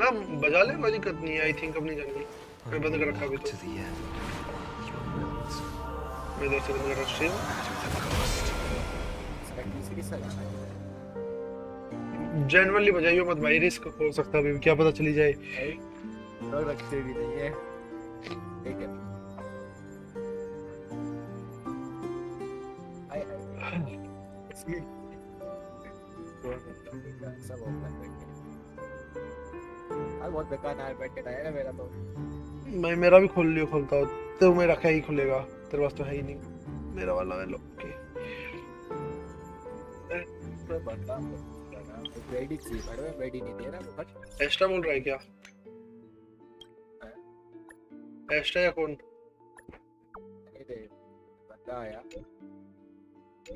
ना बजा ले, कोई दिक्कत नहीं है। आई थिंक अपनी जाएंगी। मैं बंद कर रखा अभी तो। मैं इधर से बंद कर रहा स्ट्रीम। जनरली बजाइयो मत भाई, रिस्क हो सकता है, क्या पता चली जाए। लोग रखते भी नहीं है, ठीक है। सब बहुत बेकार यार, बैठ के आया ना मेरा तो। मैं मेरा भी खोल लियो, खोलता हो तो मेरा क्या ही खुलेगा, तेरे पास तो है ही नहीं। मेरा वाला है लो के बंदा रेडी चाहिए, बट मैं रेडी नहीं दे रहा। बट एक्स्ट्रा बोल रहा है क्या? एक्स्ट्रा या कौन? ये बंदा आया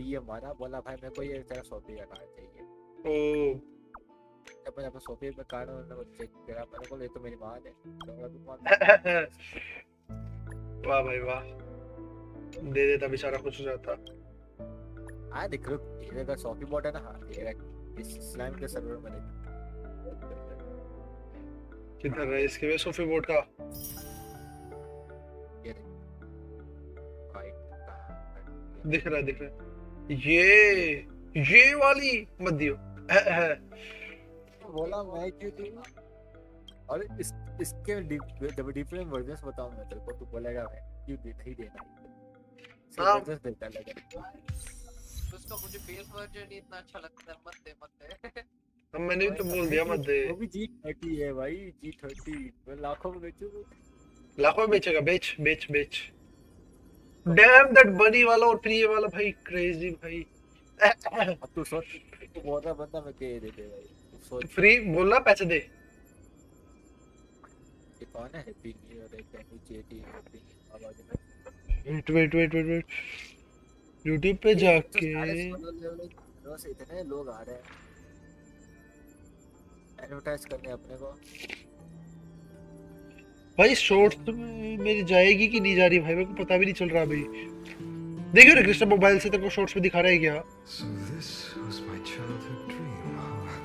ये मारा, बोला भाई मेरे को ये तेरा सोफे का कार्ड चाहिए। ओ जब मैंने अपने सोफे में कार्ड और चेक करा, मैंने बोला ये तो मेरी मां है। वाह भाई वाह, दे देता बेचारा, खुश हो जाता। हाँ देख लो, ये का सोफी बोर्ड है ना। हाँ ये इस स्लाइम के सर्वर में किधर है इसके वे सोफी बोर्ड का? ये दिख रहा है, दिख रहा है। ये वाली मत दियो। बोला मैं क्यों दूं? और इसके डिफरेंट वर्जन्स बताऊं मैं तेरे को, तू बोलेगा मैं क्यों नहीं देना। हाँ वर्जन्स देता लगा उसका, मुझे बेस वर्जन ही इतना अच्छा लगता है। मत दे अब मैंने भी तो बोल दिया मत दे। वो भी G30 है भाई, G30 मैं लाखों में बेचूंगा। लाखों में बेचेगा? बेच बेच बेच। डैम दैट बनी वाला और प्रिय वाला भाई, क्रेजी भाई। अब तू सोच, तू बोल रहा बंदा मैं के दे दे भाई, तू सोच। फ्री बोलना, पैसे दे। ये कौन है? हैप्पी न्यू ईयर एक G30 आवाज में। वेट YouTube पे जाके बस इतने लोग आ रहे हैं एडवर्टाइज करने अपने को। भाई शॉर्ट्स तो मेरी जाएगी कि नहीं जा रही भाई, मेरे को पता भी नहीं चल रहा अभी। देखियो रे कृष्ण, मोबाइल से तेरे को शॉर्ट्स में दिखा रहा है क्या?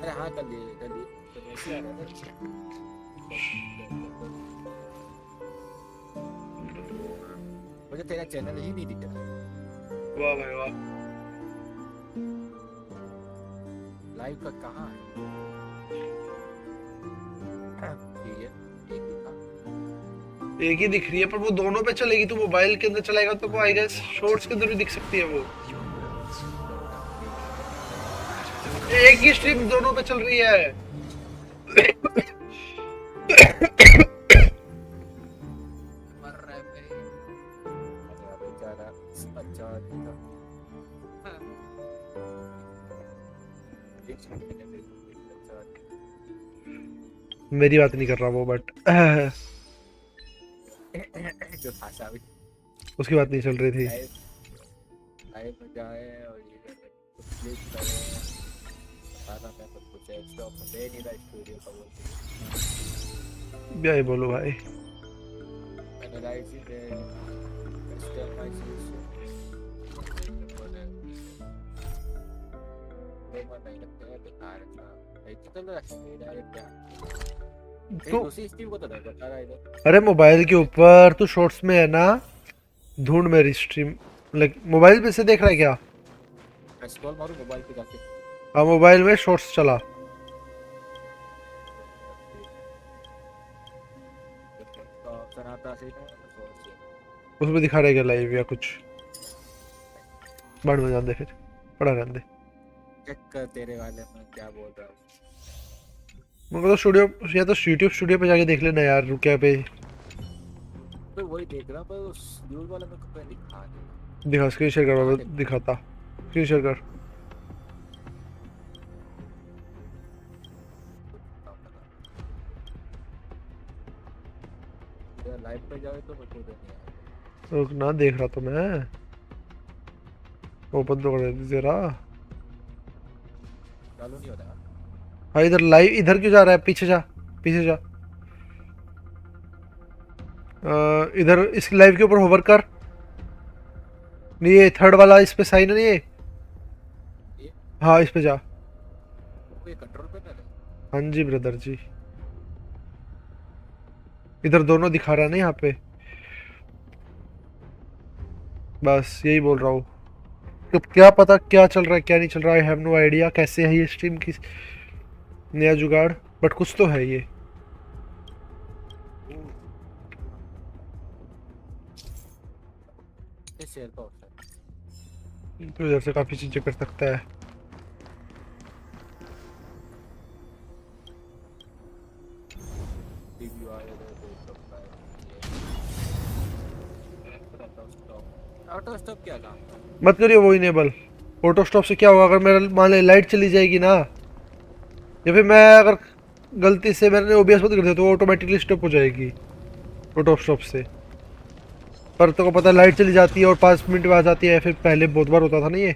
अरे हाँ कर लिए तो वैसे आ रहा था। मुझे तेरा चैनल ही नहीं दिख रहा। वाह भाई वाह। लाइव का कहाँ है? एक ही दिख रही है, पर वो दोनों पे चलेगी। तो मोबाइल के अंदर चलाएगा तो आई गेस शॉर्ट्स के अंदर भी दिख सकती है वो। एक ही स्ट्रीम दोनों पे चल रही है। मर रहा है भाई। बेचारा अच्छा था। मेरी बात नहीं कर रहा वो, बट जो भाषा भी उसकी बात नहीं चल रही थी। लाइव में जाए और ये क्लिक करें, सारा मैं कुछ एक्स्ट्रा ऑप्शन दे नहीं रहा स्टूडियो का। बोलते क्या ही बोलो भाई। एनालाइजिंग कस्टमाइजेशन नहीं लगता है बेकार है। चलो रखिए डायरेक्ट क्या तो उसी स्ट्रीम को तो नहीं बता रहा इधर। अरे मोबाइल के ऊपर तो शॉर्ट्स में है ना, ढूंढ मेरी स्ट्रीम। लाइक मोबाइल पे से देख रहा है क्या? स्क्रॉल मारो मोबाइल पे जाके। हाँ मोबाइल में शॉर्ट्स चला। उसमें दिखा रहा है क्या लाइव या कुछ? बाद में जान दे, फिर पड़ा रहने दे। चेक कर तेरे वाले में क्या बोल रहा हूँ। मेरे को तो स्टूडियो या तो यूट्यूब स्टूडियो पे जाके देख लेना यार, रुकिया पे तो वही देख रहा, पर उस ड्यूल वाला में कहीं दिखा नहीं। दिखा, स्क्रीन शेयर कर, दिखाता। स्क्रीन शेयर कर। लाइव पे जाए तो मेरे को नहीं आया। रुक ना, देख रहा तो मैं। ओपन तो कर दे जरा। चालू नहीं हो रहा। हाँ इधर लाइव, इधर क्यों जा रहा है? पीछे जा, पीछे जा। इधर इस लाइव के ऊपर होवर कर। नहीं ये थर्ड वाला इस पे साइन नहीं है। हाँ इस पे जा। ये कंट्रोल पे ना। हाँ जी ब्रदर जी। इधर दोनों दिखा रहा है ना यहाँ पे, बस यही बोल रहा हूँ। तो क्या पता क्या चल रहा है क्या नहीं चल रहा है, आई हैव नो आइडिया कैसे है ये स्ट्रीम की नया जुगाड़, बट कुछ तो है ये। इस शेयर का ऑप्शन तो इधर से काफी चीजें कर सकता है। रिव्यू आया है तो सबका ऑटो स्टॉप क्या काम है? मत करिए वो इनेबल। ऑटो स्टॉप से क्या होगा, अगर मेरा मान ले लाइट चली जाएगी ना, या फिर मैं अगर गलती से मैंने ओबीएस बंद कर दिया तो ऑटोमेटिकली स्टॉप हो जाएगी ऑटो स्टॉप से। पर तो को पता लाइट चली जाती है और 5 मिनट बाद आती है, फिर पहले बहुत बार होता था ना ये।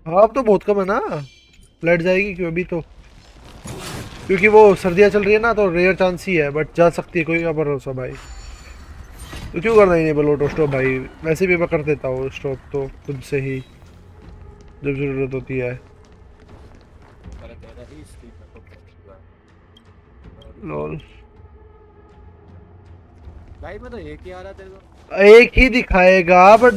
हाँ अब तो बहुत कम है ना, लाइट जाएगी क्यों अभी तो, क्योंकि वो सर्दियाँ चल रही है ना तो रेयर चांस ही है, बट जा सकती है, कोई का भरोसा भाई। तो क्यों करना इनेबल ऑटो स्टॉप भाई, वैसे भी मैं कर देता हूँ स्टॉप तो खुद से ही जब जरूरत होती है। पहले तेरा ही स्ट्रीम में तो पहुंच गया। लॉल लाइव में तो एक ही आ रहा तेरे को। एक ही दिखाएगा, बट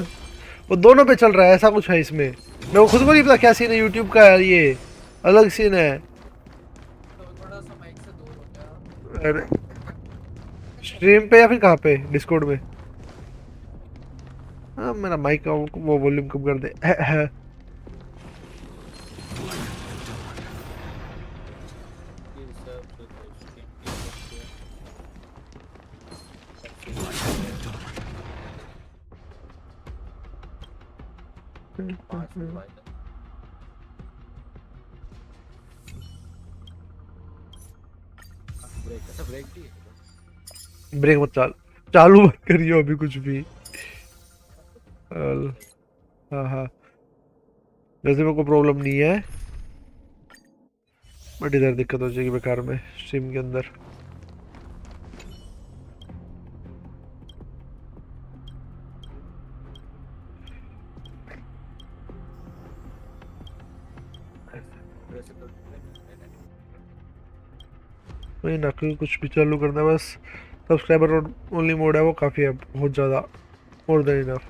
वो दोनों पे चल रहा है, ऐसा कुछ है इसमें। मैं वो खुद को नहीं पता क्या सीन है यूट्यूब का यार, ये अलग सीन है। तो थोड़ा सा माइक से दूर हो जा। अरे स्ट्रीम पे या फिर कहाँ पे, डिस्कॉर्ड में? हाँ मेरा माइक का वो वॉल्यूम कम कर दे। ये सब तो स्ट्रीम की पांच मोबाइल ब्रेक ऐसा ब्रेक भी है। ब्रेक मत चालू मत करियो अभी कुछ भी। हाँ हाँ, वैसे मेरे को प्रॉब्लम नहीं है, बट इधर दिक्कत हो जाएगी बेकार में स्ट्रीम के अंदर। वैसे तो वही ना, क्योंकि कुछ भी चालू करना है बस, सब्सक्राइबर ओनली मोड है वो काफ़ी है, बहुत ज़्यादा, मोर देन इनफ।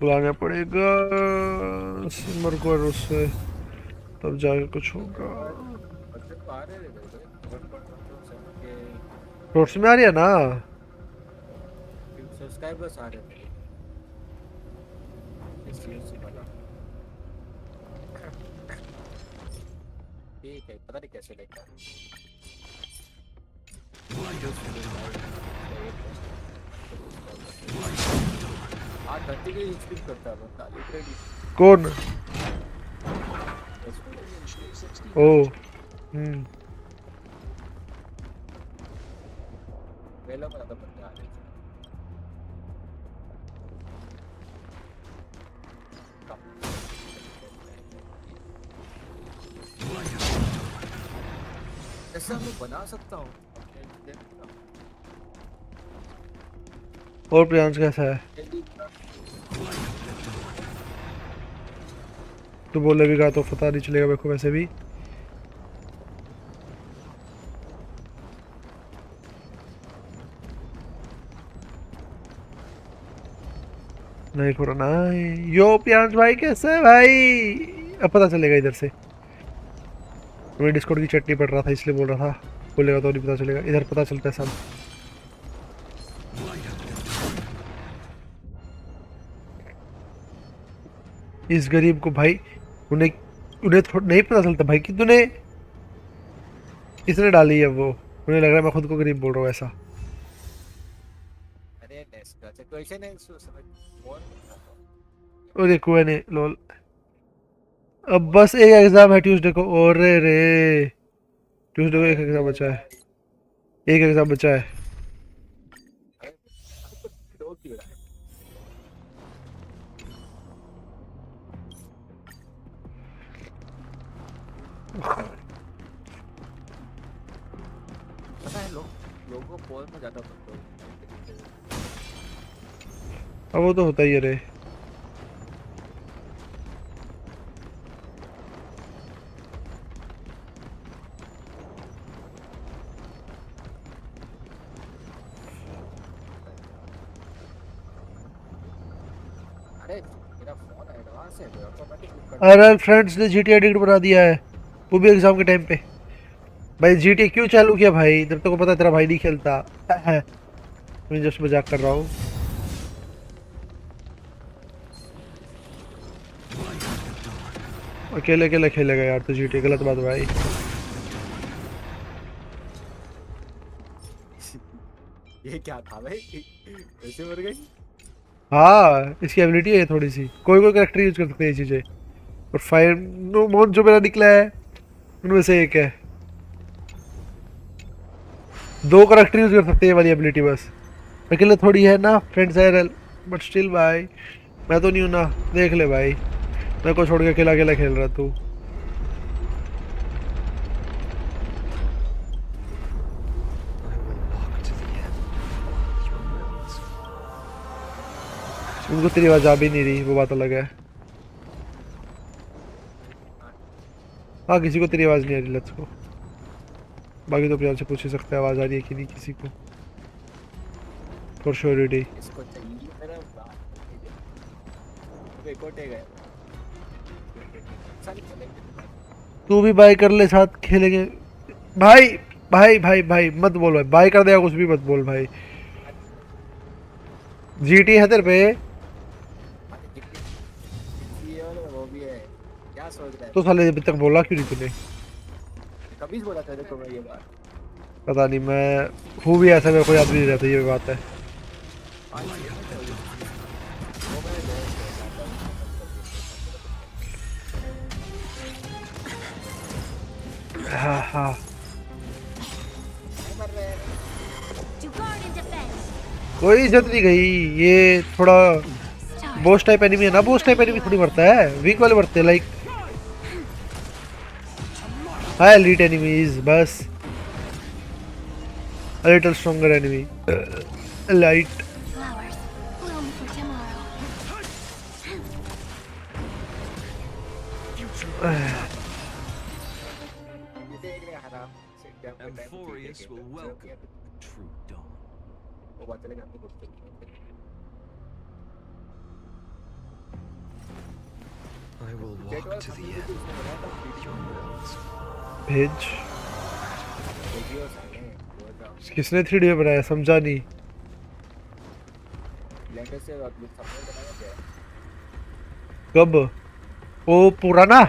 बुलाना पड़ेगा सिमर को और उससे, तब जाके कुछ होगा। बच्चे तो आ रहे थे मेरे को 1.1.7 के शॉर्ट्स में आ रही है ना? सब्सक्राइबर्स आ रहे थे इस वाला। ठीक है पता नहीं कैसे लेकर आज 30 के स्ट्रीम करता है बंदा लिटरली। कौन? ओ वेला में ज्यादा बंदे आ रहे थे। ऐसा मैं बना सकता हूँ। और प्रियांश कैसा है? तू बोले भी तो पता नहीं चलेगा मेरे को वैसे भी। नहीं कोरोना। यो प्रियांश भाई कैसे है भाई? अब पता चलेगा इधर से, मैं डिस्कॉर्ड की चटनी पड़ रहा था इसलिए बोल रहा था, बोलेगा तो नहीं पता चलेगा, इधर पता चलता है सब। इस गरीब को भाई, उन्हें उन्हें नहीं पता चलता भाई कि तूने किसने डाली है वो, उन्हें लग रहा है मैं खुद को गरीब बोल रहा हूँ ऐसा। अरे नेक्स्ट अच्छा तो ऐसे नहीं समझ कौन और देखो मैंने लोल, अब बस एक एग्जाम है ट्यूसडे को, और रे ट्यूसडे को एक एग्जाम बचा है, एक एग्जाम बचा है। दो क्यों रहा है? पता है लोगों को पोल में ज्यादा पसंद है। अब वो तो होता ही है रे। अरे मेरा फोन एडवांस है, ऑटोमेटिक कर अरे फ्रेंड्स ने जीटी एडिक्ट बना दिया है, वो भी एग्जाम के टाइम पे। भाई जीटी क्यों चालू किया भाई, जब तक को पता है तेरा भाई नहीं खेलता। मैं जस्ट मजाक कर रहा हूँ। अकेले अकेले खेलेगा यार तो जीटी, गलत बात है भाई। ये क्या था भाई, ऐसे मर गई? हाँ इसकी एबिलिटी है थोड़ी सी, कोई कोई करेक्टर यूज कर सकते हैं ये चीजें। और फायर नो मोन जो मेरा निकला है उनमें से एक है, 2 करेक्टर यूज कर सकते हैं ये वाली एबिलिटी बस। अकेले थोड़ी है ना फ्रेंड्स है, बट स्टिल भाई मैं तो नहीं हूं ना, देख ले भाई मेरे को छोड़ के अकेला अकेला खेल रहा तू। उनको तेरी आवाज आ भी नहीं रही, वो बात अलग है। हाँ किसी को तेरी आवाज नहीं आ रही लेट्स को, बाकी तो प्यार से पूछ ही सकते हैं आवाज आ रही है कि नहीं किसी को, फॉर श्योरिटी। इसको चाहिए मेरा बात, रिकॉर्ड है गया सारी चलेंगे। तू भी बाय कर ले, साथ खेलेंगे। भाई भाई भाई भाई मत बोल भाई, बाय कर देगा कुछ भी मत बोल भाई। जीटी है तेरे पे ये वाला वो भी है, क्या सोच रहा है? तो साले अभी तक बोला क्यों नहीं तूने? कभी बोला था देखो मैं ये बात। पता नहीं, मैं हूँ भी ऐसा, मेरे को याद भी नहीं रहता, ये बात है। हाँ हाँ कोई इज्जत नहीं गई, ये थोड़ा बोस टाइप एनिमी है ना, बोस टाइप एनिमी थोड़ी मरता है, वीक वाले मरते हैं लाइक हाई एलीट एनिमीज बस, a little stronger enemy, light। Amphorius will welcome true dawn. वो बात चलेगा आपको कुछ I will walk to the end of your worlds. भेज। वीडियो सामने किसने 3D में बनाया समझा नहीं। ब्लेंडर से और सामने बनाया क्या है? कब? वो पुराना?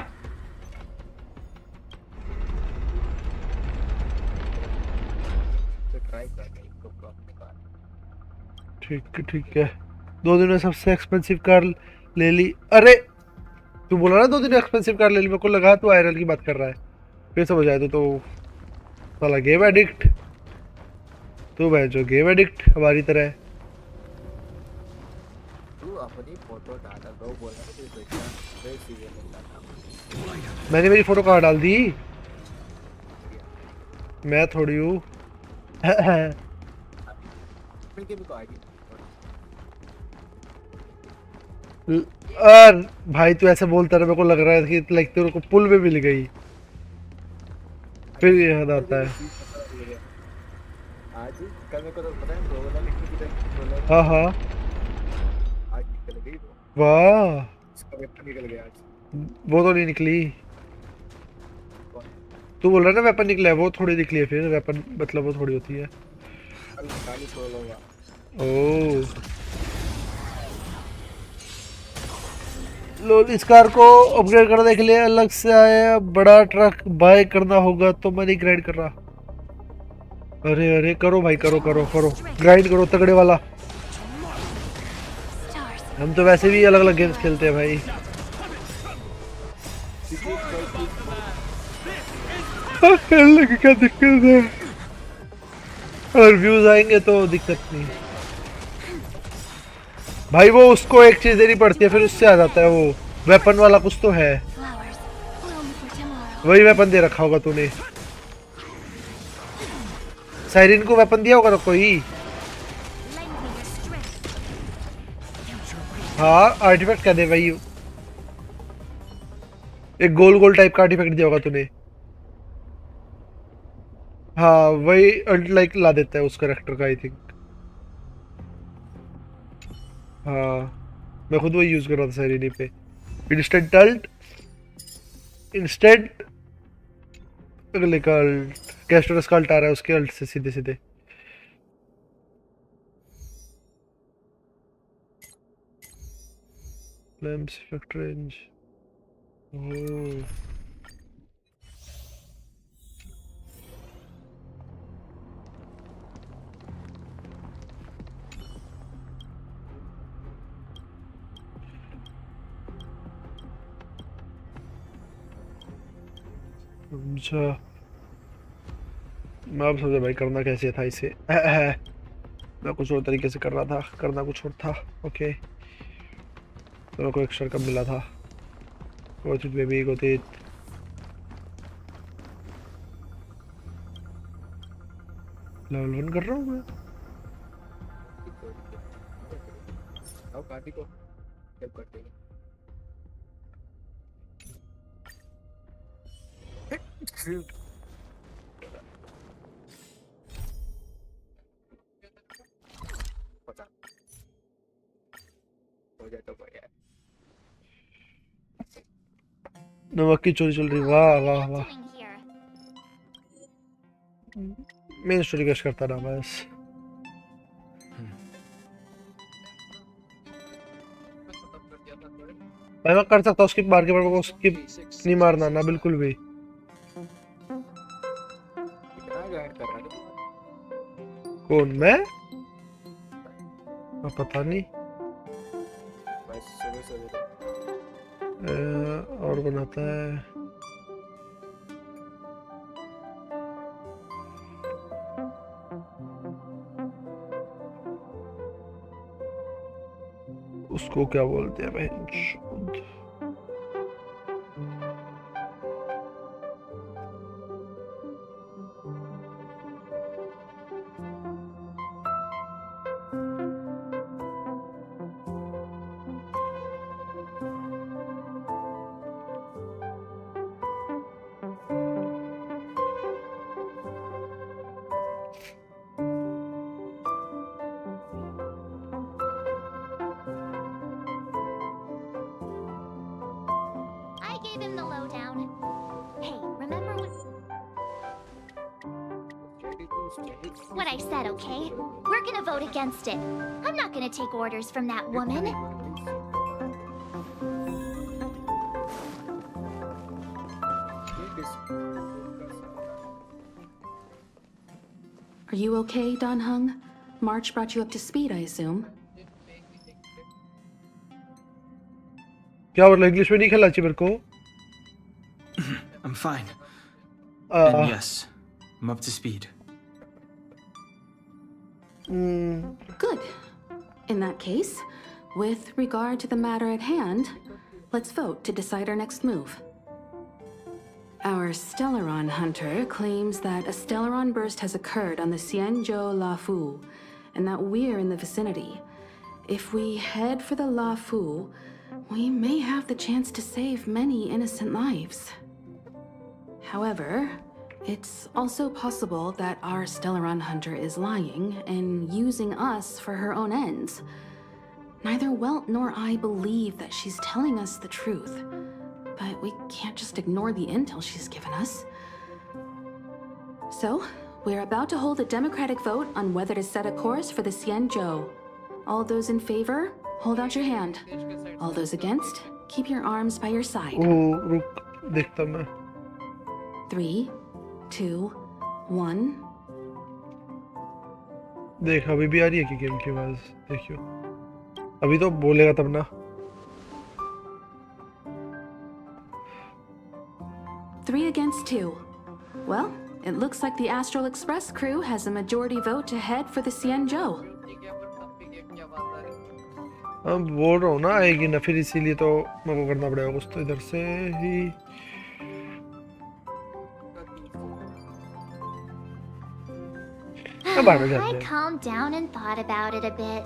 तो ट्राई करना इसको ब्लॉक निकाल। ठीक है 2 दिन में सबसे एक्सपेंसिव कार ले ली। अरे तू बोला ना 2 दिन में एक्सपेंसिव कार ले ली, मेरे को लगा तू आयरन की बात कर रहा है, फिर समझ आया तो साला गेम एडिक्ट। तू भाई जो गेम एडिक्ट हमारी तरह है। तू अपनी फोटो डाला दो, बोल रहा है कि कोई सीरियल नहीं डाला। मैंने मेरी फोटो कहाँ डाल दी? मैं थोड़ी हूँ। मिलके भी तो आईडी और भाई तू ऐसे बोलता रहा, मेरे को लग रहा है कि लाइक तेरे को पुल में मिल गई, फिर याद आता है। आज कल मेरे को तो पता है प्रोग्राम लिखने की तरह हाँ हाँ आज निकल गई वो, वाह, इसका वेपन निकल गया आज। वो तो नहीं निकली। तू बोल रहा है ना वेपन निकला है, वो थोड़ी निकली है, फिर वेपन मतलब वो थोड़ी होती है। कल काली प्रोल होगा। ओह लोल, इस कार को अपग्रेड करने के लिए अलग से आया बड़ा ट्रक बाय करना होगा, तो मैं नहीं ग्राइंड कर रहा। अरे अरे करो भाई, करो करो करो ग्राइंड करो तगड़े वाला। हम तो वैसे भी अलग अलग गेम्स खेलते हैं भाई। खेलने की क्या दिक्कत है, अगर व्यूज आएंगे तो दिक्कत नहीं भाई। वो उसको एक चीज देनी पड़ती है, फिर उससे आ जाता है वो वेपन वाला कुछ तो है, वही वेपन दे रखा होगा तूने। साइरिन को वेपन दिया होगा ना कोई। हाँ आर्टिफैक्ट क्या दे भाई, एक गोल गोल टाइप का आर्टिफैक्ट दिया होगा तूने। हाँ वही लाइक ला देता है उस कैरेक्टर का आई थिंक। हाँ मैं खुद वही यूज कर रहा था सेरेनी पे। इंस्टेंट कैस्टोरस का अल्ट आ रहा है उसके अल्ट से सीधे सीधे। Flames effect range. ओह अच्छा, मैं अब समझा भाई करना कैसे था इसे। मैं कुछ और तरीके से कर रहा था, करना कुछ और था। ओके, तो मेरे को एक्स्ट्रा कब मिला था? गोथित बेबी गोथित। लेवल 1 कर रहा हूँ मैं। आओ काटी को हेल्प करते हैं। पता हो जाए तो बढ़िया है। नमक की चोरी चल रही। वाह वाह वाह। Doing here? Main story cash करता रहा बस। मैं खत्म कर दिया था थोड़े। मैं कर सकता हूँ स्किप मार के, पर मेरे को स्किप नहीं मारना ना बिल्कुल भी। कितना गाइड कर रहा है कौन मैं? पता नहीं। बस सुबह सुबह और बनाता है। उसको क्या बोलते हैं भाई? I gave him the lowdown. Hey, remember what I said, okay? We're gonna vote against it. I'm not gonna take orders from that woman. Are you okay, Don Hung? March brought you up to speed, I assume. क्या और English में नहीं खेलना चाहिए मेरे को? I'm fine. And yes, I'm up to speed. Good. In that case, with regard to the matter at hand, let's vote to decide our next move. Our Stellaron hunter claims that a Stellaron burst has occurred on the Xianzhou La Fu, and that we're in the vicinity. If we head for the La Fu, we may have the chance to save many innocent lives. However, it's also possible that our Stellaron hunter is lying and using us for her own ends. Neither Welt nor I believe that she's telling us the truth, but we can't just ignore the intel she's given us. So, we're about to hold a democratic vote on whether to set a course for the Xianzhou. All those in favor, hold out your hand. All those against, keep your arms by your side. ओ रुक देखता मैं। 3, 2, 1. देख अभी भी आ रही है कि game की आवाज? देखियो अभी तो बोलेगा तब ना। 3 against 2. Well, it looks like the Astral Express crew has a majority vote to head for the Xianzhou. ठीक है, पर तब भी गेम की आवाज आ रही है। अब बोल रहा हूँ ना आएगी ना, फिर इसीलिए तो मेरे को करना पड़ेगा कुछ तो इधर से ही। अब आगे जाते I हैं। calmed down and thought about it a bit.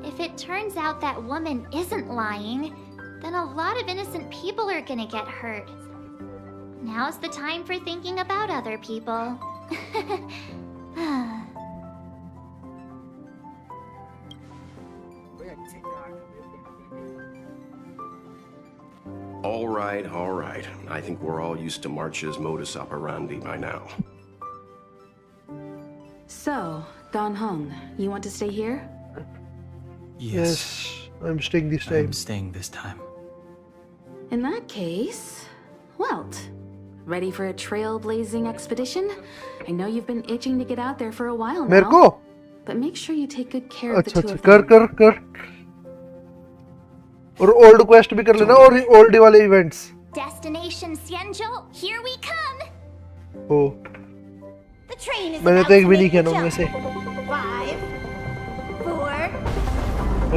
If it turns out that woman isn't lying, then a lot of innocent people are gonna get hurt. Now's the time for thinking about other people. All right, all right. I think we're all used to March's modus operandi by now. So, Don Hung, you want to stay here? Yes, I'm staying this time. I'm staying this time. In that case, Welt, ready for a trailblazing expedition? I know you've been itching to get out there for a while मेरे now, को but make sure you take good care of the अच्छा two अच्छा of कर them. कर कर और old quest भी कर लेना और ओल्ड वाले events Destination Xianzhou, here we come! ओ The train is मैंने about तो एक to भी नहीं make किया the ना उनमें से 5, 4, ओ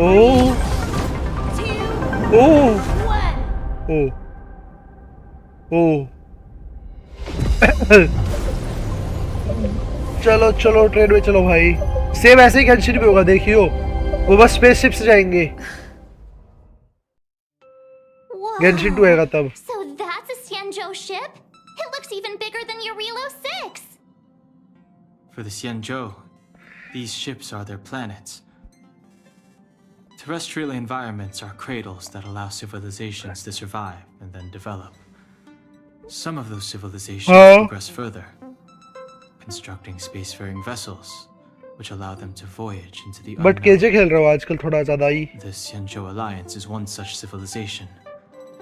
2, ओ 1. ओ ओ चलो चलो ट्रेन में चलो भाई सेम ऐसे ही गेंशिन भी होगा देखियो वो बस स्पेसशिप से जाएंगे गेंशिन 2 आएगा तब So that's a Xianzhou ship? It looks even bigger than Eurilo 6! For the Xianzhou, these ships are their planets. Terrestrial environments are cradles that allow civilizations to survive and then develop. Some of those civilizations progress further, constructing spacefaring vessels, which allow them to voyage into the but KJ unknown. खेल रहा हूँ आजकल थोड़ा ज्यादा ही The Xianzhou Alliance is one such civilization.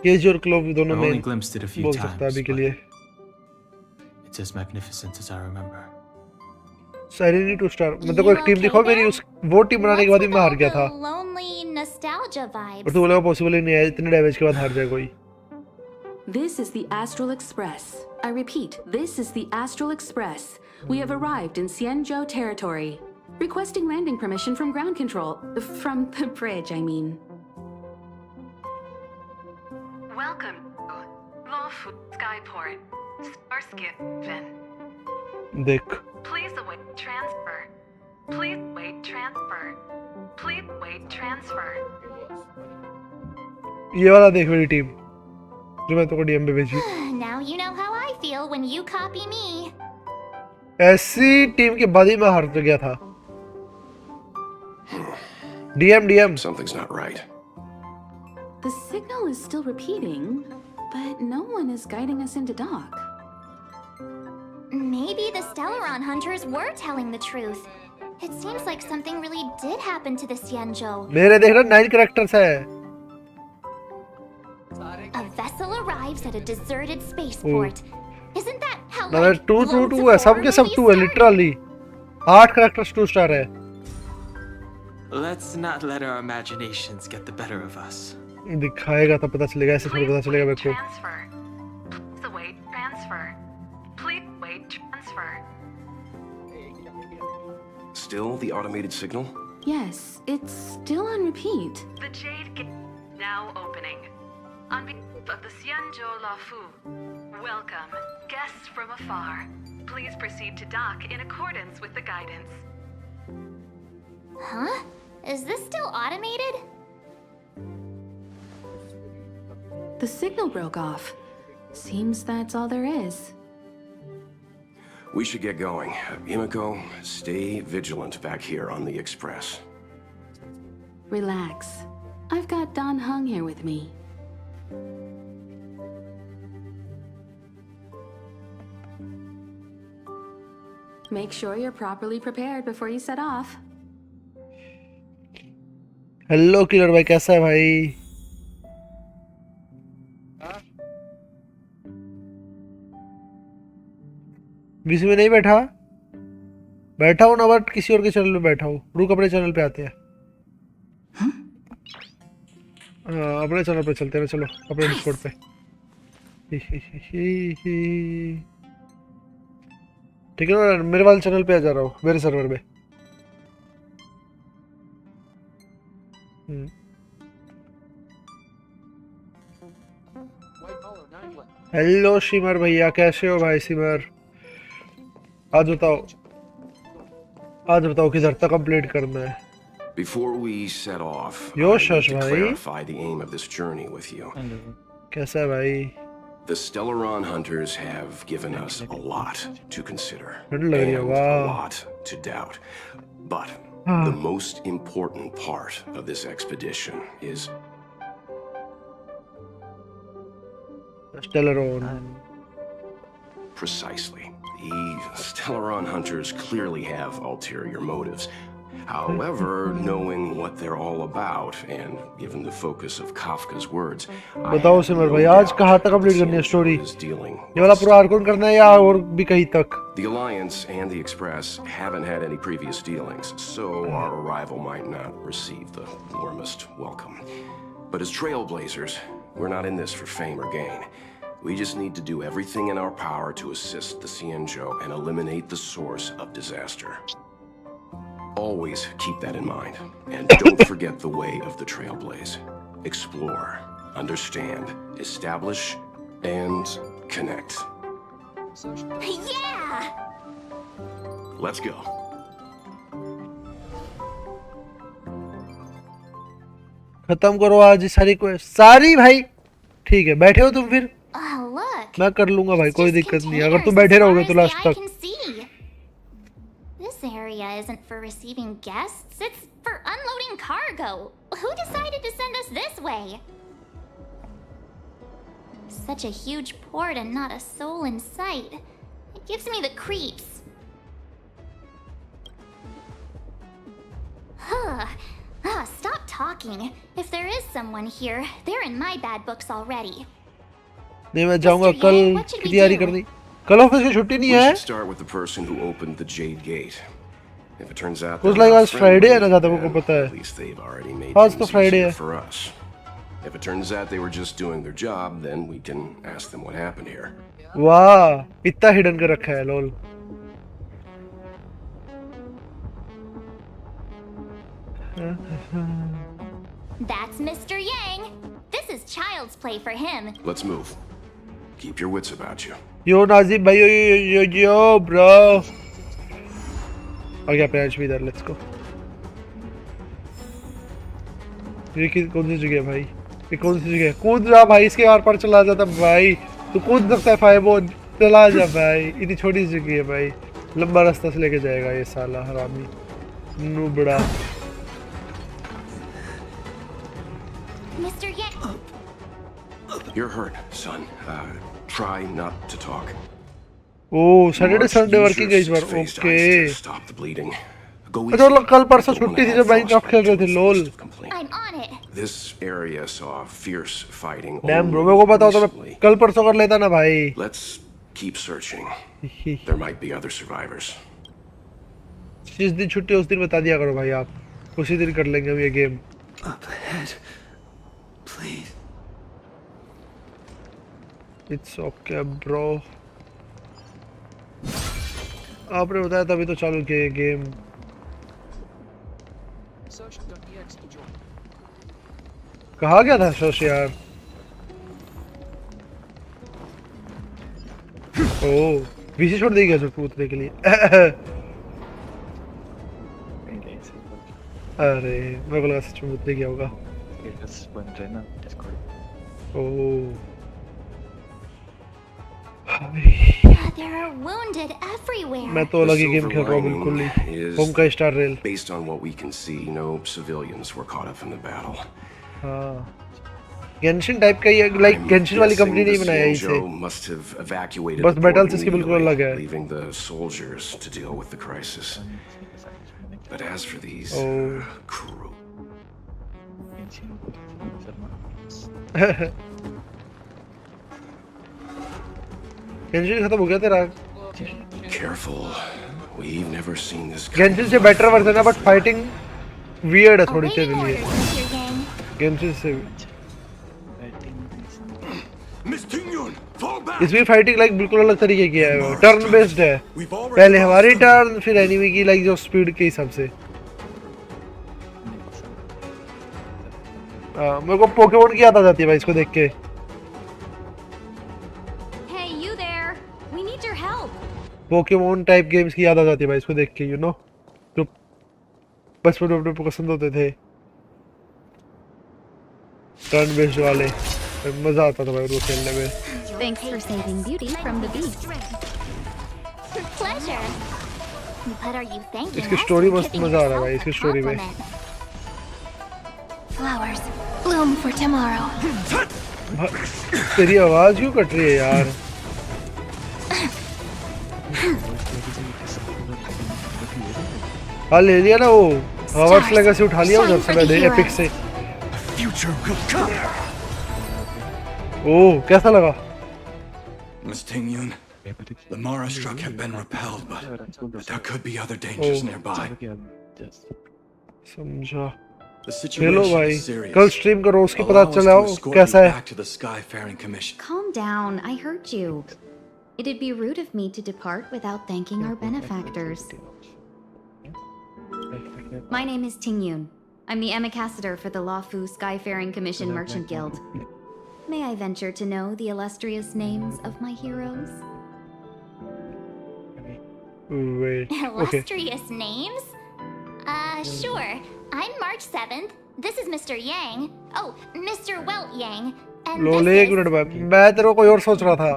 KJ और Clove दोनों I've में only glimpsed it a few बोल सकता है times, अभी के लिए but it's as magnificent as I remember. सेरेनी 2 star मतलब को एक टीम दिखाओ मेरी उस वो टीम बनाने के बाद ही मैं हार गया था Lonely nostalgia vibes. और तू बोला पॉसिबल ही नहीं है इतने डैमेज के बाद हार जाए कोई This is the Astral Express. I repeat, this is the Astral Express. We have arrived in Xianzhou territory. Requesting landing permission from ground control. From the bridge, I mean. Welcome to Luofu Skyport. Starskin. देख Please await transfer. Please wait transfer. Please wait transfer. ये वाला देख मेरी team जो मैं तो को DM पे भेजी Now you know how I feel when you copy me. ऐसी टीम के बाद ही मैं हार गया था DM Something's not right. The signal is still repeating, but no one is guiding us into dock. Maybe the Stellaron hunters were telling the truth. It seems like something really did happen to the Xianzhou. मेरे देखना 9 characters है A vessel arrives at a deserted spaceport. Isn't that how ना like, 2 loads 2 of 2 है सब horror के सब movies 2 है start? Literally 8 characters 2 star है Let's not let our imaginations get the better of us. दिखाएगा तब पता चलेगा ऐसे थोड़ी पता चलेगा मेरे को Transfer. Please await transfer. Please wait transfer. Still the automated signal? Yes, it's still on repeat. The Jade Gate now opening. On behalf of the Xianzhou Lafu, welcome, guests from afar. Please proceed to dock in accordance with the guidance. Huh? Is this still automated? The signal broke off. Seems that's all there is. We should get going. Himiko, stay vigilant back here on the Express. Relax. I've got Don Hung here with me. Make sure you're properly prepared before you set off. Hello killer भाई कैसा है भाई बीच में नहीं बैठा बैठा हूँ ना बट किसी और के चैनल पे बैठा हूँ रुक अपने चैनल पे आते हैं अपने चैनल पे चलते हैं चलो अपने डिस्कॉर्ड पे ठीक है ना मेरे वाले चैनल पे आ जा रहा हूँ मेरे सर्वर पे हेलो सिमर भैया कैसे हो भाई सिमर आज बताओ किधर तक कंप्लीट करना है Before we set off, Yo, I need Shash to bhai. clarify the aim of this journey with you. कैसा है भाई The Stellaron hunters have given us a lot to consider ठंड लग रही है and a वाह lot to doubt. But the most important part of this expedition is Stellaron. Precisely. The Stellaron hunters clearly have ulterior motives. However, knowing what they're all about, and given the focus of Kafka's words, बताओ सिमर भाई आज कहाँ तक complete करनी है story? ये वाला पूरा आर्क करना है या और भी कहीं तक? The Alliance and the Express haven't had any previous dealings, so our arrival might not receive the warmest welcome. But as trailblazers, we're not in this for fame or gain. We just need to do everything in our power to assist the Xianzhou and eliminate the source of disaster. Always keep that in mind, and don't forget the way of the Trailblaze. Explore, understand, establish, and connect. Yeah! Let's go. खत्म करो आज ये सारी quest सारी भाई। ठीक है बैठे हो तुम फिर? Look. मैं कर लूंगा भाई, कोई Just दिक्कत नहीं है अगर containers तुम बैठे as रहोगे far तो as लास्ट the eye तक। can see. This area isn't for receiving guests, it's for unloading cargo. Who decided to send us this way? Such a huge port and not a soul in sight. It gives me the creeps. Stop talking. If there is someone here, they're in my bad books already. नहीं मैं जाऊंगा कल की तैयारी करनी। कल office की छुट्टी नहीं We है? should start with the person who opened the Jade Gate. If it turns out कुछ they're लगा not आज फ्राइडे है ना friendly, ज़्यादा को पता then है। at least they've already made आज तो things फ्राइडे easier है। for us. If it turns out they were just doing their job, then we can ask them what happened here. वाह इतना हिडन कर रखा है लोल। That's Mr. Yang. This is child's play for him. Let's move. Keep your wits about you. Yo Najib भाई यो bro. आ गया patch भी इधर, let's go. ये कौन सी जगह है भाई? ये कौन सी जगह है? कूद जा भाई, इसके आर पार चला जाता भाई। तू कूद सकता है फाइबोन, चला जा भाई। इतनी छोटी सी जगह है भाई, लंबा रास्ता से लेके जाएगा ये साला हरामी नूबड़ा। Mr. Yang. You're hurt, son. Try not to talk. Oh Saturday Sunday Use working है इस your bar. phased okay eyes to stop the bleeding. Go अच्छा easy. कल परसों The woman छुट्टी थी had जब माइनक्राफ्ट खेल रहे थे frostbite lol. and complained. I'm on it. This area saw fierce fighting. Damn bro, only मेरे को पता होता मैं recently. कल परसों कर लेता ना भाई। Let's keep searching. There might be other survivors. जिस दिन छुट्टी उस दिन बता दिया करो भाई, आप उसी दिन कर लेंगे हम ये game. Up ahead. Please. It's okay bro. आपने बताया तभी तो चालू किया ये गेम। कहाँ गया था शोश यार? ओह वीसी छोड़ देगी क्या पूछने के लिए? अरे मेरे को लगा सच में मुद्दे क्या होगा। ओह There are wounded everywhere. मैं तो अलग ही गेम खेल रहा हूँ बिल्कुल ही। Honkai star rail. Based on what we can see, no civilians were caught up in the battle. हाँ गेंशिन टाइप का ये लाइक गेंशिन वाली कंपनी नहीं बनाया इसे। Must have evacuated बस the बैटल port इसके बिल्कुल अलग है। leaving the soldiers to deal with the crisis. But as for these crew, Genshin खत्म हो गया तेरा? careful. We've never seen this. Genshin से बेटर वर्जन है बट फाइटिंग वियर्ड है थोड़ी तेरे Awaiting लिए। orders, Mr. Yang. गेंशिन से इसमें फाइटिंग लाइक बिल्कुल अलग तरीके की है, टर्न बेस्ड है। पहले हमारी टर्न फिर एनिमी की लाइक जो स्पीड के हिसाब से। मेरे को पोकेमोन की याद आ जाती है भाई इसको देख के। Hey, you there? We need your help. Pokemon type games की याद आ जाती है भाई इसको देख के, यू नो जो बचपन में अपने पसंद होते थे टर्न बेस्ड वाले, मजा आता था भाई उनको खेलने में। Thanks for saving Beauty from the beast. Pleasure. But are you thanking इसकी us स्टोरी or मस्त giving मजा आ रहा है yourself भाई a इसकी स्टोरी में। compliment? Flowers bloom for tomorrow. तेरी आवाज क्यों कट रही है यार? हाँ ले लिया ना वो हॉवर्ड्स लेगेसी उठा लिया उधर से मैंने एपिक से। ओह कैसा लगा? Miss Ting-yun, the Mara struck have been repelled, but there could be other dangers nearby. समझा। The हेलो situation भाई, is serious. कल स्ट्रीम करो उसकी पता Allow us चला to escort कैसा you है। back to the Skyfaring Commission. Calm down, I heard you. It'd be rude of me to depart without thanking our benefactors. My name is Ting-yun. I'm the ambassador for the Lafu Skyfaring Commission Merchant Guild. May I venture to know the illustrious names of my heroes? Wait, okay. Illustrious names? Sure. I'm March 7th. This is Mr. Yang. Oh, Mr. Welt Yang. And low this ले एक is... minute भाई, मैं तेरे को कोई और सोच रहा था।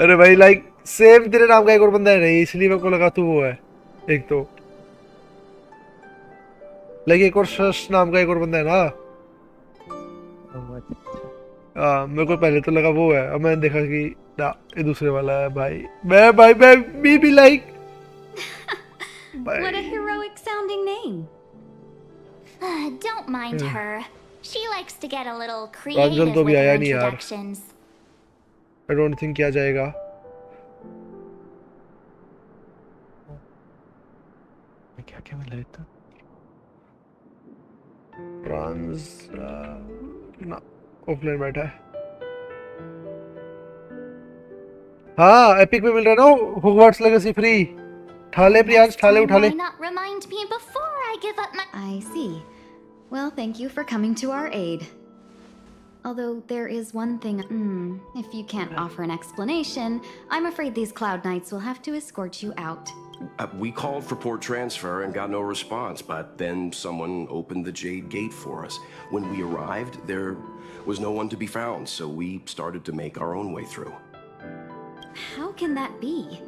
अरे भाई लाइक सेम तेरे नाम का एक और बंदा है नहीं, इसलिए मेरे को लगा तू वो है। एक तो लाइक एक और शश नाम का एक और बंदा है ना। हाँ मेरे को पहले तो लगा वो है, अब मैंने देखा कि ना ये दूसरे वाला है भाई। मैं भी like What a heroic sounding name. Don't mind her. She likes to get a little Pranjal creative तो with भी her आया नहीं यार। introductions. I don't think क्या जाएगा। क्या मिला इतना? ना ऑफलाइन बैठा है। हाँ एपिक में मिल रहा है ना Hogwarts legacy free. Thale Priyansh Thale उठा ले। Why not remind me before I give up my... I see. Well, thank you for coming to our aid. Although there is one thing, if you can't offer an explanation, I'm afraid these Cloud Knights will have to escort you out. We called for port transfer and got no response, but then someone opened the Jade Gate for us. When we arrived, there was no one to be found, so we started to make our own way through. How can that be?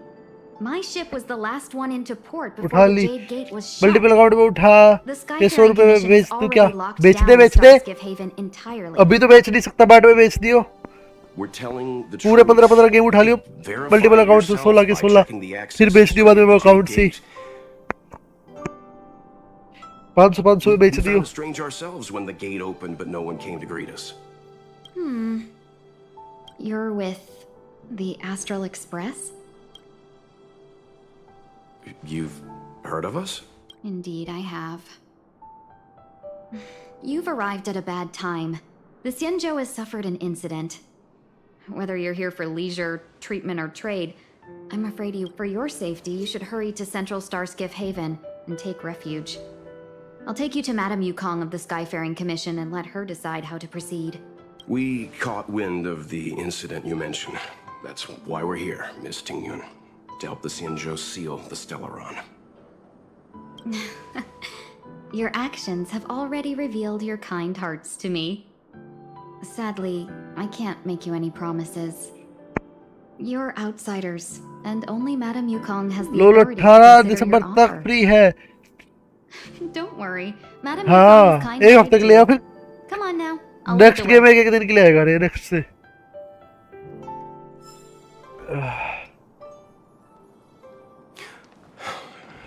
My ship was the last one into port उठा before the ली। Jade Gate was shut. Multiple account में उठा। The ये 100 Skyfaring रुपए में Commission बेच has दूं क्या? already locked बेच down दे Starskiff Haven entirely. अभी तो बेच नहीं सकता, बाद में बेच दियो। We're telling the पूरे truth. 15 गेम उठा लियो मल्टीपल अकाउंट से 16 के 16 फिर बेच दियो बाद में वो अकाउंट से 500 में बेच We दियो। found strange ourselves when the gate opened, but no one came to greet us. You're with the Astral Express? You've heard of us? Indeed, I have. You've arrived at a bad time. The Xianzhou has suffered an incident. Whether you're here for leisure, treatment, or trade, I'm afraid for your safety, you should hurry to Central Starskiff Haven and take refuge. I'll take you to Madame Yukong of the Skyfaring Commission and let her decide how to proceed. We caught wind of the incident you mentioned. That's why we're here, Miss Ting-yun. To help the Xianzhou seal the Stellaron. Your actions have already revealed your kind hearts to me. Sadly, I can't make you any promises. You're outsiders, and only Madame Yukong has the lol authority to 18 consider December your तक offer. Free है। Don't worry, Madame Yukong is हाँ kind एक हफ्ते के लिए या फिर Come on now, I'll lead next the game way. एक दिन के लिए आएगा रे नेक्स्ट से।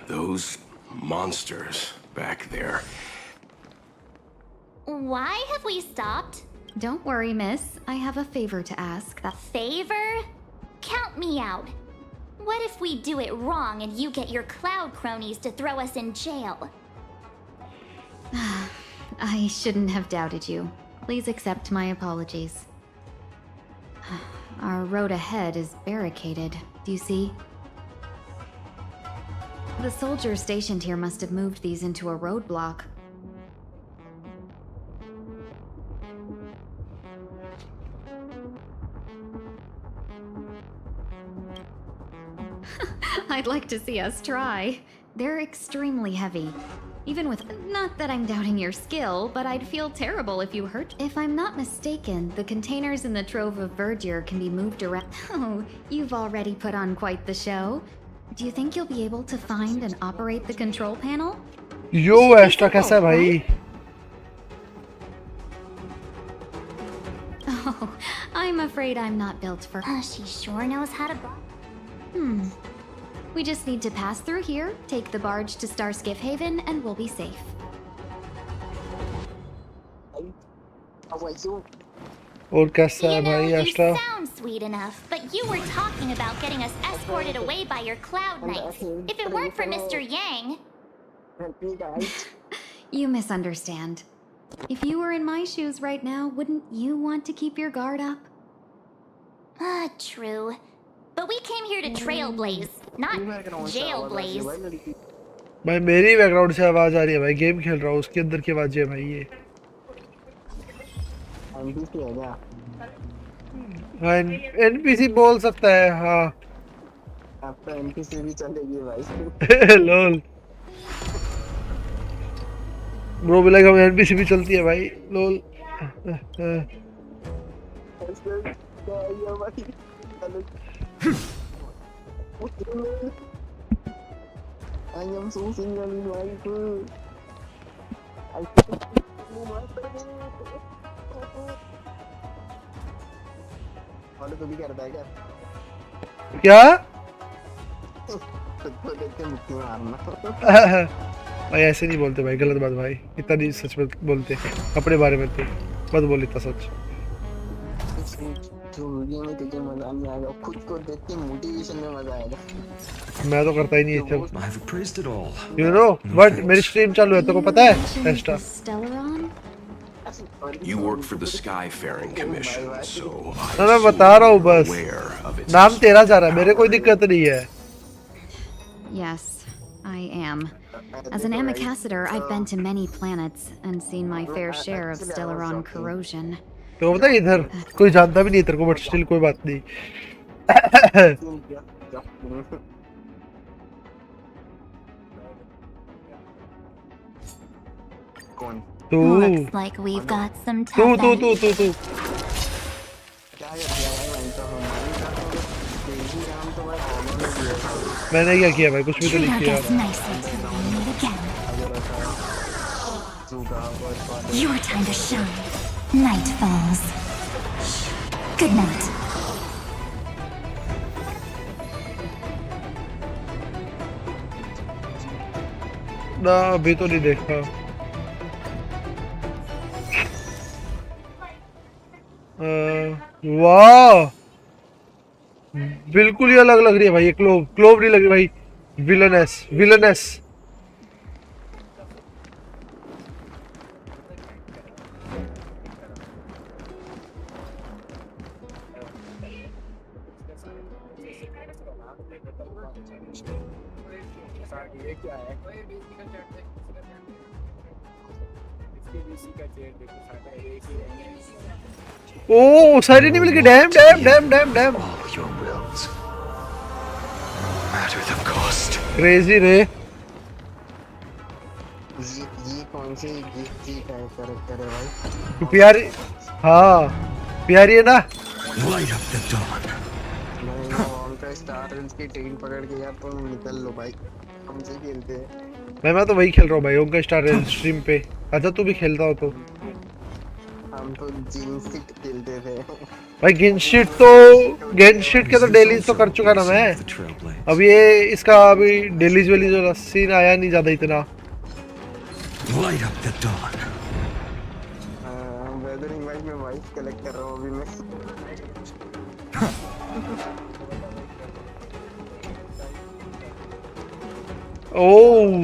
Those monsters back there. Why have we stopped? Don't worry, miss. I have a favor to ask. A favor? Count me out. What if we do it wrong and you get your cloud cronies to throw us in jail? I shouldn't have doubted you. Please accept my apologies. Our road ahead is barricaded. Do you see? The soldiers stationed here must have moved these into a roadblock. I'd like to see us try. They're extremely heavy. Even with... Not that I'm doubting your skill, but I'd feel terrible if you hurt... If I'm not mistaken, the containers in the Trove of Verdure can be moved around... Oh, you've already put on quite the show. Do you think you'll be able to find and operate the control panel? Yo extra कैसा है भाई? afraid I'm not built for. She sure knows how to. We just need to pass through here, take the barge to Starskiff Haven, and we'll be safe. और कैसा है You know, भाई you Aastha? sound sweet enough, but you were talking about getting us escorted away by your cloud knights. If it weren't for Mr. Yang. You misunderstand. If you were in my shoes right now, wouldn't you want to keep your guard up? True. But we came here to trailblaze, not jailblaze. भाई मेरी background से आवाज आ रही है भाई, game खेल रहा हूँ उसके अंदर की आवाज है भाई ये। एनपीसी है क्या? हाँ एनपीसी बोल सकता है हाँ। आपका एनपीसी भी चलेगी भाई। लोल ब्रो भी लगा एनपीसी भी चलती है भाई लोल। I am so single in life. वाले तो भी करता है क्या? क्या? तो देखते मुक्ति मारना। भाई ऐसे नहीं बोलते भाई, गलत बात भाई, इतना नहीं सच में बोलते अपने बारे में, तो मत बोल इतना सच। जो वीडियो में तुझे मजा नहीं आएगा, खुद को देख के मोटिवेशन में मजा आएगा। मैं तो करता ही नहीं है सब। You know what? मेरी स्ट्रीम चालू है, तेरे को पता है? Extra. You work for the Skyfaring Commission, so मैं बता रहा हूँ बस, नाम तेरा जा रहा है, मेरे कोई दिक्कत नहीं है। Yes, I am. As an ambassador, I've been to many planets and seen my fair share of Stellaron corrosion. तो पता है इधर कोई जानता भी नहीं तेरे को, बट स्टिल कोई बात नहीं। तू Looks like we've got some tough तू मैंने क्या किया भाई? कुछ भी तो नहीं किया। Your time to shine. Night falls. Good night. ना अभी तो नहीं देखा। वाह बिल्कुल ही अलग लग रही है भाई ये क्लोव नहीं लग रही भाई, विलनेस। ओ सारी नहीं मिल गई। डैम क्रेजी रे। ये कौन सी जी का कैरेक्टर है भाई? प्यारी, हाँ प्यारी है ना। होनकाई स्टार रेंज की टेल पकड़ के यार तुम निकल लो भाई, हमसे खेलते हैं। मैं तो वही खेल रहा हूँ भाई, होनकाई स्टार रेंज स्ट्रीम पे। अच्छा तू भी खेलता हो तो? हम तो जिनशिट खेलते थे भाई। गेनशिट के तो डेली तो कर चुका ना मैं। अब ये इसका अभी डेलीज वाली जो सीन आया नहीं ज्यादा इतना। वेदरिंग वाइफ में वाइफ कलेक्ट कर रहा हूँ अभी मैं। ओह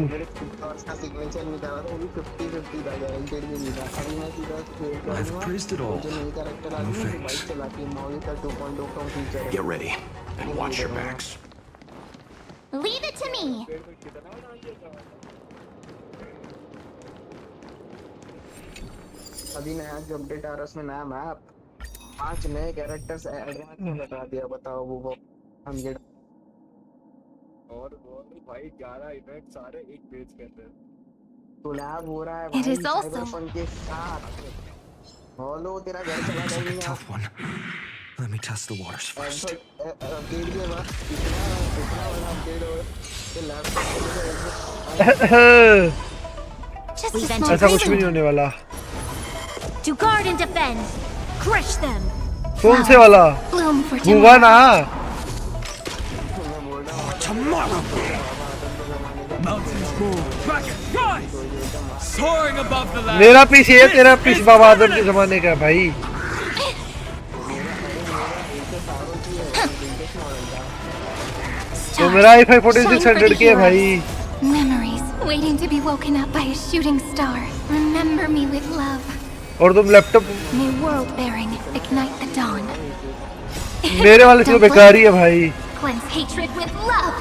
उसका सिग्नेचर निकाला था, वो भी 50-50 था, गारंटेड भी नहीं था। अभी मैं सीधा खेल कर दूंगा जो नई कैरेक्टर आ गई है, बाइक चलाती है, मॉवी का 2.2 कम फीचर है। Get ready and watch your backs. Leave it to me. अभी नया जो अपडेट आ रहा है उसमें नया मैप, 5 नए कैरेक्टर्स ऐड बता दिया। बताओ वो हम ये और भाई 11 इवेंट सारे एक पेज के अंदर कोलैब हो रहा है भाई साइबरपंक के साथ। हेलो तेरा घर चला जाएगा। Tough one. Let me test the waters first. Update के बाद इतना वाला अपडेट हो कि लैपटॉप ऐसा कुछ भी नहीं होने वाला। To guard and defend. Crush them. कौन से वाला Bloom for हुआ tomorrow. ना Tomorrow! Mountains move, dragons rise! Soaring above the land! मेरा पीसी है तेरा पीसी बाबा आदम के जमाने का है भाई तो मेरा i5 4600 की है भाई Memories waiting to be woken up by a shooting star. Remember me with love. और तुम laptop May world bearing ignite the dawn. मेरे वाले से तो बेकार ही है भाई Cleanse hatred with love.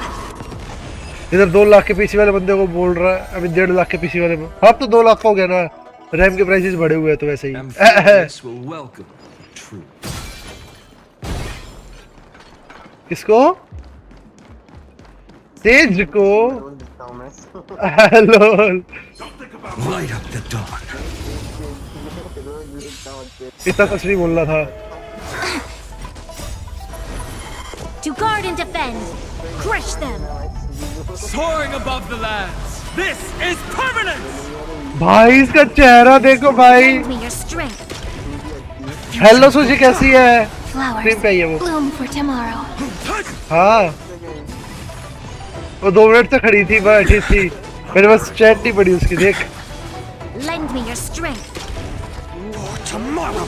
इधर 2 लाख के पीसी वाले बंदे को बोल रहा है अभी 1.5 लाख के पीसी वाले में अब तो 2 लाख का हो गया ना रैम के प्राइसेस बढ़े हुए हैं तो वैसे ही Amphibious will welcome truth. किसको तेज को hello Light up the dawn. इतना कुछ नहीं बोलना था To guard and defend. Crush them. Soaring above the lands. This is permanence! भाई इसका चेहरा देखो भाई Lend me your strength. Hello sushi कैसी है Flowers स्क्रीन पे ही है वो bloom for tomorrow. हाँ वो 2 मिनट से खड़ी थी बैठी थी मेरे पास चैट नहीं पड़ी उसकी देख Lend me your strength. Tomorrow!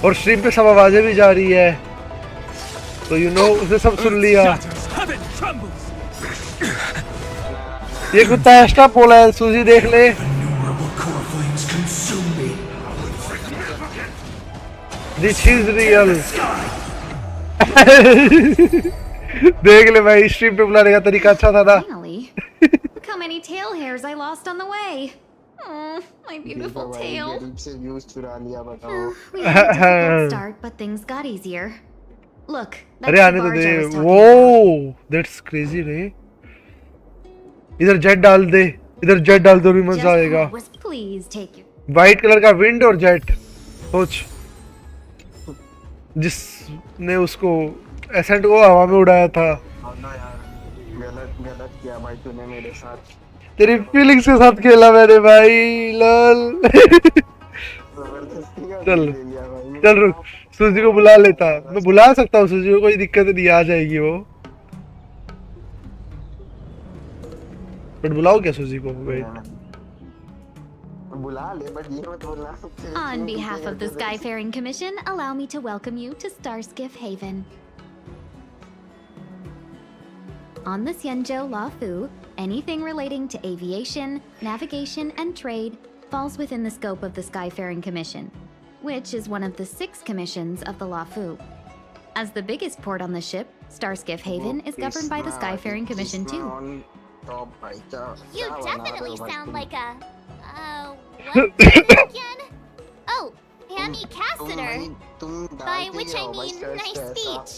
और स्ट्रीम पे सब आवाजें भी जा रही है तो यू नो उसने सब सुन लिया Heaven trembles! ये कुत्ता एक्स्ट्रा बोला है सूजी देख ले Innumerable core flames consume me. This is real देख ले भाई स्ट्रीम पे बुलाने का तरीका अच्छा था ना Finally. Look how many tail hairs I lost on the way. Oh, my beautiful tail. गरीब से व्यूज चुरा लिया बताओ We had a difficult start, but things got easier. Look, that's अरे the आने तो barge they I was talking वो that's crazy रे इधर जेट डाल दे इधर जेट डाल दो भी about. मजा आएगा Just was please take your white colour का विंड और जेट सोच जिसने उसको एसेंट को हवा में उड़ाया था ना यार गलत किया भाई तूने मेरे साथ तेरी फीलिंग्स के साथ खेला मैंने भाई लल जबरदस्ती का चल ले लिया भाई चल रुक सूजी को बुला लेता मैं बुला सकता हूँ सूजी को कोई दिक्कत नहीं आ जाएगी वो बट बुलाओ क्या सूजी को वेट बुला ले बट ये मत बोलना On behalf of the Skyfaring Commission, allow me to welcome you to Starskiff Haven. On the Xianzhou Lafu, anything relating to aviation, navigation, and trade falls within the scope of the Skyfaring Commission, which is one of the 6 commissions of the Lafu. As the biggest port on the ship, Starskiff Haven is governed by the Skyfaring Commission too. You definitely sound like a what again? Oh, Hammy Cassiter. By which I mean nice speech.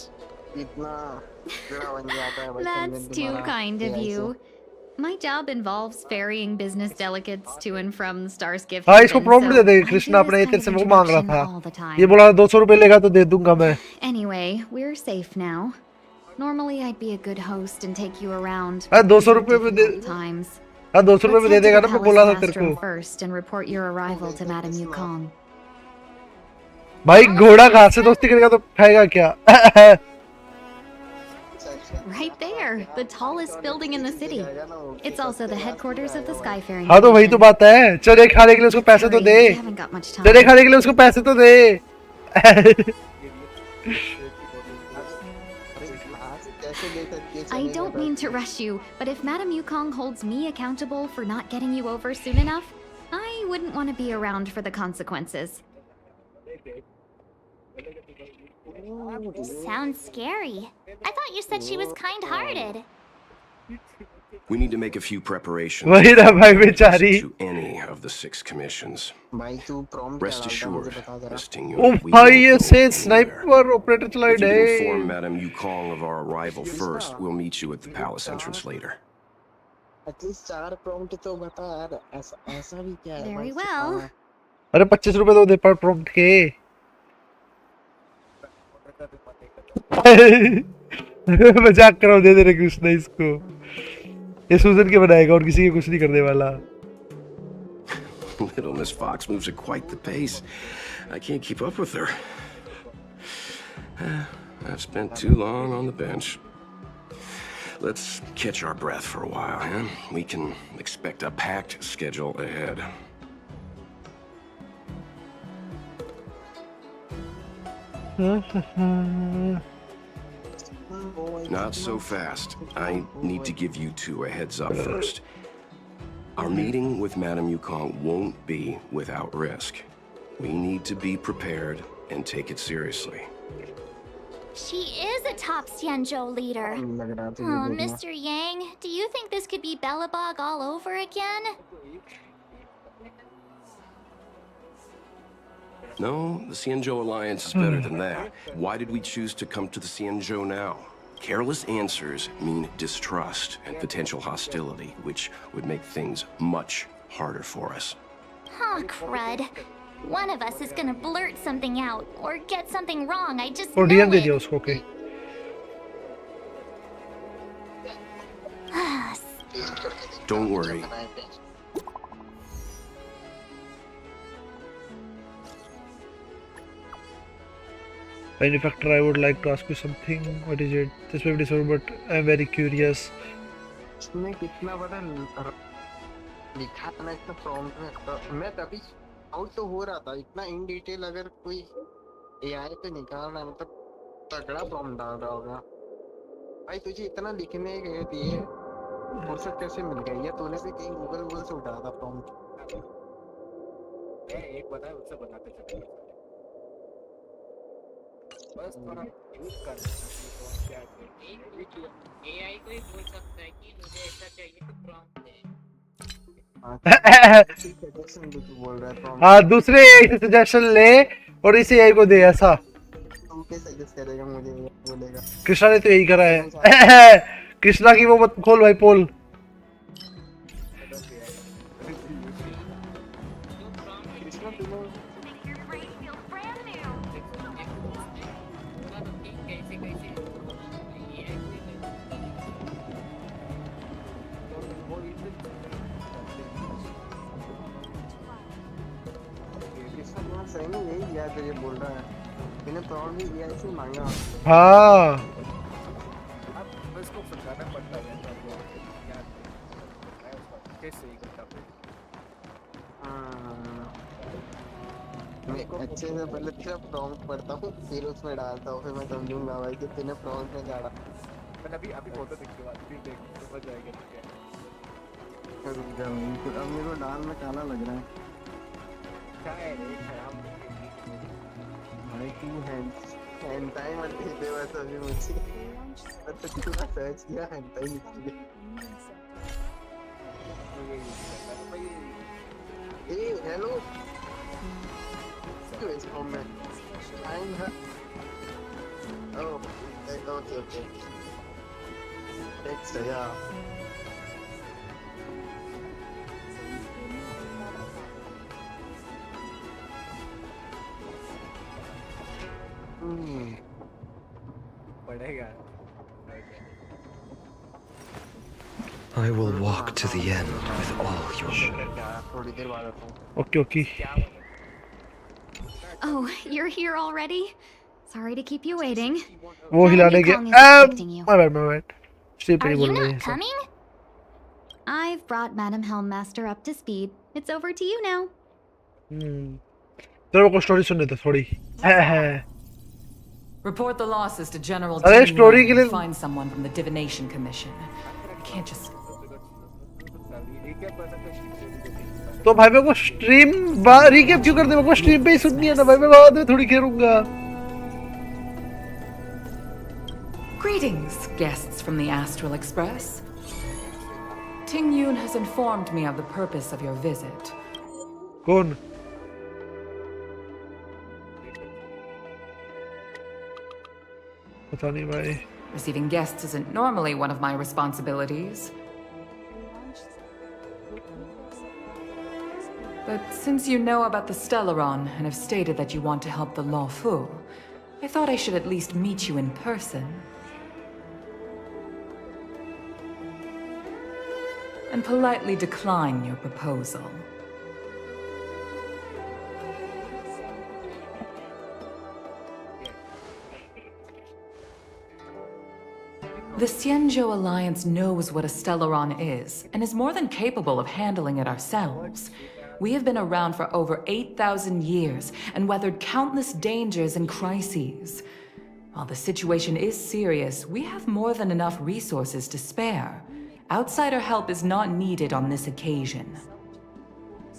That's too kind of you. My job involves ferrying business delegates to and from Starskiff हाँ इसको Haven, prompt they so they I Krishna do अपने this तेरे kind से of वो मांग रहा introduction all the था time. ये बोला 200 रुपए लेगा तो दे दूंगा मैं Anyway, we're safe now. Normally I'd be a good host and take you around. हाँ, 200 through रुपए में दे difficult times. हाँ 200 रुपए में दे Let's head देगा to ना the मैं बोला था palace तेरे rostrum को first and report your arrival to Madame Yukong. भाई घोड़ा घास से दोस्ती करेगा तो खाएगा क्या Right there, the tallest building in the city. It's also the headquarters of the Skyfaring हाँ तो वही तो Commission. बात है चले खाने के लिए उसको पैसे तो Hurry, they we haven't got much time. चले खाने के लिए उसको पैसे तो दे I don't mean to rush you, but if Madame Yukong holds me accountable for not getting you over soon enough, I wouldn't want to be around for the consequences. Sounds scary. I thought you said she was kind-hearted. We need to make a few preparations वही ना भाई बेचारी to any of the 6 commissions. भाई तू prompt Rest assured, Miss Ting ओ Yun, we भाई won't ये go से anywhere. स्नाइपर ऑपरेटर चलाई If you can inform डे Madame Yukong of our arrival first, we'll meet you at the palace entrance later. At least 4 prompt तो बता यार ऐसा भी क्या है Very well. अरे 25 रुपए तो दे पर प्रॉम्प्ट के मजाक करो दे दे रे कृष्णा इसको ये सूजन के बनाएगा और किसी के कुछ नहीं करने वाला Little Miss Fox moves at quite the pace. I can't keep up with her. I've spent too long on the bench. Let's catch our breath for a while, huh? We can expect a packed schedule ahead. Not so fast. I need to give you two a heads up first. Our meeting with Madame Yukong won't be without risk. We need to be prepared and take it seriously. She is a top Xianzhou leader. Oh, Mr. Yang, do you think this could be Bellabog all over again? No, the Xianzhou Alliance is better than that. Why did we choose to come to the Xianzhou now? Careless answers mean distrust and potential hostility, which would make things much harder for us. Huh, crud. One of us is gonna blurt something out or get something wrong. I just और know DM they it. दिया उसको, okay. Don't worry. Benefactor, I would like to ask you something. What is it? This may be disorder, but I'm very curious. इसमें कितना बड़ा लिखा था ना इतना प्रॉम्प्ट में, तो मैं तभी आउट तो हो रहा था इतना इन डिटेल। अगर कोई एआई पे निकाल रहा है मतलब तगड़ा प्रॉम्प्ट डाल रहा होगा। भाई तुझे इतना लिखने के दिए फुर्सत कैसे मिल गई? या तूने भी कहीं गूगल से उठाया था प्रॉम्प्ट? मैं एक बताया उससे बनाते चले बस थोड़ा यूज कर क्या एआई को ही बोल सकता है कि मुझे ऐसा चाहिए तो प्रॉम्प्ट दे। हाँ, दूसरे AI से सजेशन ले और इसे AI को दे ऐसा। तू कैसे सजेस्ट करेगा मुझे? बोलेगा कृष्णा ने तो यही करा है। कृष्णा की वो मत खोल भाई पोल। सही में यही याद है, ये बोल रहा है मैंने प्रॉब्लम भी एआई से मांगा। हाँ अब इसको समझाना पड़ता है यार, कैसे ही करता मैं अच्छे से पहले तेरा प्रॉम्प्ट पढ़ता हूँ फिर उसमें डालता हूँ, फिर मैं समझूंगा भाई कि तूने प्रॉम्प्ट में डाला। मैंने अभी फोटो देख के बाद फिर देख समझ जाएगा। अब मेरे को डाल में काला लग रहा है। क्या है भाई तू हेंटाई मत दे बस अभी मुझे। तो तूने सर्च किया हेंटाई इसलिए। ए हेलो क्यों इस फॉर्म में टाइम है? ओह ओके टेक्स्ट है यार। पढ़ेगा। I will walk to the end with all your. थोड़ी देर बाद आता हूँ। Okay. Oh, you're here already? Sorry to keep you waiting. वो हिलाने के my bad. Are you not coming? I've brought Madam Helmmaster up to speed. It's over to you now. तेरे को story सुनने दे थोड़ी। Report the losses to General अरे story के लिए find someone from the Divination Commission. I can't just. तो भाई मेरे को स्ट्रीम रिकैप क्यों कर दे? मेरे को स्ट्रीम पे ही सुननी है ना भाई, मैं बाद में थोड़ी खेलूंगा। Greetings, guests from the Astral Express. Ting Yun has informed me of the purpose of your visit. कौन? पता नहीं भाई। Receiving guests isn't normally one of my responsibilities. But since you know about the Stellaron and have stated that you want to help the Lawfu, I thought I should at least meet you in person. And politely decline your proposal. The Xianzhou Alliance knows what a Stellaron is, and is more than capable of handling it ourselves. We have been around for over 8,000 years, and weathered countless dangers and crises. While the situation is serious, we have more than enough resources to spare. Outsider help is not needed on this occasion.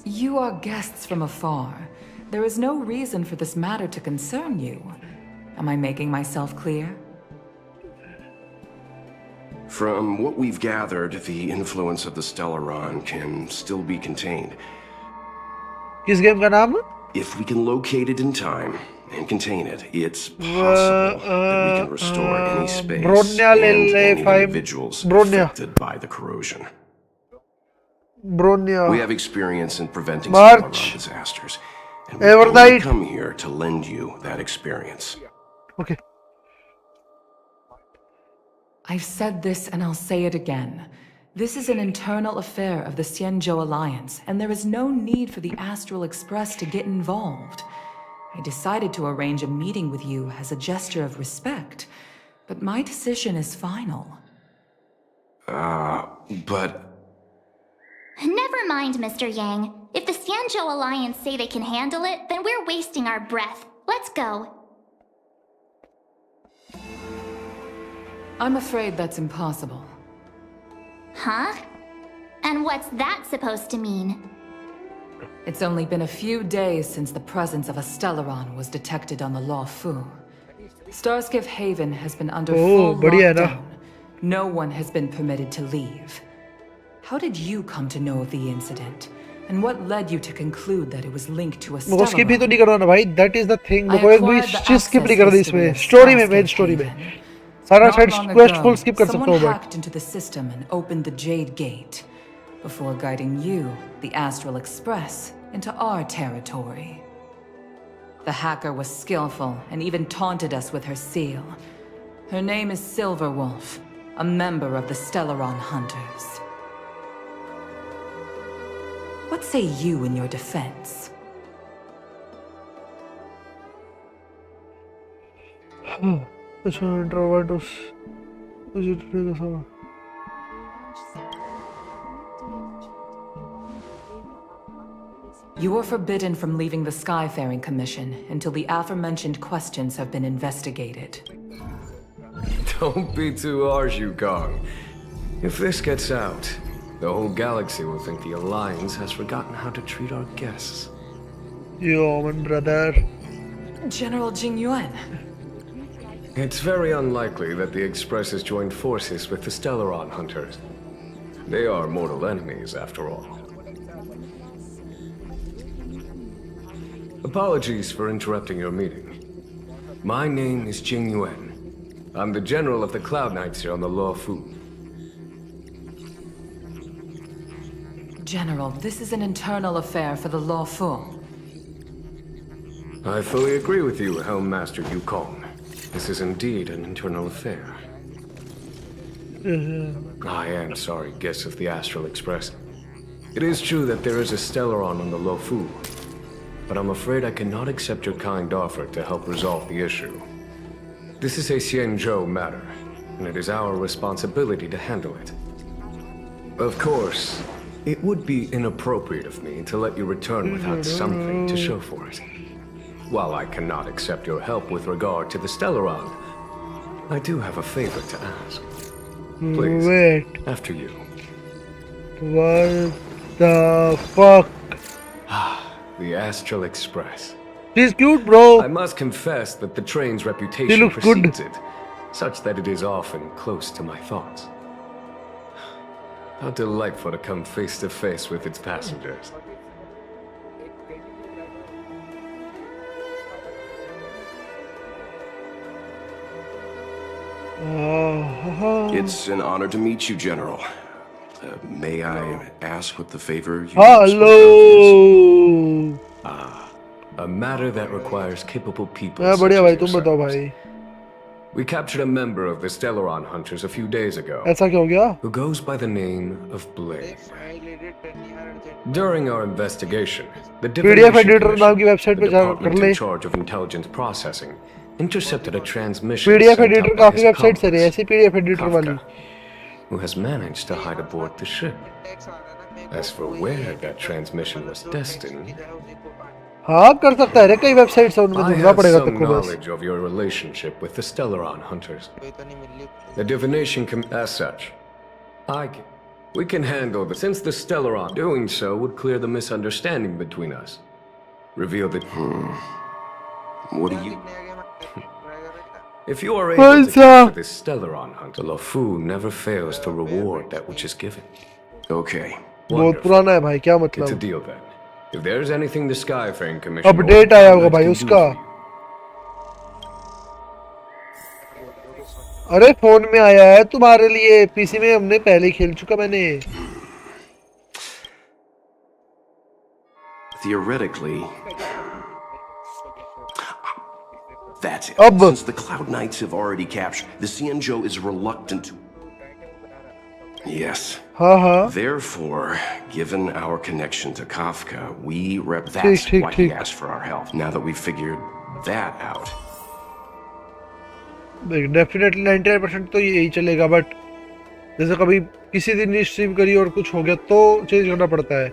You are guests from afar. There is no reason for this matter to concern you. Am I making myself clear? From what we've gathered, the influence of the Stellaron can still be contained. किस game का नाम? If we can locate it in time and contain it, it's possible that we can restore any space and any individuals affected by the corrosion. We have experience in preventing Stellaron disasters, and we only come here to lend you that experience. Okay. I've said this and I'll say it again. This is an internal affair of the Xianzhou Alliance, and there is no need for the Astral Express to get involved. I decided to arrange a meeting with you as a gesture of respect, but my decision is final. But... Never mind, Mr. Yang. If the Xianzhou Alliance say they can handle it, then we're wasting our breath. Let's go. I'm afraid that's impossible. Huh? And what's that supposed to mean? It's only been a few days since the presence of a Stellaron was detected on the Luofu. Starskiff Haven has been under full lockdown. No one has been permitted to leave. How did you come to know of the incident? And what led you to conclude that it was linked to a Stellaron? skip ही तो नहीं करवाना भाई. That is the thing. मेरे को एक भी चीज skip नहीं कर दी इसमें. Story में, main story में. सारा साइड quest full skip कर सकता हूँ. Someone hacked into the system and opened the Jade Gate, before guiding you, the Astral Express, into our territory. The hacker was skillful and even taunted us with her seal. Her name is Silverwolf, a member of the Stellaron Hunters. What say you in your defense? You are forbidden from leaving the Skyfaring Commission until the aforementioned questions have been investigated. Don't be too harsh, Yukong. If this gets out, the whole galaxy will think the Alliance has forgotten how to treat our guests. Yo, man, brother. General Jing Yuan. It's very unlikely that the Express has joined forces with the Stellaron Hunters. They are mortal enemies, after all. Apologies for interrupting your meeting. My name is Jing Yuan. I'm the general of the Cloud Knights here on the Luofu. General, this is an internal affair for the Luofu. I fully agree with you, Helm Master Yukong. This is indeed an internal affair. I am sorry, guests of the Astral Express. It is true that there is a Stellaron on the Luofu, but I'm afraid I cannot accept your kind offer to help resolve the issue. This is a Xianzhou matter, and it is our responsibility to handle it. Of course, it would be inappropriate of me to let you return without something to show for it. While I cannot accept your help with regard to the Stellaron, I do have a favor to ask. Please, wait. After you. What the fuck? The Astral Express. He's cute, bro. I must confess that the train's reputation precedes it, such that it is often close to my thoughts. How delightful to come face to face with its passengers. It's an honor to meet you, General. May I ask what the favor you Hello. A matter that requires capable people. We captured a member of the Stellaron Hunters a few days ago. ऐसा क्या हो गया? Who goes by the name of Blade. During our investigation, the PDF editor नाम की website पे जा कर ले. in charge of intelligence processing intercepted a transmission PDF sent editor out by काफी his वेबसाइट से रही है colleagues, ऐसी PDF editor वाली Kafka, who has managed to hide aboard the ship. As for where that transmission was destined, हाँ कर सकता है रे कई वेबसाइट से उनमें I ढूंढना have पड़ेगा some तेरे को बस knowledge of your relationship with the Stellaron hunters. The divination as such. We can handle the since the Stellaron doing so would clear the misunderstanding between us. Reveal the What do you... If you are able to capture this Stellaron hunter, LaFou never fails to reward that which is given. Okay. बहुत पुराना है भाई क्या It's a मतलब deal then. If there's anything the Skyfaring Commission update आया होगा भाई उसका अरे फोन में आया है तुम्हारे लिए पीसी में हमने पहले खेल चुका मैंने Theoretically... That's it. Ab. Since the Cloud Knights have already captured, the Xianzhou is reluctant to... Yes. हाँ Therefore, given our connection to Kafka, that's why he asked for our help. Now that we've figured that out. देख definitely 99% तो यही चलेगा but जैसे कभी किसी दिन stream करी और कुछ हो गया तो चेंज करना पड़ता है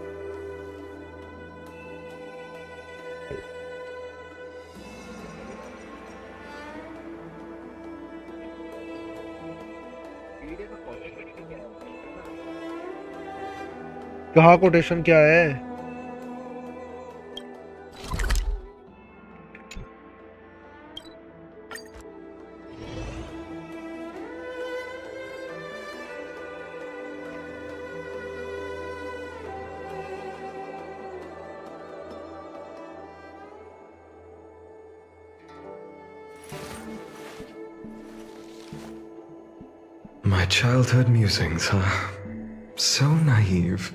कहाँ कोटेशन क्या है My childhood musings, huh? So naive.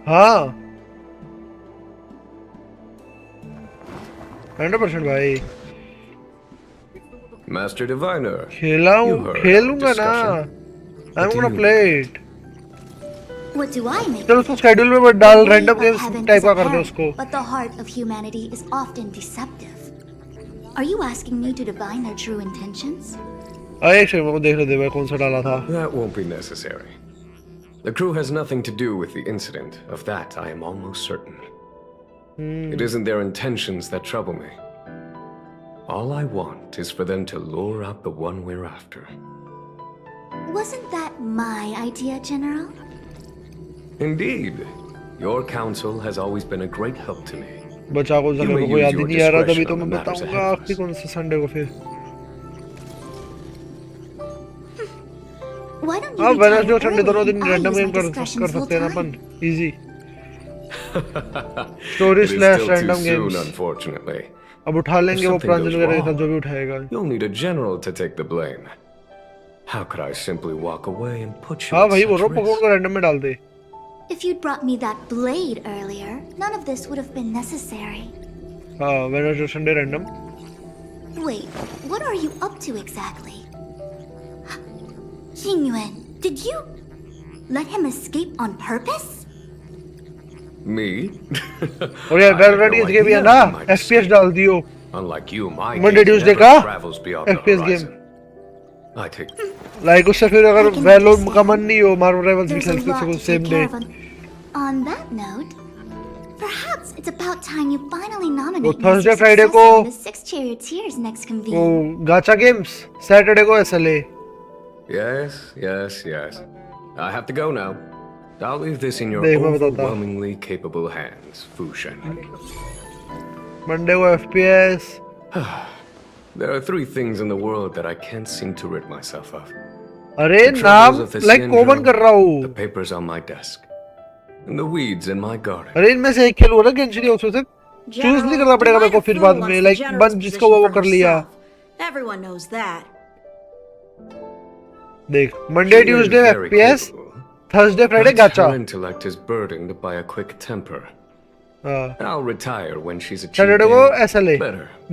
हाँ 100% भाई Master Diviner. खेलूंगा ना I'm gonna play it What do I make? चलो उसको स्केड्यूल में मत डाल रैंडम गेम्स टाइप का कर दो उसको But the heart of humanity is often deceptive. Are you asking me to divine their true intentions? एक सेकंड को देख ले भाई कौन सा डाला था That won't be necessary. The crew has nothing to do with the incident. Of that, I am almost certain. It isn't their intentions that trouble me. All I want is for them to lure out the one we're after. Wasn't that my idea, General? Indeed. Your counsel has always been a great help to me. बचा को जगह को याद नहीं आ रहा तभी तो मैं बताऊंगा आखिरी कौन से संडे को फिर हाँ वेडनेसडे और संडे दोनों दिन रैंडम गेम कर सकते हैं ना अपन easy story slash random games unfortunately. अब उठा लेंगे वो प्रांजल वगैरह के साथ जो भी उठाएगा You'll need a general to take the blame. How could I simply walk away and put you हाँ at भाई such वो रो risk? पकड़ को रैंडम में डाल दे If you'd brought me that blade earlier, none of this would have been necessary. हाँ Wednesday और Sunday random Wait, what are you up to exactly? Xingyuan, did you let him escape on purpose? Me? और यार वेलरेडी इसके भी है ना FPS डाल दियो Unlike you, my Monday gaze Tuesday never का travels beyond the FPS horizon. Game I take like उससे फिर अगर वैलो का मन नहीं हो मार्वल राइवल्स भी There's a खेल lot सकते to same take day care of. On that note, perhaps it's about time you finally nominate वो me as Thursday your Friday successor को when the Six Charioteers next वो convene. गाचा games Saturday को SLA Yes. I have to go now. I'll leave this in your देख मैं बताता overwhelmingly capable hands, Fu Shen. Monday को FPS There are three things in the world that I can't seem to rid myself of. अरे The नाम troubles of the like common कर रहा Xianzhou, हूँ the papers on my desk, and the weeds in my garden. अरे इनमें से एक खेलूंगा ना गेंशिन उसमें से चूज नहीं करना पड़ेगा मेरे को फिर बाद में लाइक बन जिसको वो कर लिया Everyone knows that. देख Monday Tuesday FPS Thursday Friday But गाचा her intellect is burdened by a quick temper. हाँ I'll retire when she's achieved Saturday को better. SLA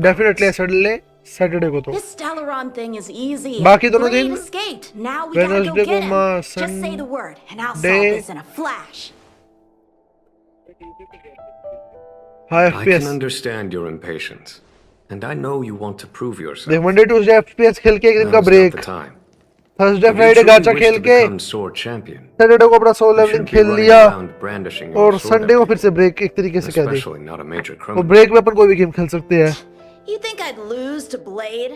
definitely SLA Saturday को तो This Stellaron thing is easy. बाकी दोनों Blade दिन escaped. Now we gotta go Wednesday को get him. माँ Just say the word, and I'll solve Sunday this in a flash. हाँ I can FPS understand your impatience, and I know you want to prove yourself. देख Monday Tuesday FPS खेल के एक दिन का Now's not break the time. Thursday If you Friday truly gacha wish खेल to के become sword champion, Saturday को अपना solo you levelling shouldn't be खेल running लिया around brandishing your और sword संडे को at फिर से ब्रेक एक तरीके से कह दे especially not a major वो criminal. ब्रेक में अपन कोई भी गेम खेल सकते हैं You think I'd lose to Blade?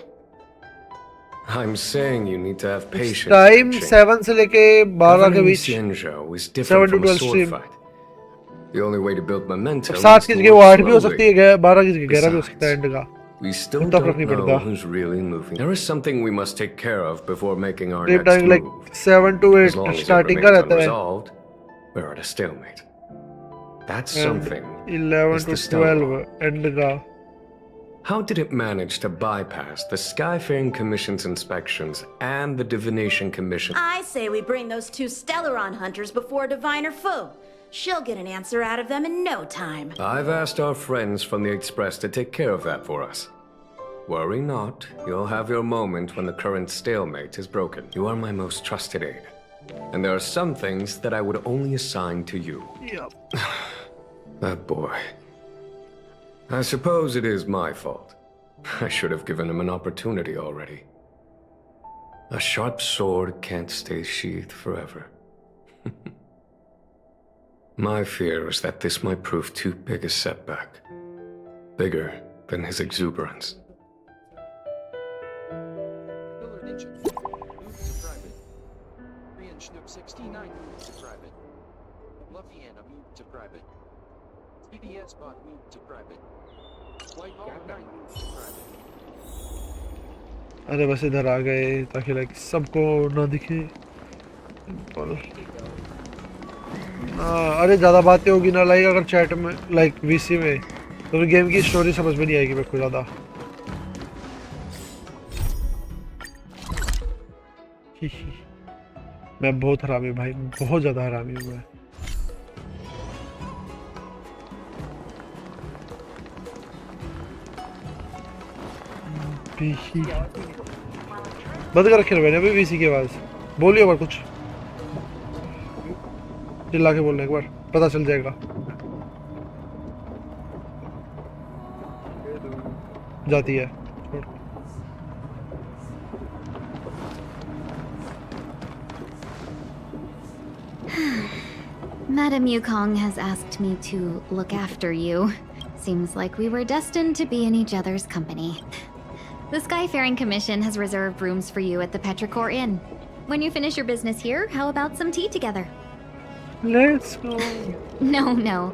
I'm saying you need to have patience. Time 7 से लेके 12 के Governing beach Xianzhou is 7 different to from a 12 sword stream fight. The only way to build momentum 7 is की to जगह वो work 8 भी हो slowly. सकती है 12 की जगह 11 भी हो सकता है एंड का We still इतना फर्क don't नहीं know पड़ता who's really moving. There is something we must take care of before making our ये next time like move. 7 to As long 8 as it starting का remains रहता है unresolved, we're at a stalemate. That's And something. 11 is to the Stellar. 12 and का How did it manage to bypass the Skyfaring Commission's inspections and the Divination Commission? I say we bring those two Stellaron hunters before Diviner Fu. She'll get an answer out of them in no time. I've asked our friends from the Express to take care of that for us. Worry not, you'll have your moment when the current stalemate is broken. You are my most trusted aide. And there are some things that I would only assign to you. Yep. That boy. I suppose it is my fault. I should have given him an opportunity already. A sharp sword can't stay sheathed forever. My fear is that this might prove too big a setback. Bigger than his exuberance. Killer Ninja, move to private. Korean Snoop 69, move to private. Luffiana, move to private. TDS bot, move to private. White Hawk 9, move to private. अरे बस इधर आ गए ताकि like सबको ना दिखे अरे ज़्यादा बातें होगी ना लाइक अगर चैट में लाइक वीसी में तो गेम की स्टोरी समझ में नहीं आएगी मेरे को ज़्यादा मैं बहुत हरामी भाई बहुत ज़्यादा हरामी हूँ मैं बंद कर रखे मैंने अभी वीसी की आवाज़ बोलिए और कुछ चिल्ला के बोलने एक बार पता चल जाएगा जाती है Madame Yukong has asked me to look after you. Seems like we were destined to be in each other's company. The Skyfaring Commission has reserved rooms for you at the Petrichor Inn. When you finish your business here, how about some tea together? Let's go. No.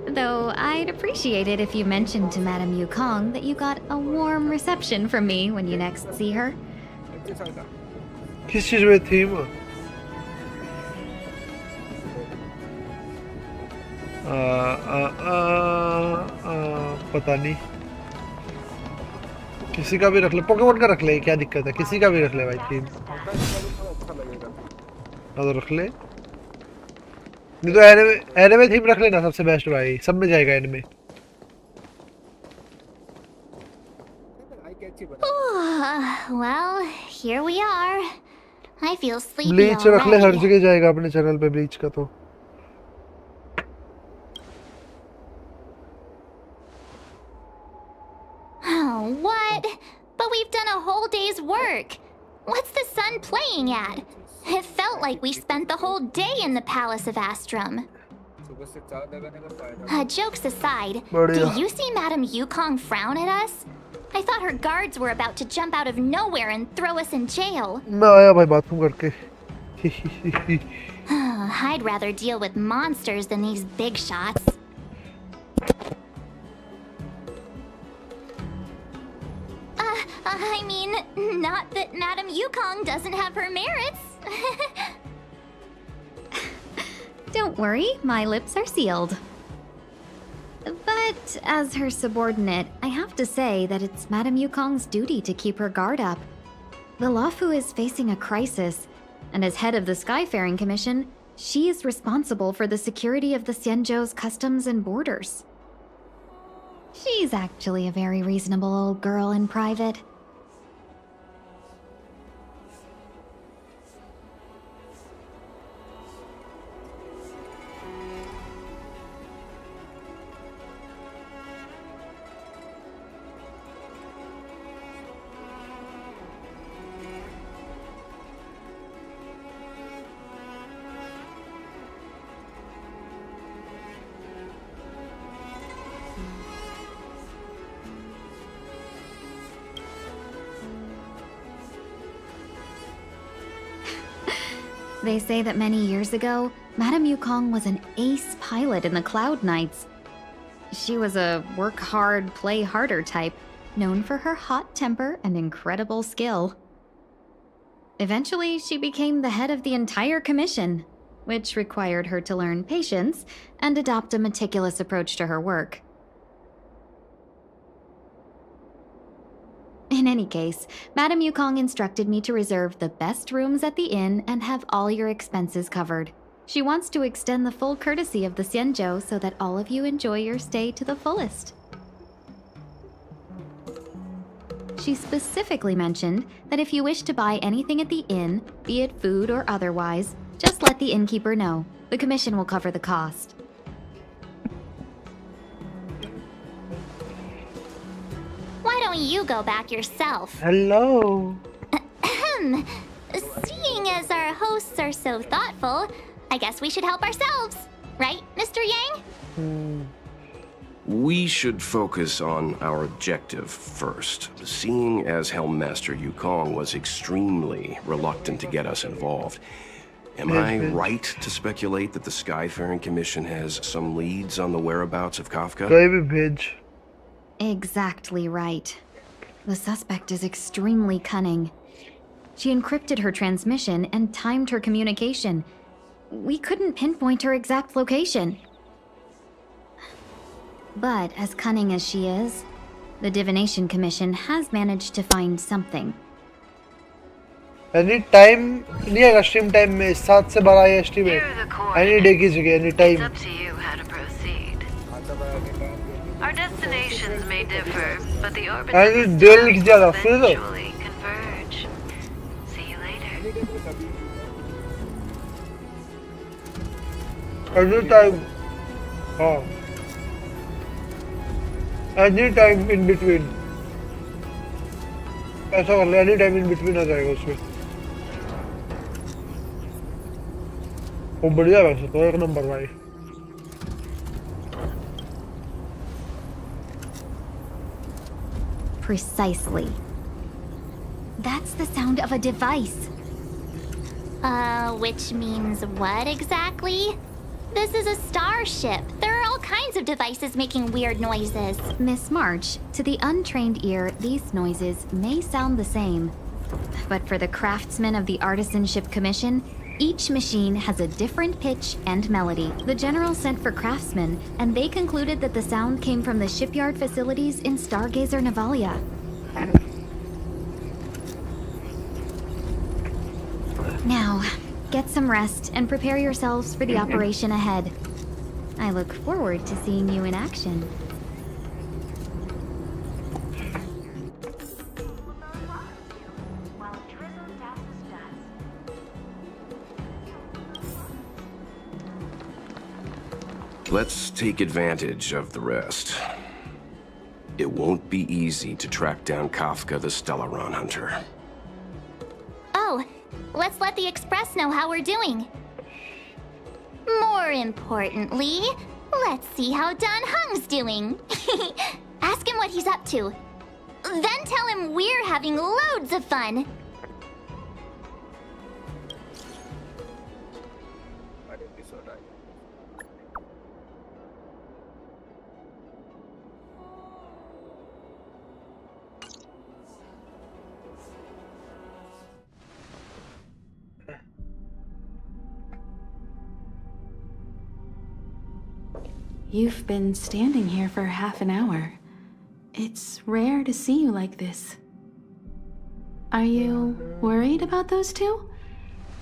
Though I'd appreciate it if you mentioned to Madame Yukong that you got a warm reception from me when you next see her. किस चीज़ में theme पता नहीं किसी का भी रख ले Pokemon का रख ले क्या दिक्कत है किसी का भी रख ले भाई थीम तो रख ले नहीं तो एनिमे थीम रख लेना सबसे बेस्ट भाई सब में जाएगा anime Well, here we are. I feel sleepy bleach रख ले हर already. जगह जाएगा अपने चैनल पे ब्लीच का तो Oh, what? But we've done a whole day's work. What's the sun playing at? It felt like we spent the whole day in the Palace of Astrum. Jokes aside, did you see Madame Yukong frown at us? I thought her guards were about to jump out of nowhere and throw us in jail. मैं आया भाई bathroom करके I'd rather deal with monsters than these big shots. I mean, not that Madame Yukong doesn't have her merits. Don't worry, my lips are sealed. But as her subordinate, I have to say that it's Madame Yukong's duty to keep her guard up. The Lafu is facing a crisis, and as head of the Skyfaring Commission, she is responsible for the security of the Xianzhou's customs and borders. She's actually a very reasonable old girl in private. They say that many years ago, Madame Yukong was an ace pilot in the Cloud Knights. She was a work hard, play harder type, known for her hot temper and incredible skill. Eventually, she became the head of the entire commission, which required her to learn patience and adopt a meticulous approach to her work. In any case, Madame Yukong instructed me to reserve the best rooms at the inn and have all your expenses covered. She wants to extend the full courtesy of the Xianzhou so that all of you enjoy your stay to the fullest. She specifically mentioned that if you wish to buy anything at the inn, be it food or otherwise, just let the innkeeper know. The commission will cover the cost. Why don't you go back yourself? Hello. Seeing as our hosts are so thoughtful, I guess we should help ourselves. Right, Mr. Yang? We should focus on our objective first. Seeing as Helmmaster Yukong was extremely reluctant to get us involved, am I right to speculate that the Skyfaring Commission has some leads on the whereabouts of Kafka? Exactly right. The suspect is extremely cunning. She encrypted her transmission and timed her communication. We couldn't pinpoint her exact location. But as cunning as she is, the Divination Commission has managed to find something. Any time नहीं आएगा stream time में 7 से 12 IST में any day की जगह any time. It's up to you how to proceed. Our destinations may differ, but the orbits any day लिख दिया था फिर तो. eventually converge. See you later. Any time. हाँ. Any time in between. ऐसा कर ले any time in between आ जाएगा उसमें. वो बढ़िया वैसे तो एक नंबर भाई. Precisely. That's the sound of a device. Which means what exactly? This is a starship. There are all kinds of devices making weird noises. Miss March, to the untrained ear, these noises may sound the same. But for the craftsmen of the Artisanship Commission, each machine has a different pitch and melody. The General sent for craftsmen, and they concluded that the sound came from the shipyard facilities in Stargazer Navalia. Now, get some rest and prepare yourselves for the operation ahead. I look forward to seeing you in action. Let's take advantage of the rest. It won't be easy to track down Kafka the Stellaron Hunter. Oh, let's let the Express know how we're doing. More importantly, let's see how Don Hung's doing. Ask him what he's up to. Then tell him we're having loads of fun. You've been standing here for half an hour. It's rare to see you like this. Are you worried about those two?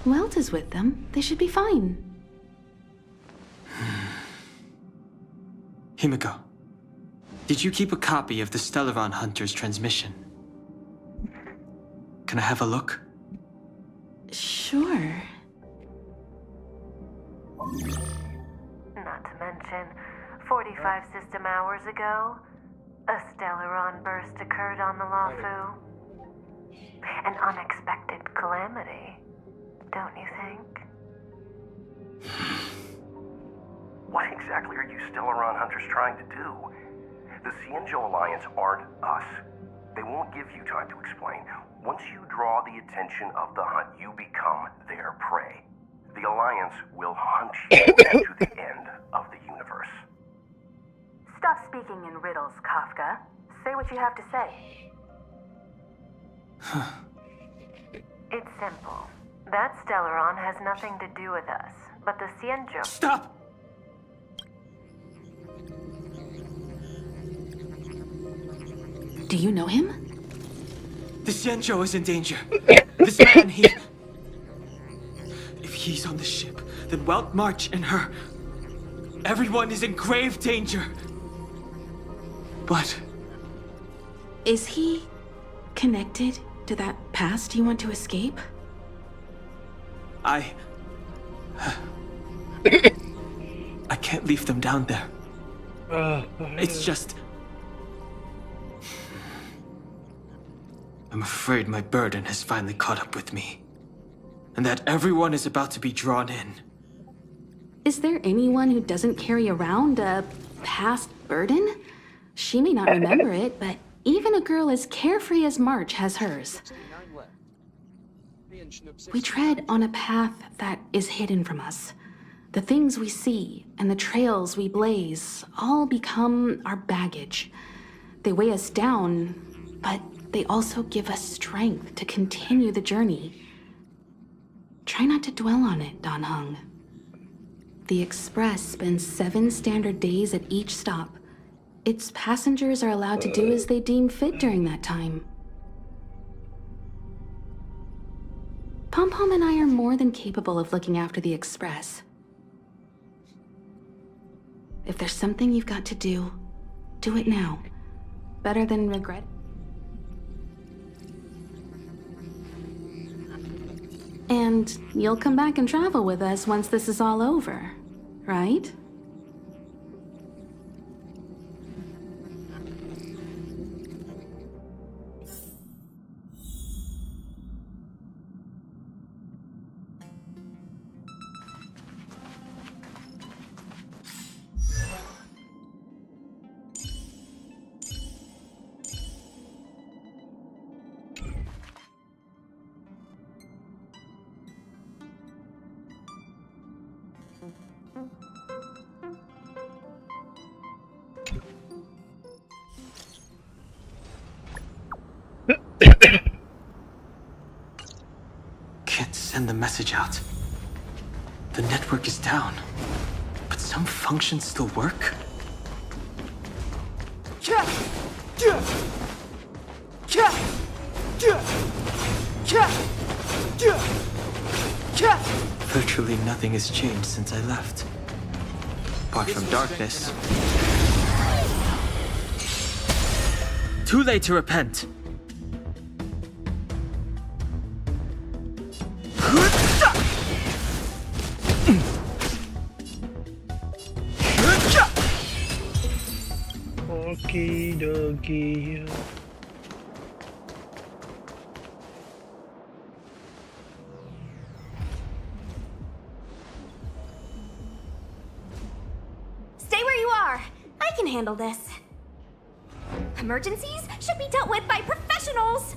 Who else is with them? They should be fine. Himiko, Did you keep a copy of the Stellaron Hunter's transmission? Can I have a look? Sure. Not to mention, 45 system hours ago, a Stellaron burst occurred on the Lafu. An unexpected calamity, don't you think? What exactly are you Stellaron Hunters trying to do? The Xianzhou Alliance aren't us. They won't give you time to explain. Once you draw the attention of the hunt, you become their prey. The Alliance will hunt you to the end of the universe. Stop speaking in riddles, Kafka. Say what you have to say. It's simple. That Stellaron has nothing to do with us, but the Xianzhou... Stop! Do you know him? The Xianzhou is in danger. This man, If he's on the ship, then Welt March and her... Everyone is in grave danger. But... Is he connected to that past you want to escape? I can't leave them down there. It's just... I'm afraid my burden has finally caught up with me. And that everyone is about to be drawn in. Is there anyone who doesn't carry around a past burden? She may not remember it, but even a girl as carefree as March has hers. We tread on a path that is hidden from us. The things we see and the trails we blaze all become our baggage. They weigh us down, but they also give us strength to continue the journey. Try not to dwell on it, Dan Heng. The Express spends 7 standard days at each stop. Its passengers are allowed to do as they deem fit during that time. Pom-Pom and I are more than capable of looking after the Express. If there's something you've got to do, do it now. Better than regret. And you'll come back and travel with us once this is all over, right? Can't send the message out. The network is down, but some functions still work? Virtually nothing has changed since I left. Apart from darkness. Too late to repent. Okie dokie. Stay where you are. I can handle this. Emergencies should be dealt with by professionals.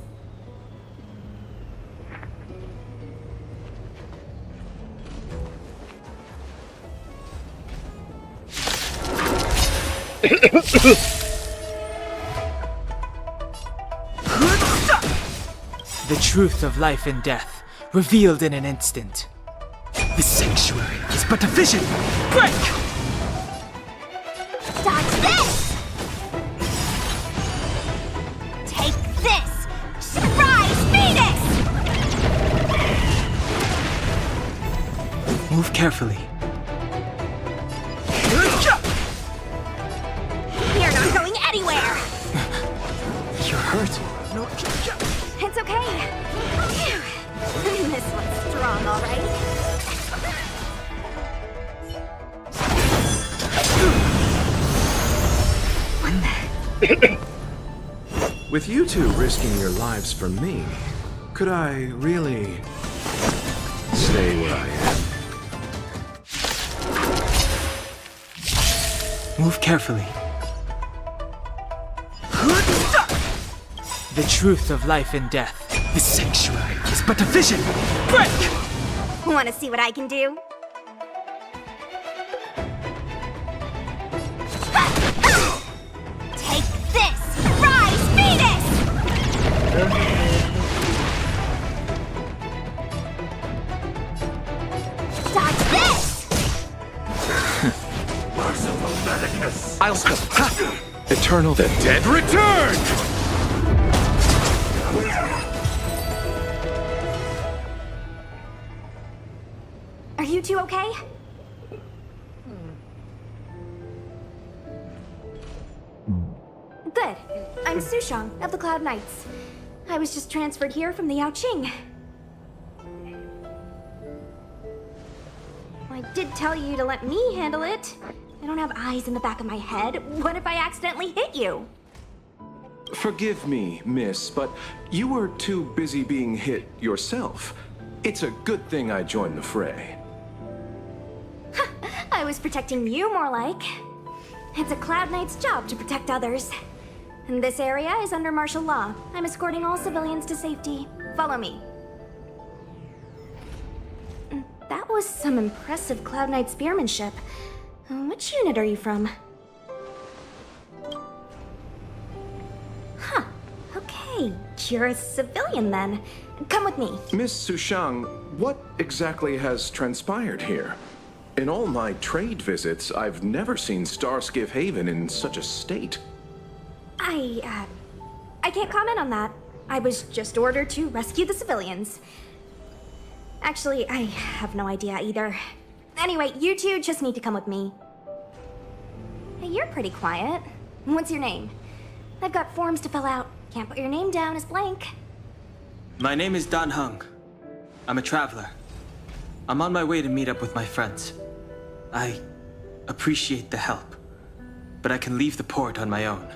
The truth of life and death, revealed in an instant. The sanctuary is but a vision! Break! Dodge this! Take this! Surprise Phoenix! Move carefully. You're not going anywhere! This one's strong, all right. With you two risking your lives for me, could I really stay where I am? Move carefully. The truth of life and death. The sanctuary is but a vision. Break! Want to see what I can do? Take this! Rise, Venus! Dodge this! Merciful Medicus! I'll stop. Eternal, the dead return! Are you two okay? Good. I'm Sushang of the Cloud Knights. I was just transferred here from the Yaoqing. I did tell you to let me handle it. I don't have eyes in the back of my head. What if I accidentally hit you? Forgive me, miss, but you were too busy being hit yourself. It's a good thing I joined the fray. I was protecting you more like. It's a Cloud Knight's job to protect others. And this area is under martial law. I'm escorting all civilians to safety. Follow me. That was some impressive Cloud Knight spearmanship. Which unit are you from? Huh. Okay, you're a civilian then. Come with me. Miss Sushang, what exactly has transpired here? In all my trade visits, I've never seen Starskiff Haven in such a state. I can't comment on that. I was just ordered to rescue the civilians. Actually, I have no idea either. Anyway, you two just need to come with me. Hey, you're pretty quiet. What's your name? I've got forms to fill out. Can't put your name down as blank. My name is Dan Hung. I'm a traveler. I'm on my way to meet up with my friends. I appreciate the help, but I can leave the port on my own.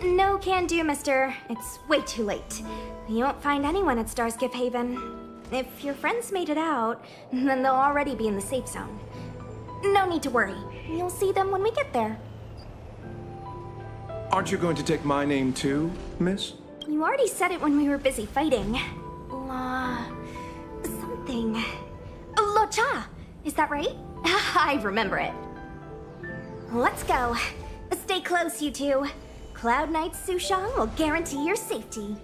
No can do, mister. It's way too late. You won't find anyone at Starskiff Haven. If your friends made it out, then they'll already be in the safe zone. No need to worry. You'll see them when we get there. Aren't you going to take my name too, miss? You already said it when we were busy fighting. Something. Lo Cha! Is that right? I remember it. Let's go. Stay close, you two. Cloud Knight Sushang will guarantee your safety.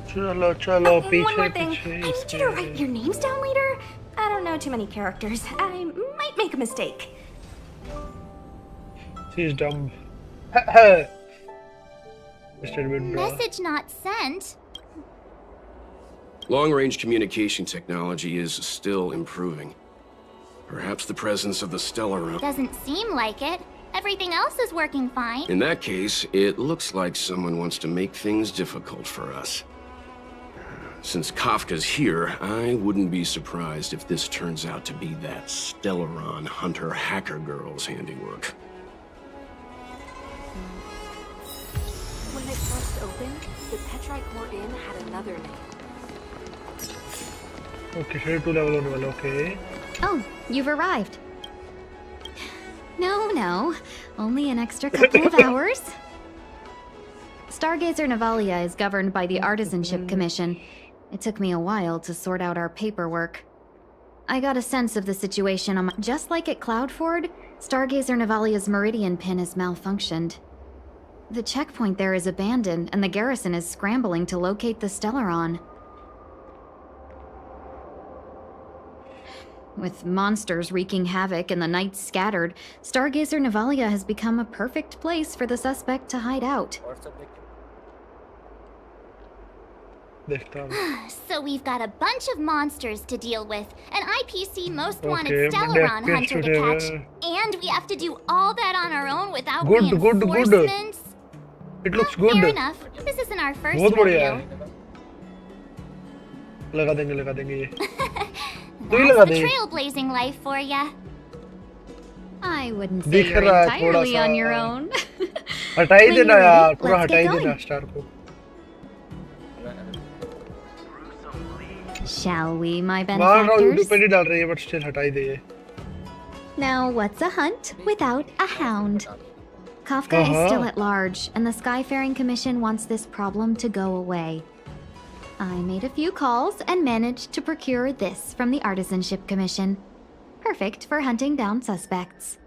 Chalo, chalo, One more thing. I need you to write your names down later. I don't know too many characters. I might make a mistake. She's dumb. Message not sent. Long-range communication technology is still improving. Perhaps the presence of the Stellaron... Doesn't seem like it. Everything else is working fine. In that case, it looks like someone wants to make things difficult for us. Since Kafka's here, I wouldn't be surprised if this turns out to be that Stellaron hunter hacker girl's handiwork. When it first opened, the Petri Core Inn had another name. Okay, 2 level होने वाला, okay. Oh, you've arrived. No, only an extra couple of hours. Stargazer Navalia is governed by the Artisanship Commission. It took me a while to sort out our paperwork. I got a sense of the situation on my... Just like at Cloudford, Stargazer Navalia's Meridian pin has malfunctioned. The checkpoint there is abandoned, and the garrison is scrambling to locate the Stellaron. With monsters wreaking havoc and the nights scattered, Stargazer Navalia has become a perfect place for the suspect to hide out. So we've got a bunch of monsters to deal with, an IPC most wanted Stellaron hunter to catch, and we have to do all that on our own without reinforcements? It looks good. Fair enough. This isn't our first बहुत बढ़िया rodeo. है. लगा देंगे ये. तो ही लगा That's the they. trailblazing life for ya. I wouldn't say दिख you're रहा है थोड़ा entirely सा. on your own. हटा ही When देना you're यार, ready, पूरा let's हटा ही get देना going. स्टार को. Shall we, my मान रहा हूँ benefactors? YouTube पे नहीं डाल रही है, but still हटा ही दे ये. Now, what's a hunt without a hound? Kafka is still at large, and the Skyfaring Commission wants this problem to go away. I made a few calls and managed to procure this from the Artisanship Commission. Perfect for hunting down suspects.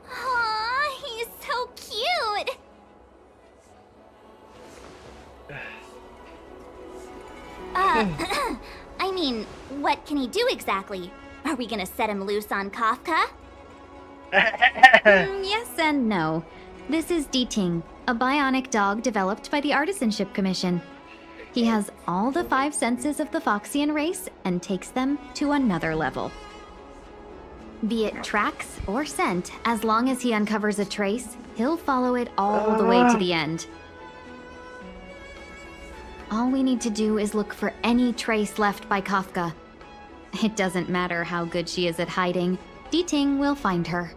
Aw, he's so cute. I mean, what can he do exactly? Are we gonna set him loose on Kafka? Yes and no. This is D-Ting, a bionic dog developed by the Artisanship Commission. He has all the 5 senses of the Foxian race and takes them to another level. Be it tracks or scent, as long as he uncovers a trace, he'll follow it all the way to the end. All we need to do is look for any trace left by Kafka. It doesn't matter how good she is at hiding, D-Ting will find her.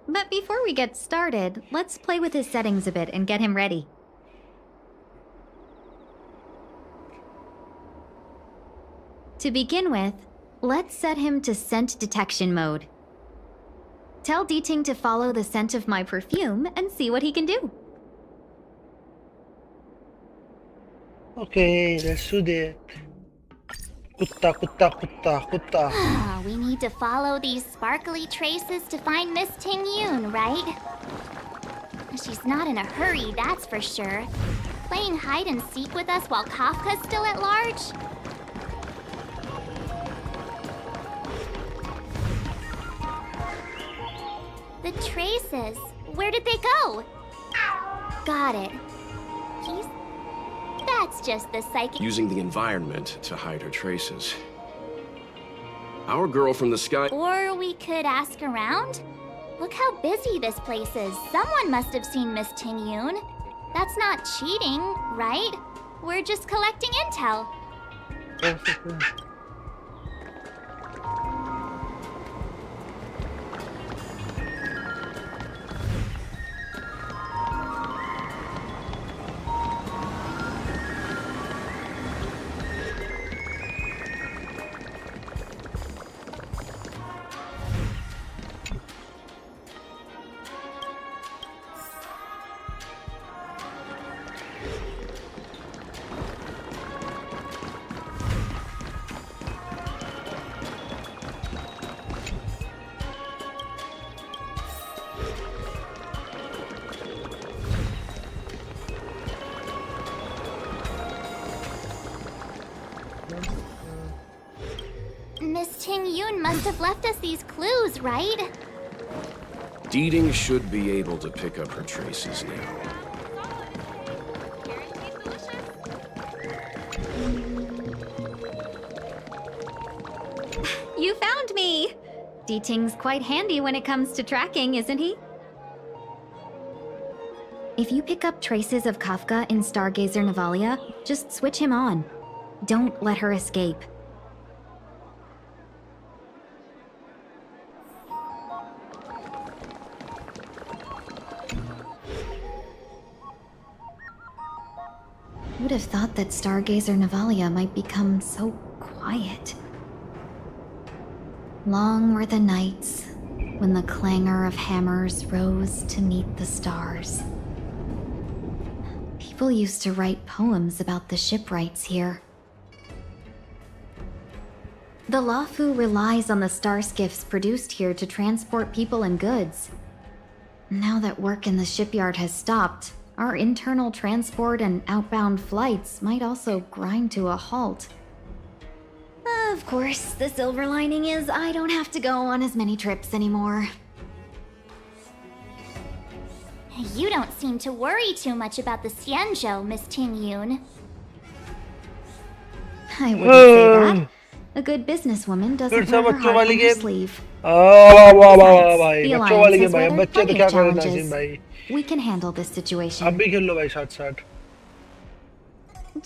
But before we get started, let's play with his settings a bit and get him ready. To begin with, let's set him to scent detection mode. Tell D-Ting to follow the scent of my perfume and see what he can do. Okay, let's do that. Kutta, kutta, kutta, kutta. We need to follow these sparkly traces to find Miss Ting Yoon, right? She's not in a hurry, that's for sure. Playing hide and seek with us while Kafka's still at large? The traces. Where did they go? Got it. That's just the psychic. Using the environment to hide her traces. Our girl from the sky. Or we could ask around? Look how busy this place is. Someone must have seen Miss Ting Yoon. That's not cheating, right? We're just collecting intel. Miss Ting Yoon must have left us these clues, right? Deeding should be able to pick up her traces now. You found me! D-Ting's quite handy when it comes to tracking, isn't he? If you pick up traces of Kafka in Stargazer Navalia, just switch him on. Don't let her escape. Would have thought that Stargazer Navalia might become so quiet. Long were the nights when the clangor of hammers rose to meet the stars. People used to write poems about the shipwrights here. The Lafu relies on the star skiffs produced here to transport people and goods. Now that work in the shipyard has stopped, our internal transport and outbound flights might also grind to a halt. Of course, the silver lining is I don't have to go on as many trips anymore. You don't seem to worry too much about the Xianzhou, Miss Ting Yoon. I wouldn't say that. A good businesswoman फिर doesn't से wear her बच्चों heart वाली on her game sleeve. वाह वाह वाह वाह Besides, भाई the बच्चों वाली Alliance गेम has भाई weathered बच्चे तो plenty क्या of करे नाजिम challenges. भाई We can handle this आप situation. भी खेल लो भाई साथ साथ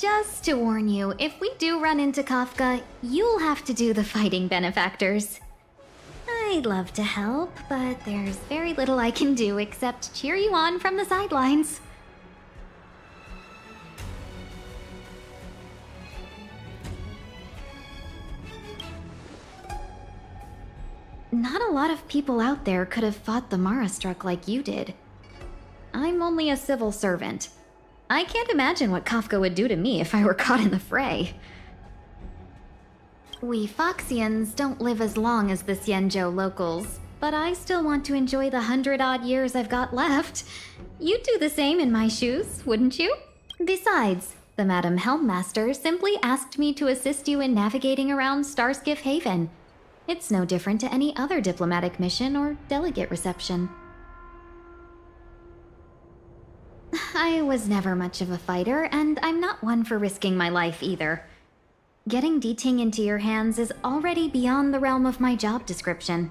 Just to warn you, if we do run into Kafka, you'll have to do the fighting benefactors. I'd love to help, but there's very little I can do except cheer you on from the sidelines. Not a lot of people out there could have fought the Marastruck like you did. I'm only a civil servant. I can't imagine what Kafka would do to me if I were caught in the fray. We Foxians don't live as long as the Xianzhou locals, but I still want to enjoy the 100-odd years I've got left. You'd do the same in my shoes, wouldn't you? Besides, the Madam Helmmaster simply asked me to assist you in navigating around Starskiff Haven. It's no different to any other diplomatic mission or delegate reception. I was never much of a fighter, and I'm not one for risking my life either. Getting D-Ting into your hands is already beyond the realm of my job description.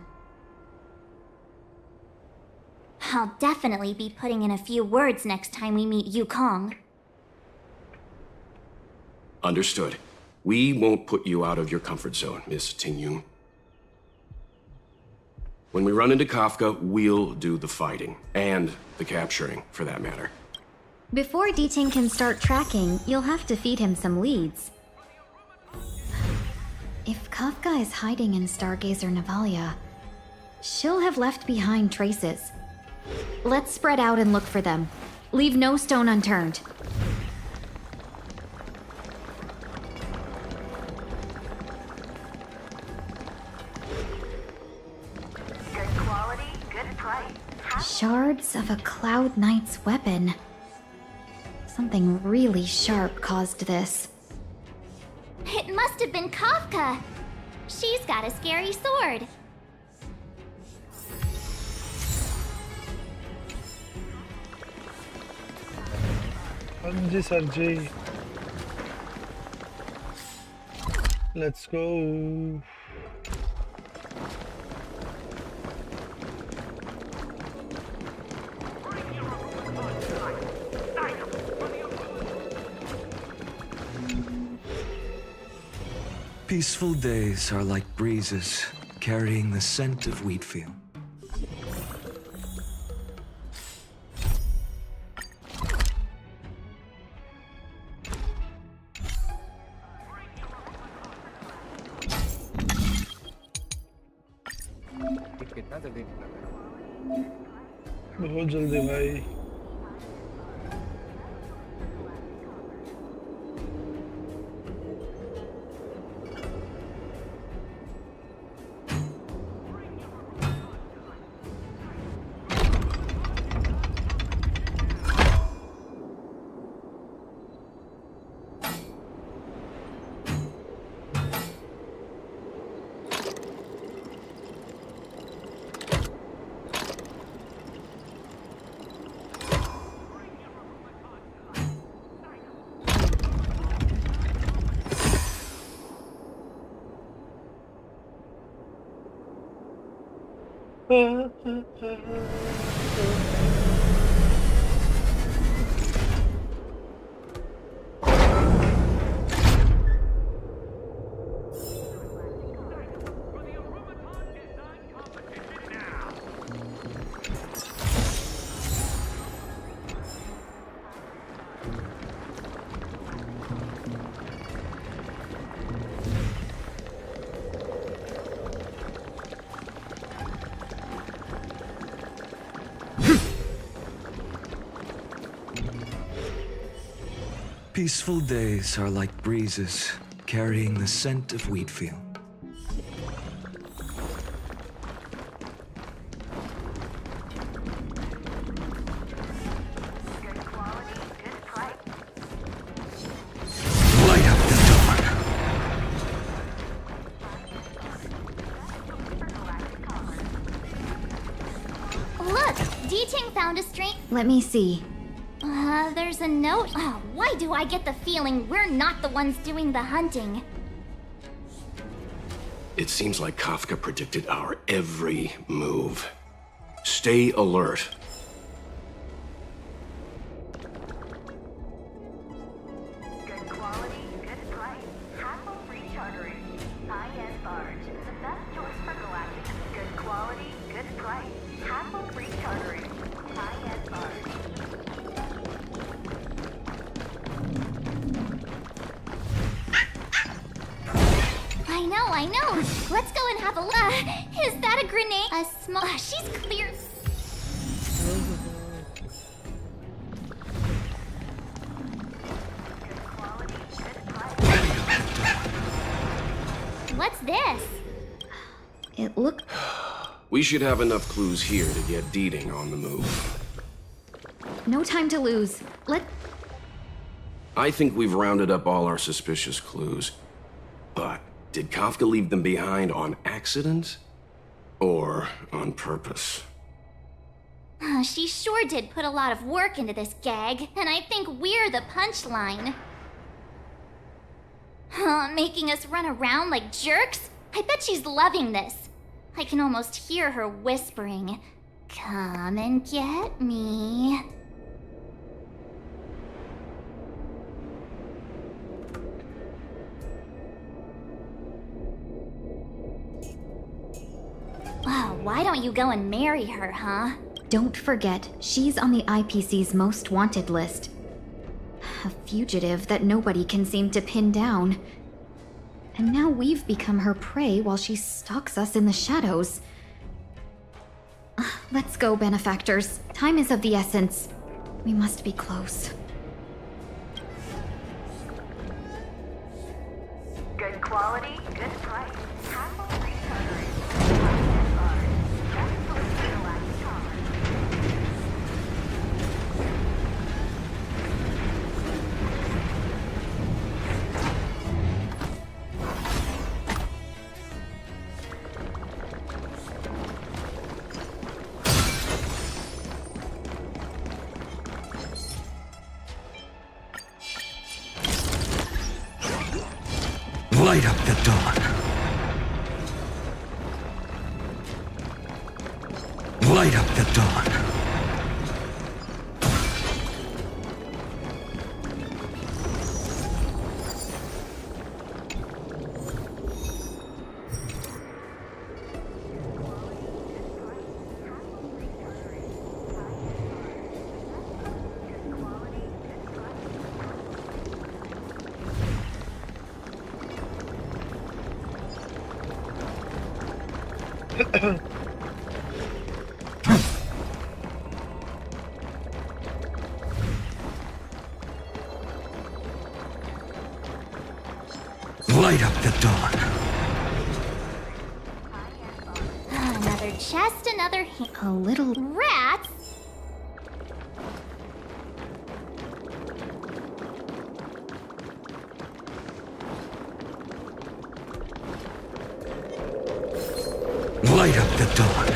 I'll definitely be putting in a few words next time we meet Yukong. Understood. We won't put you out of your comfort zone, Miss Tingyun. When we run into Kafka, we'll do the fighting. And the capturing, for that matter. Before D-Ting can start tracking, you'll have to feed him some leads. If Kafka is hiding in Stargazer Navalia, she'll have left behind traces. Let's spread out and look for them. Leave no stone unturned. Good quality, good price. Shards of a Cloud Knight's weapon. Something really sharp caused this. It must have been Kafka. She's got a scary sword. हाँ जी sir जी Let's go. Peaceful days are like breezes, carrying the scent of wheatfield. कितना जल्दी निकला बहुत जल्दी भाई Peaceful days are like breezes, carrying the scent of wheatfield. Light up the dawn. Look, D-Ting found a string. Let me see. There's a note. Why do I get the feeling we're not the ones doing the hunting? It seems like Kafka predicted our every move. Stay alert. Good quality, good price. Hassle rechartering. High-end barge. The best choice for Galactic. Good quality, good price. Hassle rechartering. High-end barge. I know. Let's go and have a look. Is that a grenade? A small... she's clear. What's this? It looked... We should have enough clues here to get Deeding on the move. No time to lose. I think we've rounded up all our suspicious clues. But did Kafka leave them behind on accident? Or on purpose? She sure did put a lot of work into this gag, and I think we're the punchline. Making us run around like jerks? I bet she's loving this. I can almost hear her whispering, "Come and get me." Wow, why don't you go and marry her, huh? Don't forget, she's on the IPC's most wanted list. A fugitive that nobody can seem to pin down. And now we've become her prey while she stalks us in the shadows. Let's go, benefactors. Time is of the essence. We must be close. Good quality, good price. Hassle rechartering. Light up the dawn. Light up the dawn. Light up the dawn. Another chest, another A little... rats? Light up the dawn.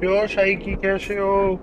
क्यों शाइकी कैसे हो?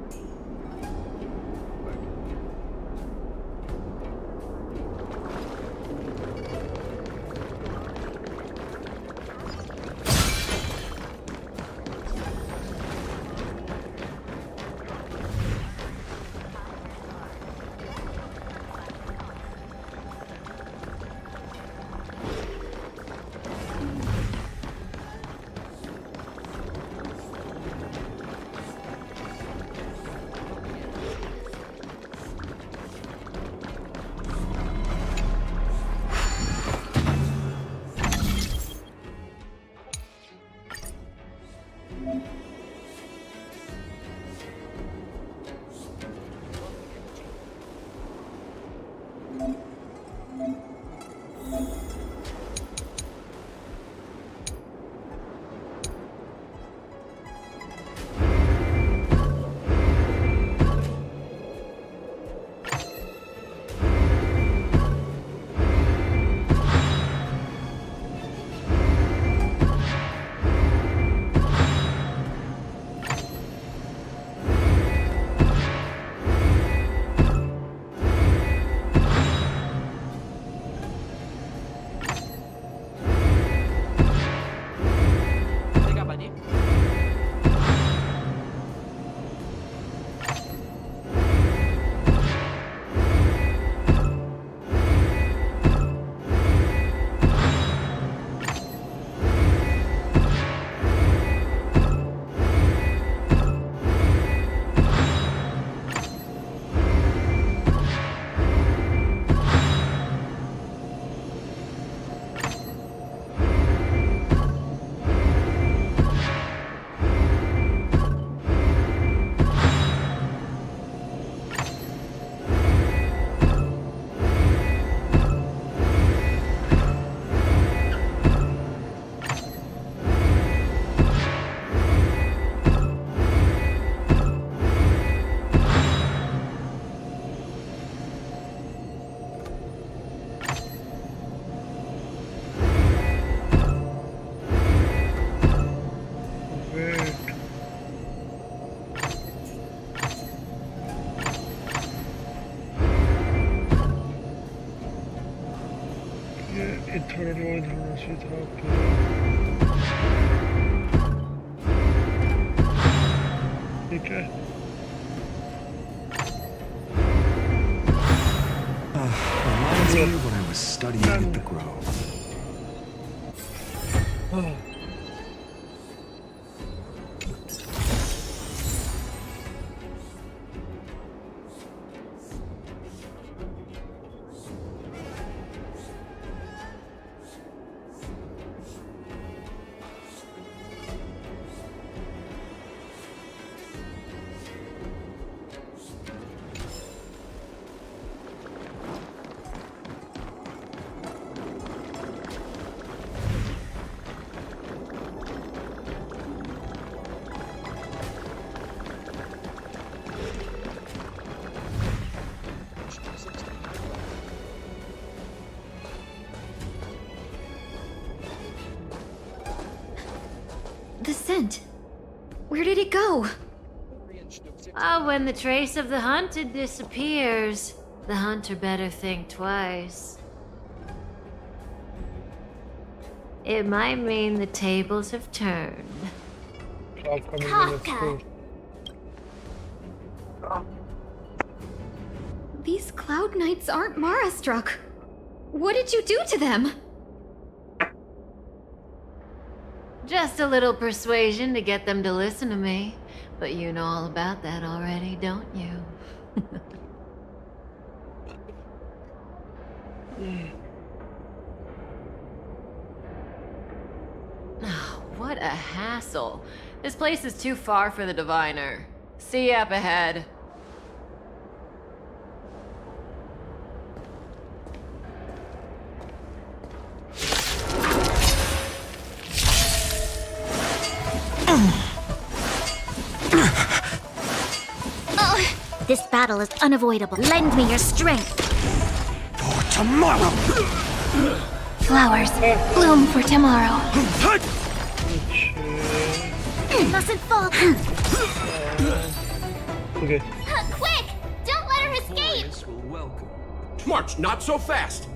ये इधर से था ठीक है Reminds me when I was studying at the Grove. The scent. Where did it go? Ah, when the trace of the hunted disappears, the hunter better think twice. It might mean the tables have turned. Kafka! These Cloud Knights aren't Mara struck. What did you do to them? Just a little persuasion to get them to listen to me. But you know all about that already, don't you? Oh, what a hassle. This place is too far for the diviner. See you up ahead. This battle is unavoidable. Lend me your strength. For tomorrow! Flowers bloom for tomorrow. Mustn't fall. Okay. Quick! Don't let her escape! March, not so fast!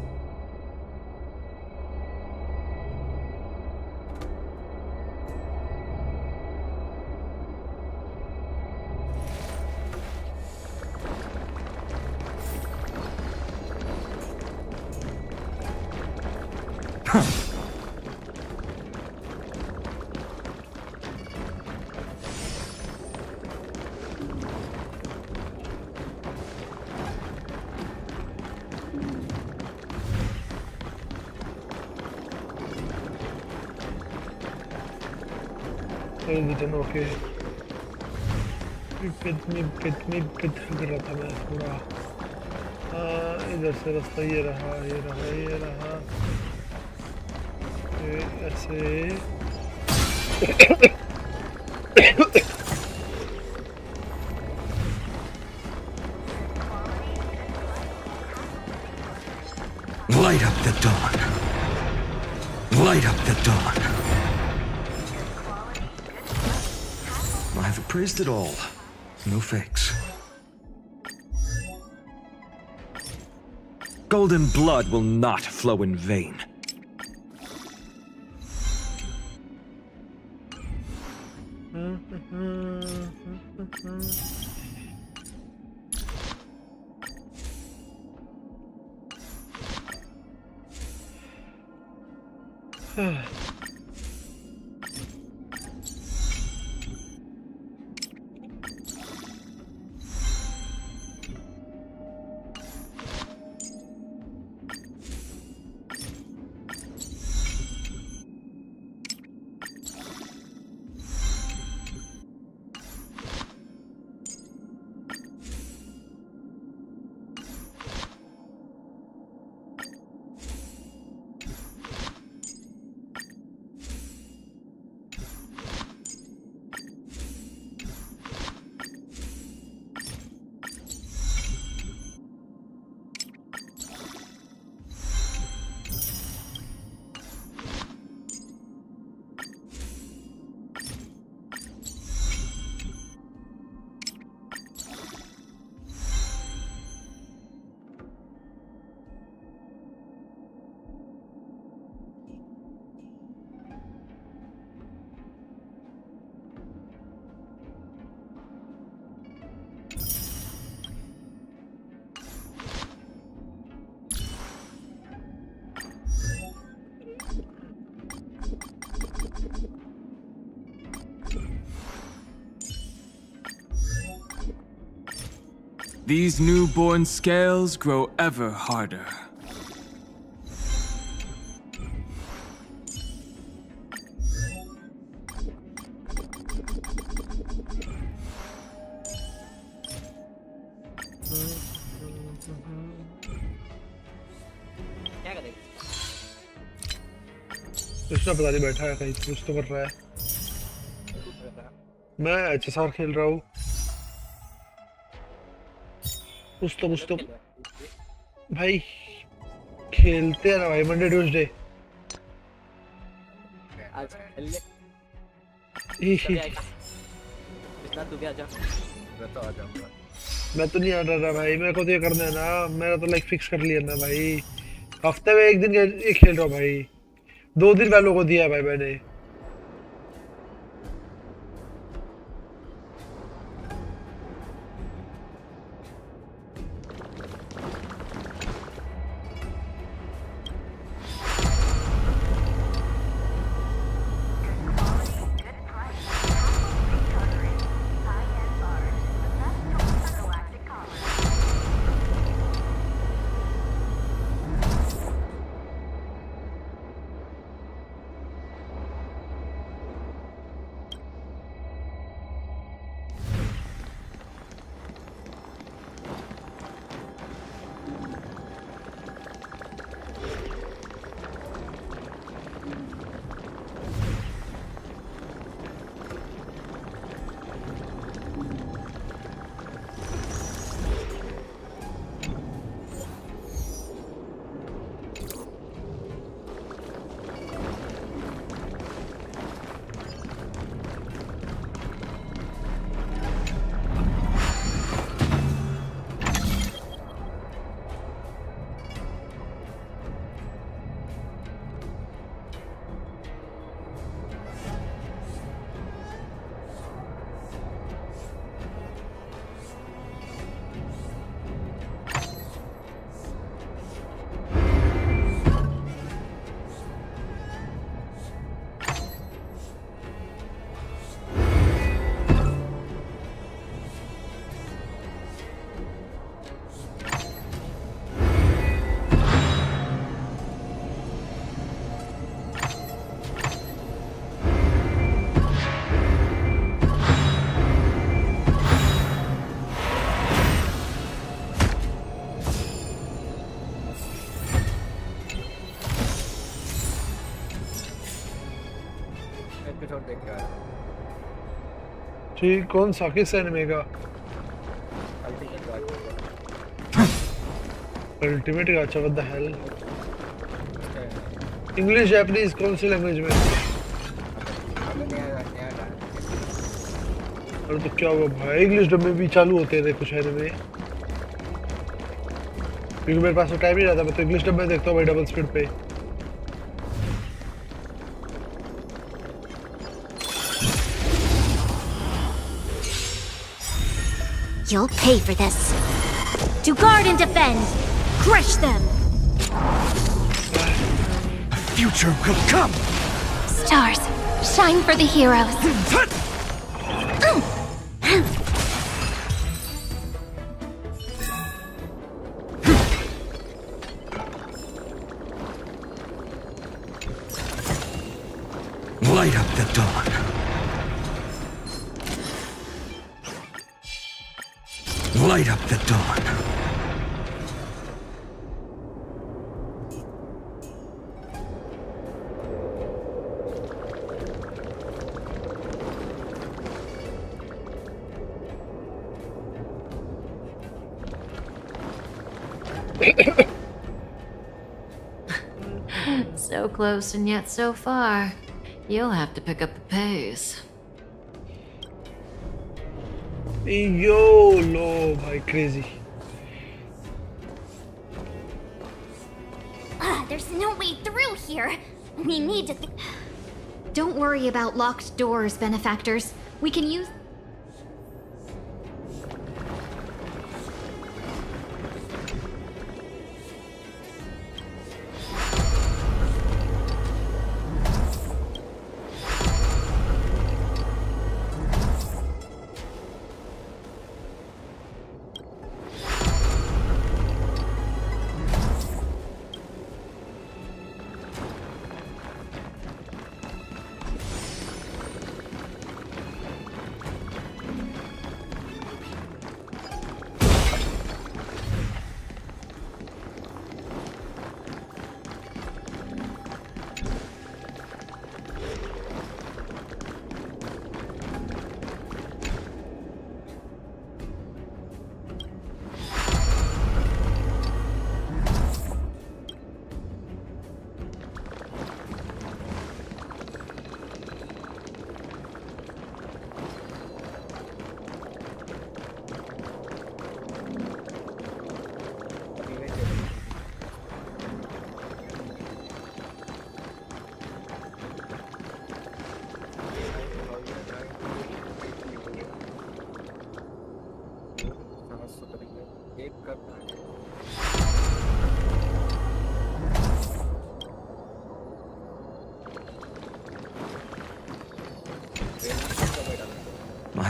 Okay कितनी कर रहा था मैं थोड़ा इधर से रास्ता ये रहा ऐसे Light up the dawn. Light up the dawn. I've appraised it all. No fakes. Golden blood will not flow in vain. these newborn scales grow ever harder. क्या करेंगे? कृष्णा पता नहीं बैठा है कहीं कुछ तो कर रहा है। मैं HSR खेल रहा हूँ। कुछ तो भाई खेलते हैं ना भाई, मंडे ट्यूसडे। आज खेल ले। कृष्णा तू भी आजा। मैं तो आ जाऊंगा। मैं तो नहीं आ रहा भाई, मेरे को तो ये करना है ना, मेरा तो लाइक फिक्स कर लिया ना भाई। हफ्ते में एक दिन ये खेल रहा हूँ भाई, 2 दिन वालों को दिया है भाई मैंने। एपिसोड देख के आया। ठीक, कौन सा किस एनिमे का? अल्टीमेट का? अच्छा, what the hell. English Japanese कौन सी लैंग्वेज में? अरे तो क्या हुआ भाई, इंग्लिश डब में भी चालू होते हैं कुछ एनिमे, क्योंकि मेरे पास तो टाइम नहीं रहता। मैं तो इंग्लिश डब में देखता हूँ भाई, डबल स्पीड पे। You'll pay for this. To guard and defend. Crush them. A future will come. Stars, shine for the heroes. Light up the dawn. Light up the dawn. So close and yet so far. You'll have to pick up the pace. Yo, लो भाई, crazy. There's no way through here. We need to. Don't worry about locked doors, benefactors. We can use.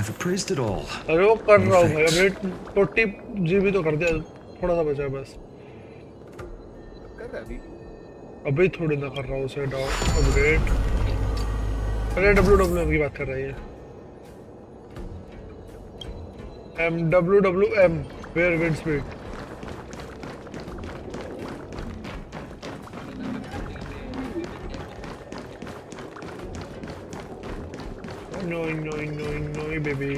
I've appraised it all. अरे वो कर रहा हूँ भाई, update 40 GB तो कर दिया, थोड़ा सा बचा है बस। कर रहा अभी? अभी थोड़ी ना कर रहा हूँ उसे अपडेट। अरे WWM की बात कर रही है। WWM where wind speed. No, baby.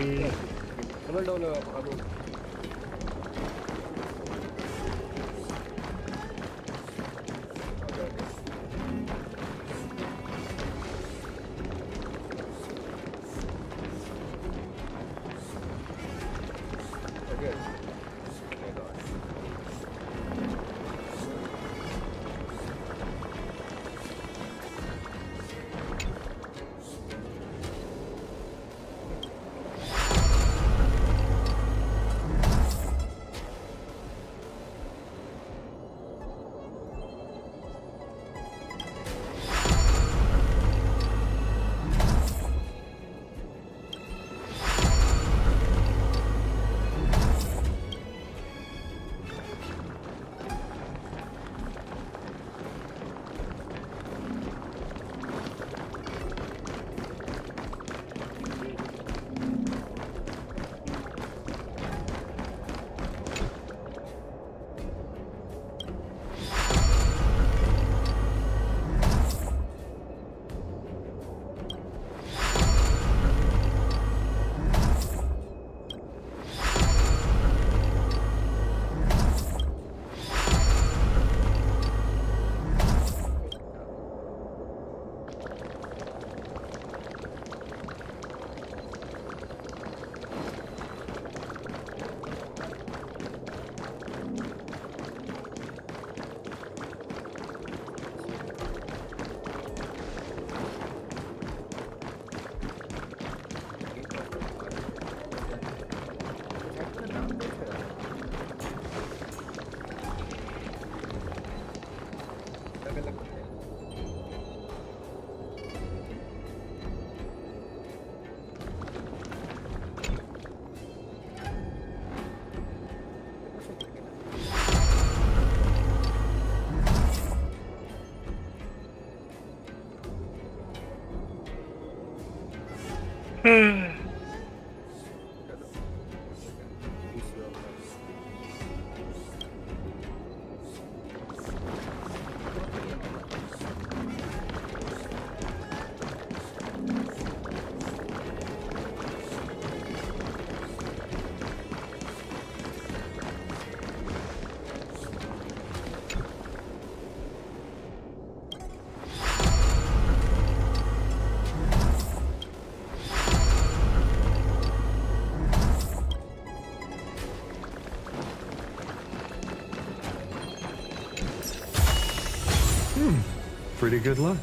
Pretty good luck.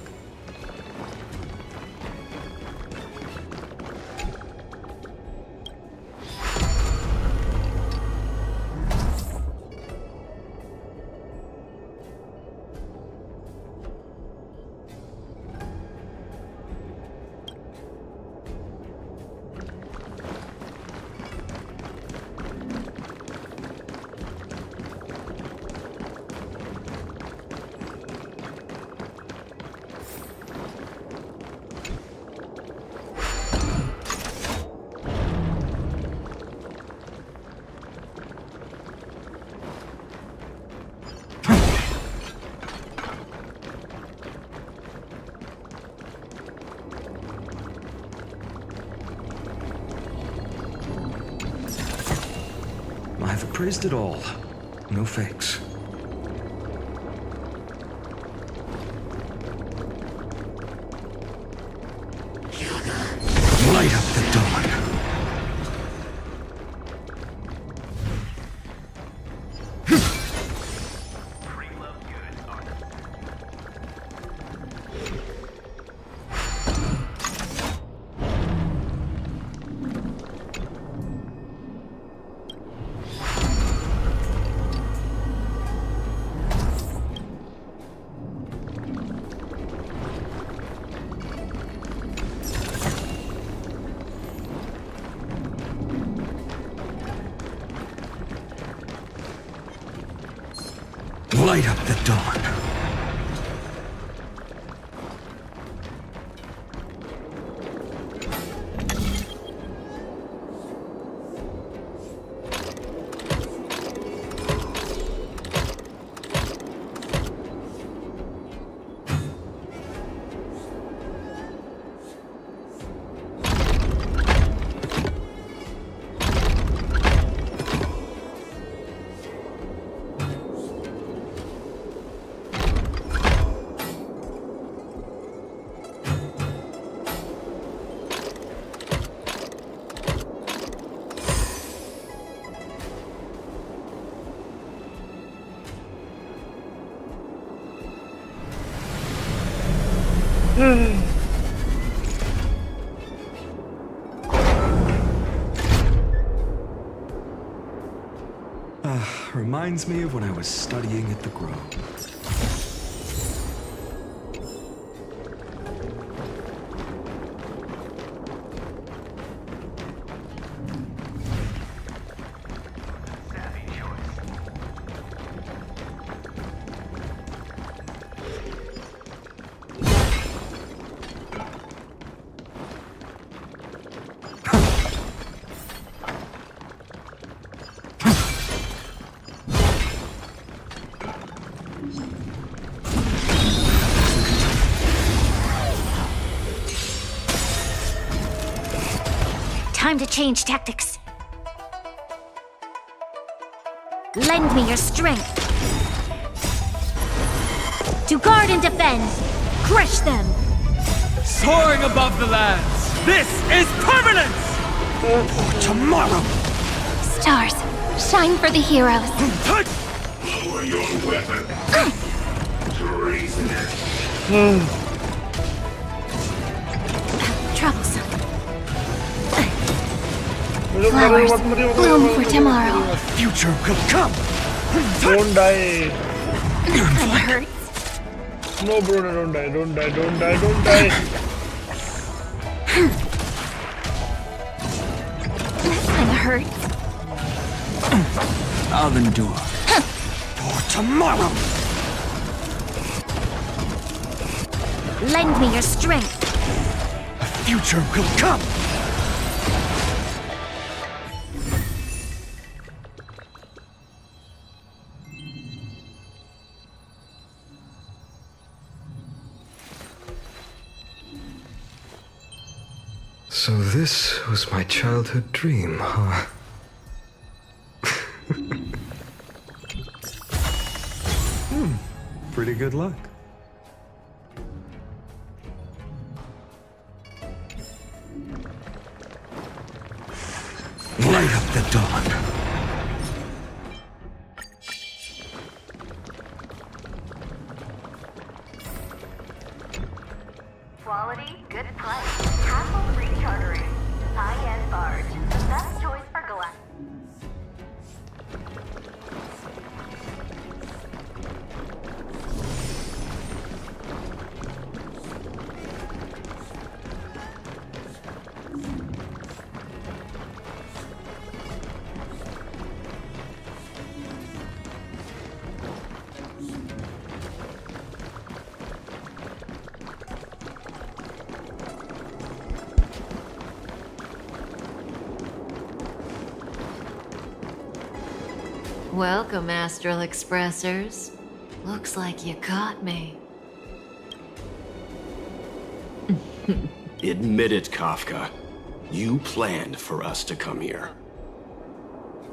I've appraised it all. No fakes. Light up the dawn. Light up the dawn. Reminds me of when I was studying at the Grove. Time to change tactics. Lend me your strength. To guard and defend. Crush them. Soaring above the lands. This is permanence! For tomorrow! Stars, shine for the heroes. Lower your weapon. Treasonous. Troublesome. Flowers bloom for tomorrow. Future will come! Don't die. That hurts. No, bro, no, don't die, don't die, don't die, don't die. That hurts. I'll endure. For tomorrow! Lend me your strength. A future will come! So this was my childhood dream, huh? Pretty good luck. Light up the dawn. Quality, good price. Hassle-free chartering. High-end barge. The best choice for Galactic. Welcome, Astral Expressors. Looks like you caught me. Admit it, Kafka. You planned for us to come here.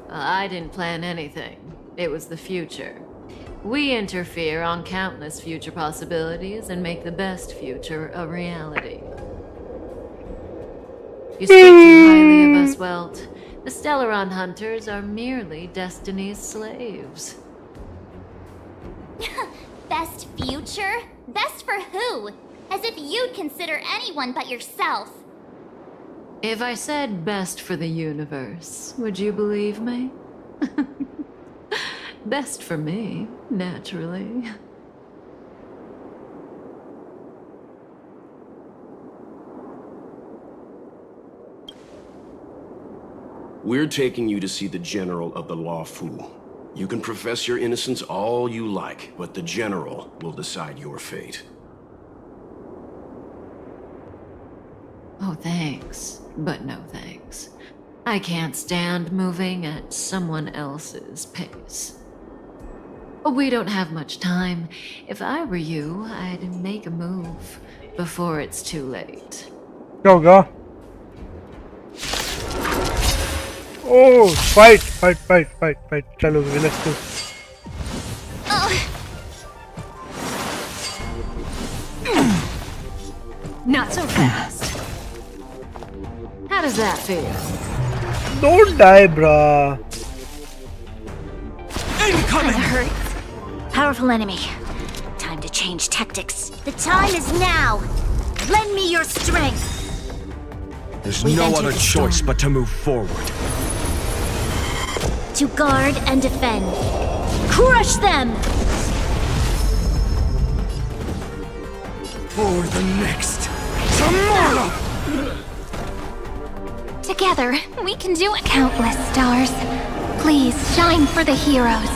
I didn't plan anything. It was the future. We interfere on countless future possibilities and make the best future a reality. You speak too highly of us, Welt. The Stellaron Hunters are merely Destiny's slaves. Best future? Best for who? As if you'd consider anyone but yourself. If I said best for the universe, would you believe me? Best for me, naturally. We're taking you to see the General of the Law Fu. You can profess your innocence all you like, but the General will decide your fate. Oh, thanks, but no thanks. I can't stand moving at someone else's pace. We don't have much time. If I were you, I'd make a move before it's too late. Go. Oh, fight. Chalo, let's go. Not so fast. How does that feel? Don't die, bruh. Incoming! That hurts. Powerful enemy. Time to change tactics. The time is now. Lend me your strength. There's no other choice but to move forward. To guard and defend. Crush them! For the next tomorrow! Together, we can do it. Countless stars. Please shine for the heroes.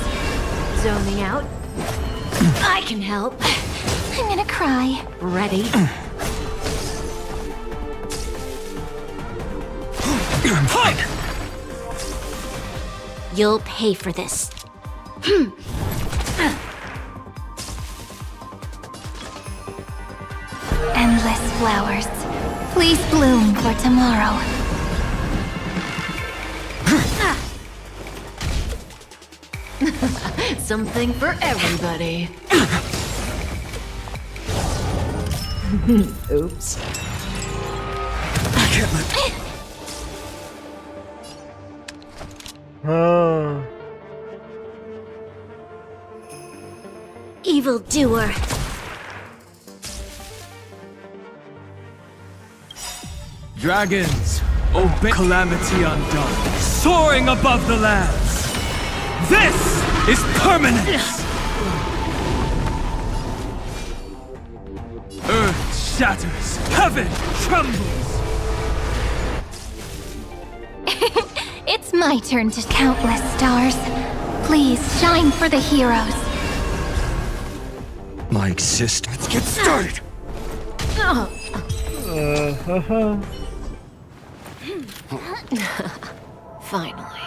Zoning out. I can help. I'm gonna cry. Ready? You'll pay for this. Endless flowers. Please bloom for tomorrow. Something for everybody. Oops. I can't let... Evildoer. Dragons, obey calamity undone, soaring above the lands. This is permanence. Earth shatters, heaven trembles. It's my turn to countless stars. Please shine for the heroes. My existence. Let's get started. Finally.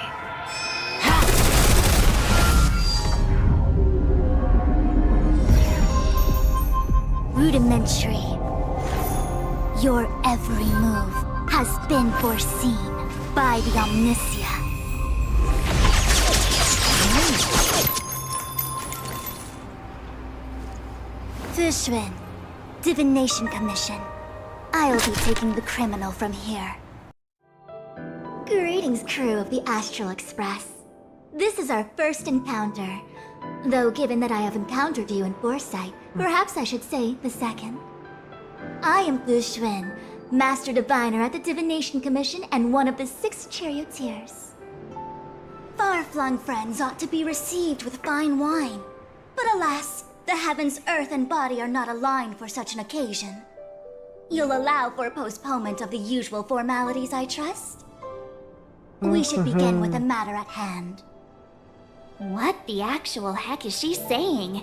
Rudimentary. Your every move has been foreseen by the Omniscient. Fushun, Divination Commission. I'll be taking the criminal from here. Greetings, crew of the Astral Express. This is our first encounter. Though given that I have encountered you in foresight, perhaps I should say the second. I am Fushun, Master Diviner at the Divination Commission and one of the 6 charioteers. Far-flung friends ought to be received with fine wine. But alas, the heavens, earth, and body are not aligned for such an occasion. You'll allow for a postponement of the usual formalities, I trust? We should begin with the matter at hand. What the actual heck is she saying?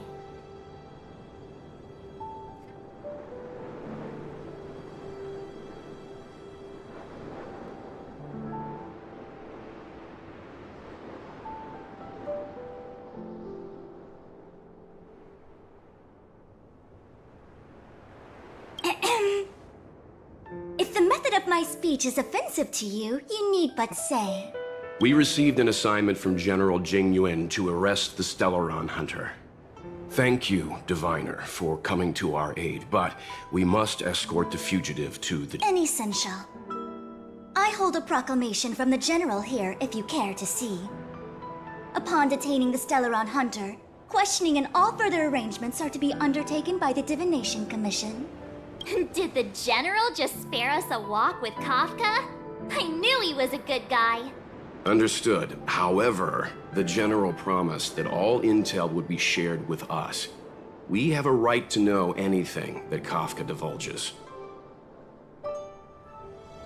If the method of my speech is offensive to you, you need but say. We received an assignment from General Jing Yuan to arrest the Stellaron Hunter. Thank you, Diviner, for coming to our aid, but we must escort the fugitive to the... Essential. I hold a proclamation from the General here, if you care to see. Upon detaining the Stellaron Hunter, questioning and all further arrangements are to be undertaken by the Divination Commission. Did the General just spare us a walk with Kafka? I knew he was a good guy. Understood. However, the General promised that all intel would be shared with us. We have a right to know anything that Kafka divulges.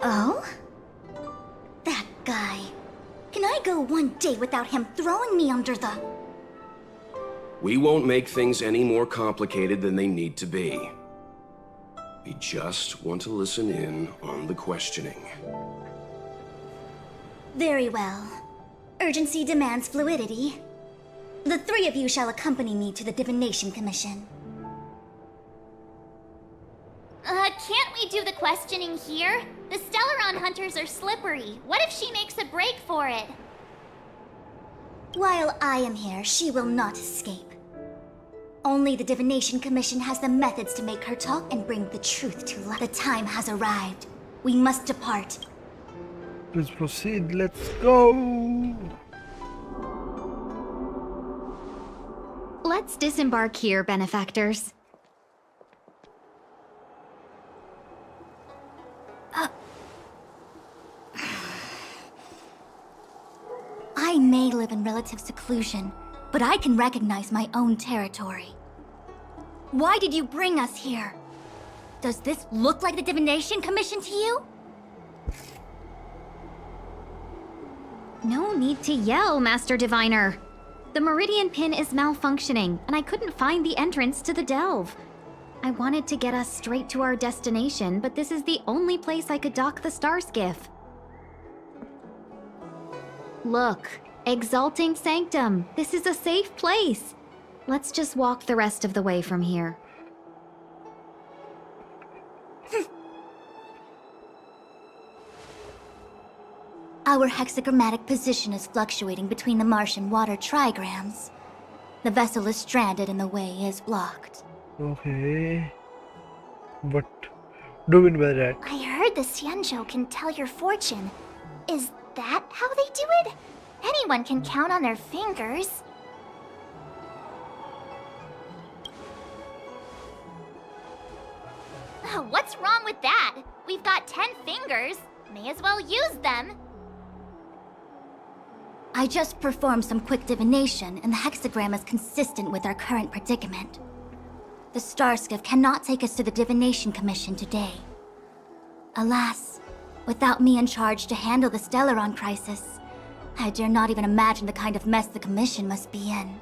Oh? That guy. Can I go one day without him throwing me under the... We won't make things any more complicated than they need to be. We just want to listen in on the questioning. Very well. Urgency demands fluidity. The three of you shall accompany me to the Divination Commission. Can't we do the questioning here? The Stellaron hunters are slippery. What if she makes a break for it? While I am here, she will not escape. Only the Divination Commission has the methods to make her talk and bring the truth to light. The time has arrived. We must depart. Please proceed, let's go! Let's disembark here, benefactors. I may live in relative seclusion, but I can recognize my own territory. Why did you bring us here? Does this look like the Divination Commission to you? No need to yell, Master Diviner. The Meridian Pin is malfunctioning, and I couldn't find the entrance to the delve. I wanted to get us straight to our destination, but this is the only place I could dock the star skiff. Look, Exalting Sanctum. This is a safe place. Let's just walk the rest of the way from here. Our hexagrammatic position is fluctuating between the Martian water trigrams. The vessel is stranded and the way is blocked. Okay. What do you mean by that? I heard the Xianzhou can tell your fortune. Is that how they do it? Anyone can count on their fingers. What's wrong with that? We've got 10 fingers. May as well use them. I just performed some quick divination, and the hexagram is consistent with our current predicament. The Starskiff cannot take us to the Divination Commission today. Alas, without me in charge to handle the Stellaron crisis, I dare not even imagine the kind of mess the Commission must be in.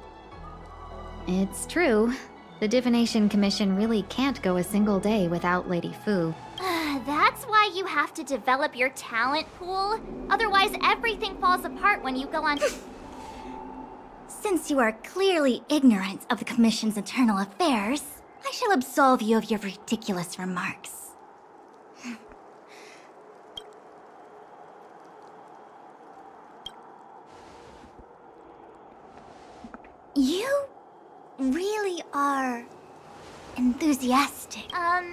It's true. The Divination Commission really can't go a single day without Lady Fu. That's why you have to develop your talent pool. Otherwise, everything falls apart when you go on. Since you are clearly ignorant of the Commission's internal affairs, I shall absolve you of your ridiculous remarks. You really are enthusiastic.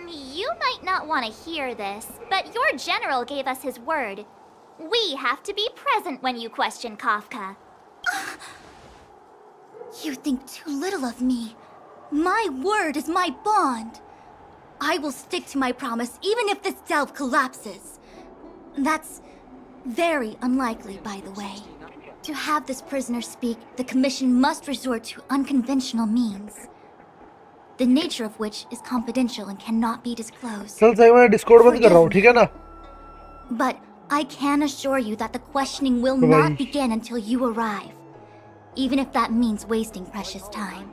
You might not want to hear this, but your general gave us his word. We have to be present when you question Kafka. You think too little of me. My word is my bond. I will stick to my promise even if this delve collapses. That's very unlikely, by the way. To have this prisoner speak, the Commission must resort to unconventional means, the nature of which is confidential and cannot be disclosed. चल सही मैं Discord बंद कर रहा हूँ, ठीक है ना? But I can assure you that the questioning will not begin until you arrive, even if that means wasting precious time.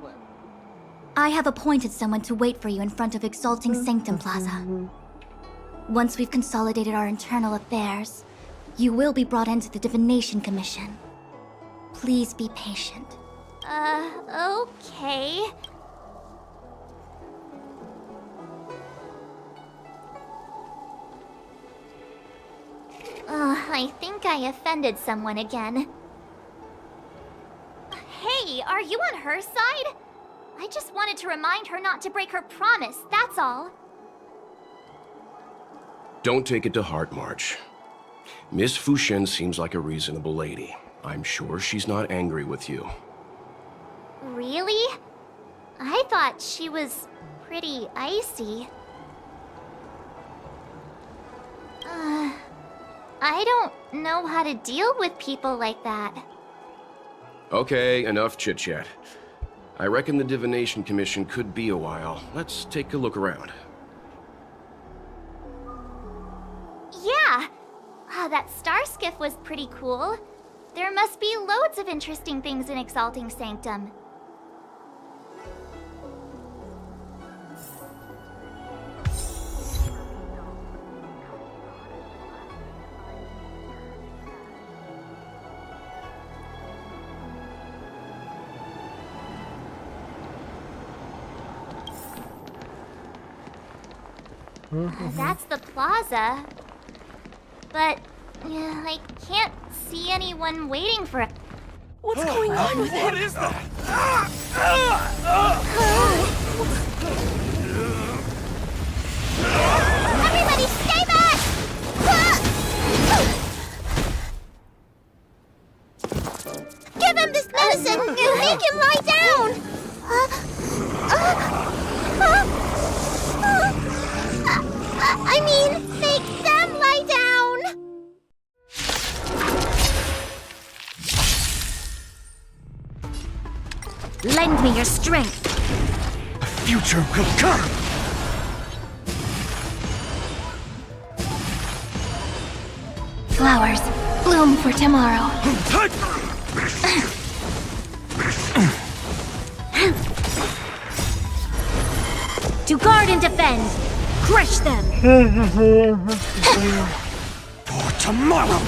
I have appointed someone to wait for you in front of Exalting Sanctum Plaza. Once we've consolidated our internal affairs, you will be brought into the Divination Commission. Please be patient. Okay. I think I offended someone again. Hey, are you on her side? I just wanted to remind her not to break her promise, that's all. Don't take it to heart, March. Miss Fushen seems like a reasonable lady. I'm sure she's not angry with you. Really? I thought she was pretty icy. I don't know how to deal with people like that. Okay, enough chit-chat. I reckon the Divination Commission could be a while. Let's take a look around. Yeah! That star skiff was pretty cool. There must be loads of interesting things in Exalting Sanctum. That's the plaza. But I can't see anyone waiting for it. What's going on with him? What is that? Everybody stay back! Give him this medicine and make him lie down! I mean, make them lie down! Lend me your strength. The future will come! Flowers bloom for tomorrow. To guard and defend. Crush them. For tomorrow!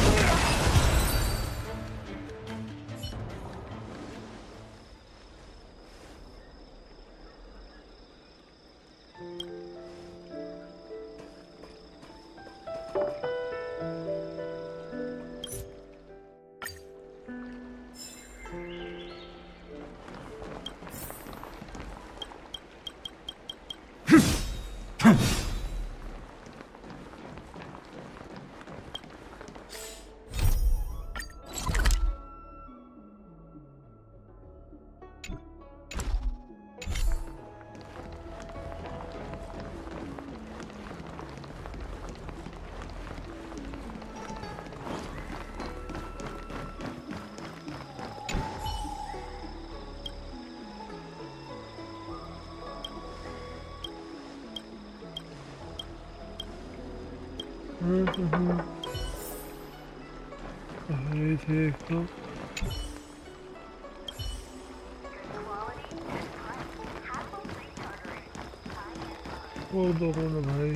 और दो कौन है भाई?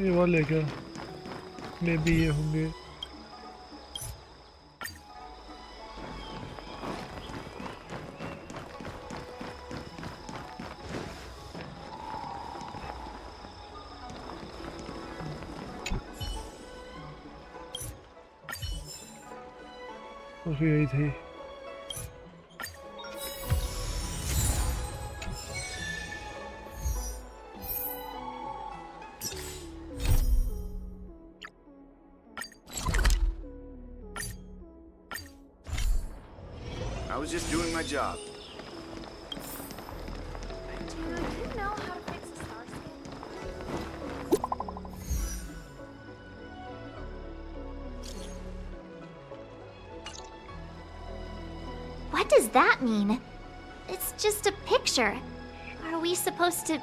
ये वाले क्या? मे भी ये होंगे। यही थी। I was just doing my job. Do you know how to fix a star skin? What does that mean? It's just a picture. Are we supposed to...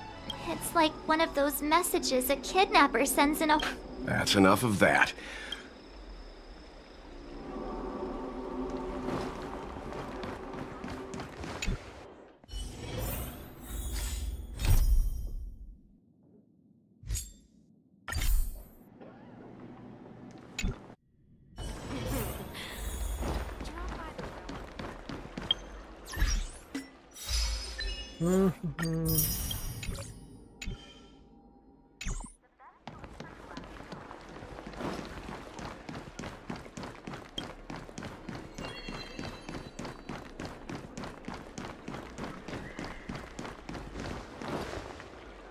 It's like one of those messages a kidnapper sends in a... That's enough of that.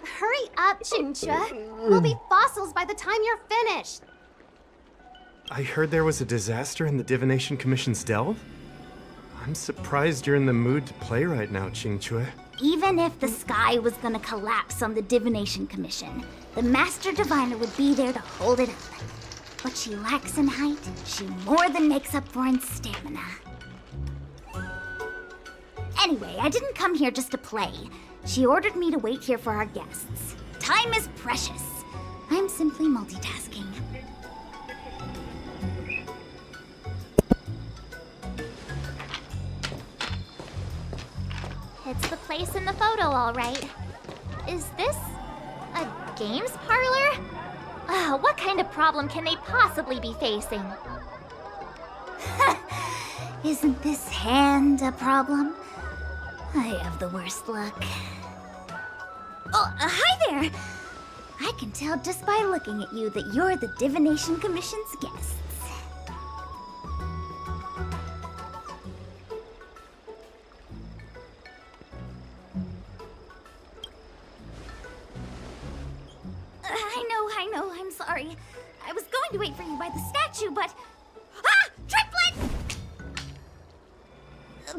Hurry up, Chincha. We'll be fossils by the time you're finished. I heard there was a disaster in the Divination Commission's delve? I'm surprised you're in the mood to play right now, Qingque. Even if the sky was gonna collapse on the Divination Commission, the Master Diviner would be there to hold it up. What she lacks in height, she more than makes up for in stamina. Anyway, I didn't come here just to play. She ordered me to wait here for our guests. Time is precious. I'm simply multitasking. It's the place in the photo, all right. Is this a games parlor? What kind of problem can they possibly be facing? Isn't this hand a problem? I have the worst luck. Oh, hi there! I can tell just by looking at you that you're the Divination Commission's guests. I know, I'm sorry. I was going to wait for you by the statue, but... Ah! Triplet!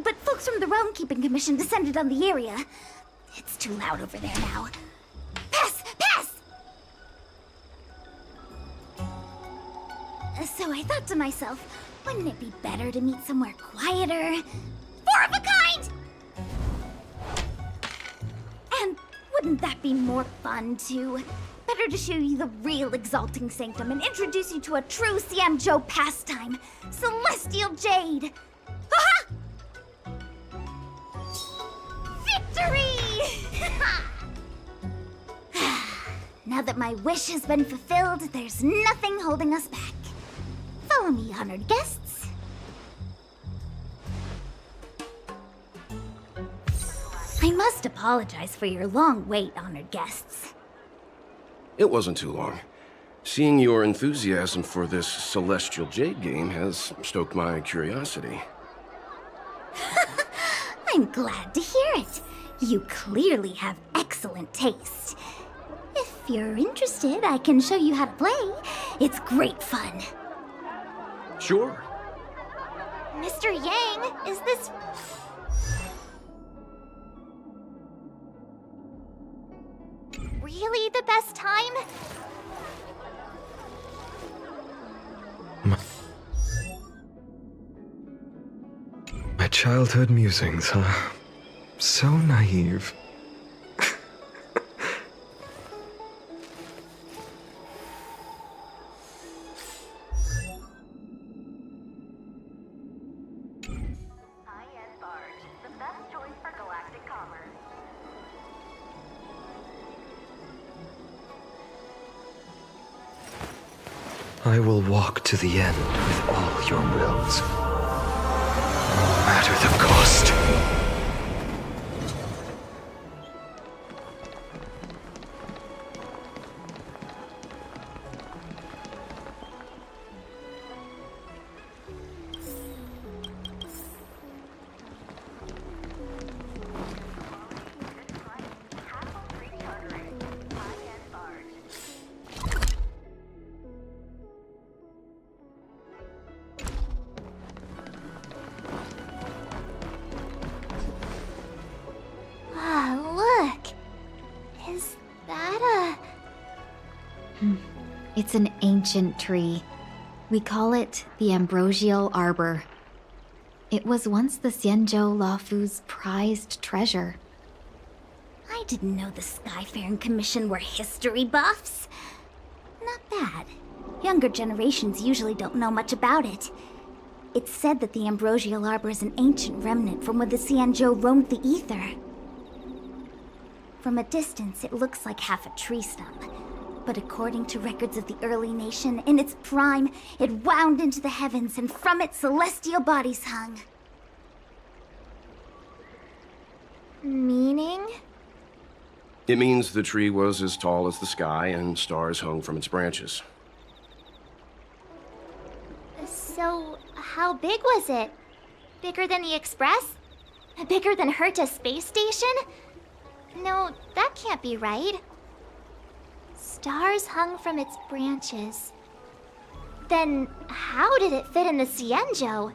But folks from the Realm Keeping Commission descended on the area. It's too loud over there now. Pass! Pass! So I thought to myself, wouldn't it be better to meet somewhere quieter? Four of a kind! And wouldn't that be more fun, too? Better to show you the real Exalting Sanctum and introduce you to a true Xianzhou pastime, Celestial Jade! Haha! Victory! Now that my wish has been fulfilled, there's nothing holding us back. Follow me, honored guests. I must apologize for your long wait, honored guests. It wasn't too long. Seeing your enthusiasm for this Celestial Jade game has stoked my curiosity. I'm glad to hear it. You clearly have excellent taste. If you're interested, I can show you how to play. It's great fun. Sure. Mr. Yang, is this... really the best time? My childhood musings, huh? So naive. I will walk to the end with all your wills, no matter the cost. It's an ancient tree. We call it the Ambrosial Arbor. It was once the Xianzhou Luofu's prized treasure. I didn't know the Skyfaring Commission were history buffs. Not bad. Younger generations usually don't know much about it. It's said that the Ambrosial Arbor is an ancient remnant from when the Xianzhou roamed the ether. From a distance, it looks like half a tree stump. But according to records of the early nation, in its prime, it wound into the heavens and from it celestial bodies hung. Meaning? It means the tree was as tall as the sky and stars hung from its branches. So, how big was it? Bigger than the Express? Bigger than Herta's space station? No, that can't be right. Stars hung from its branches. Then, how did it fit in the Xianzhou?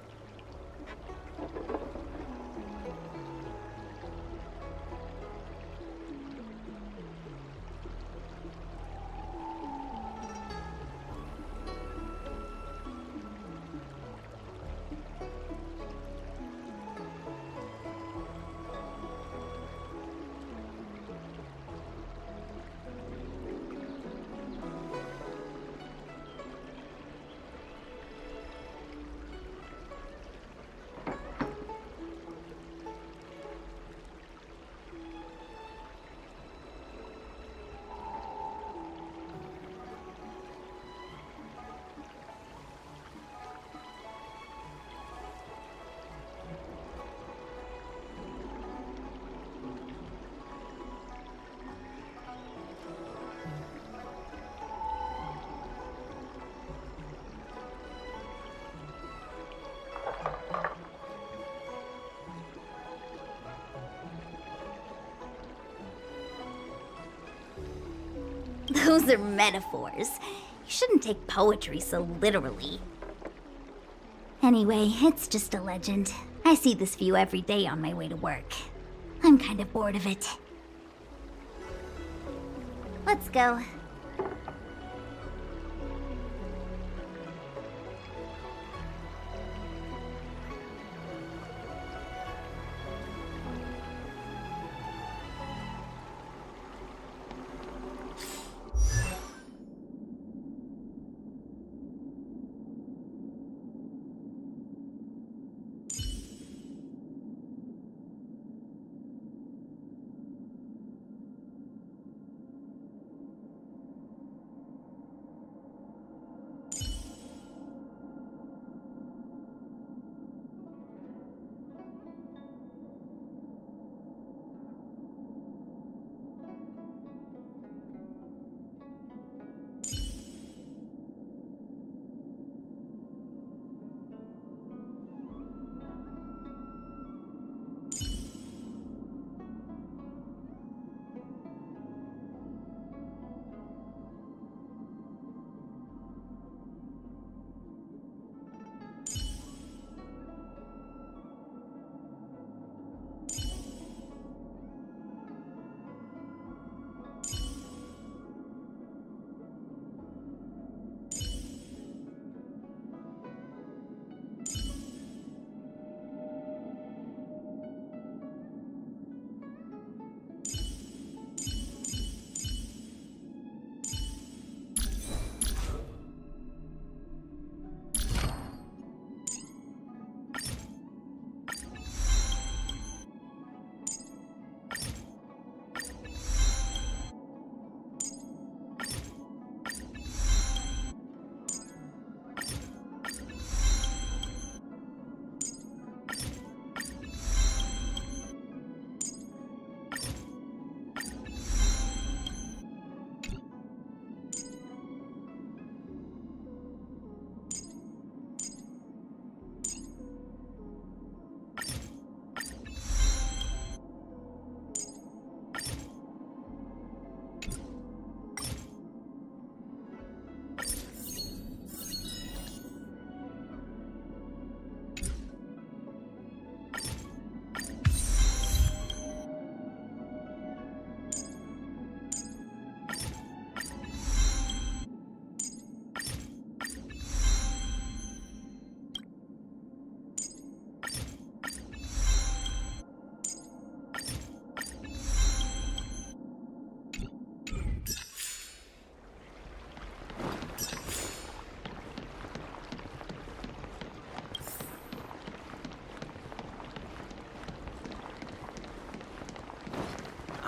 Those are metaphors. You shouldn't take poetry so literally. Anyway, it's just a legend. I see this view every day on my way to work. I'm kind of bored of it. Let's go.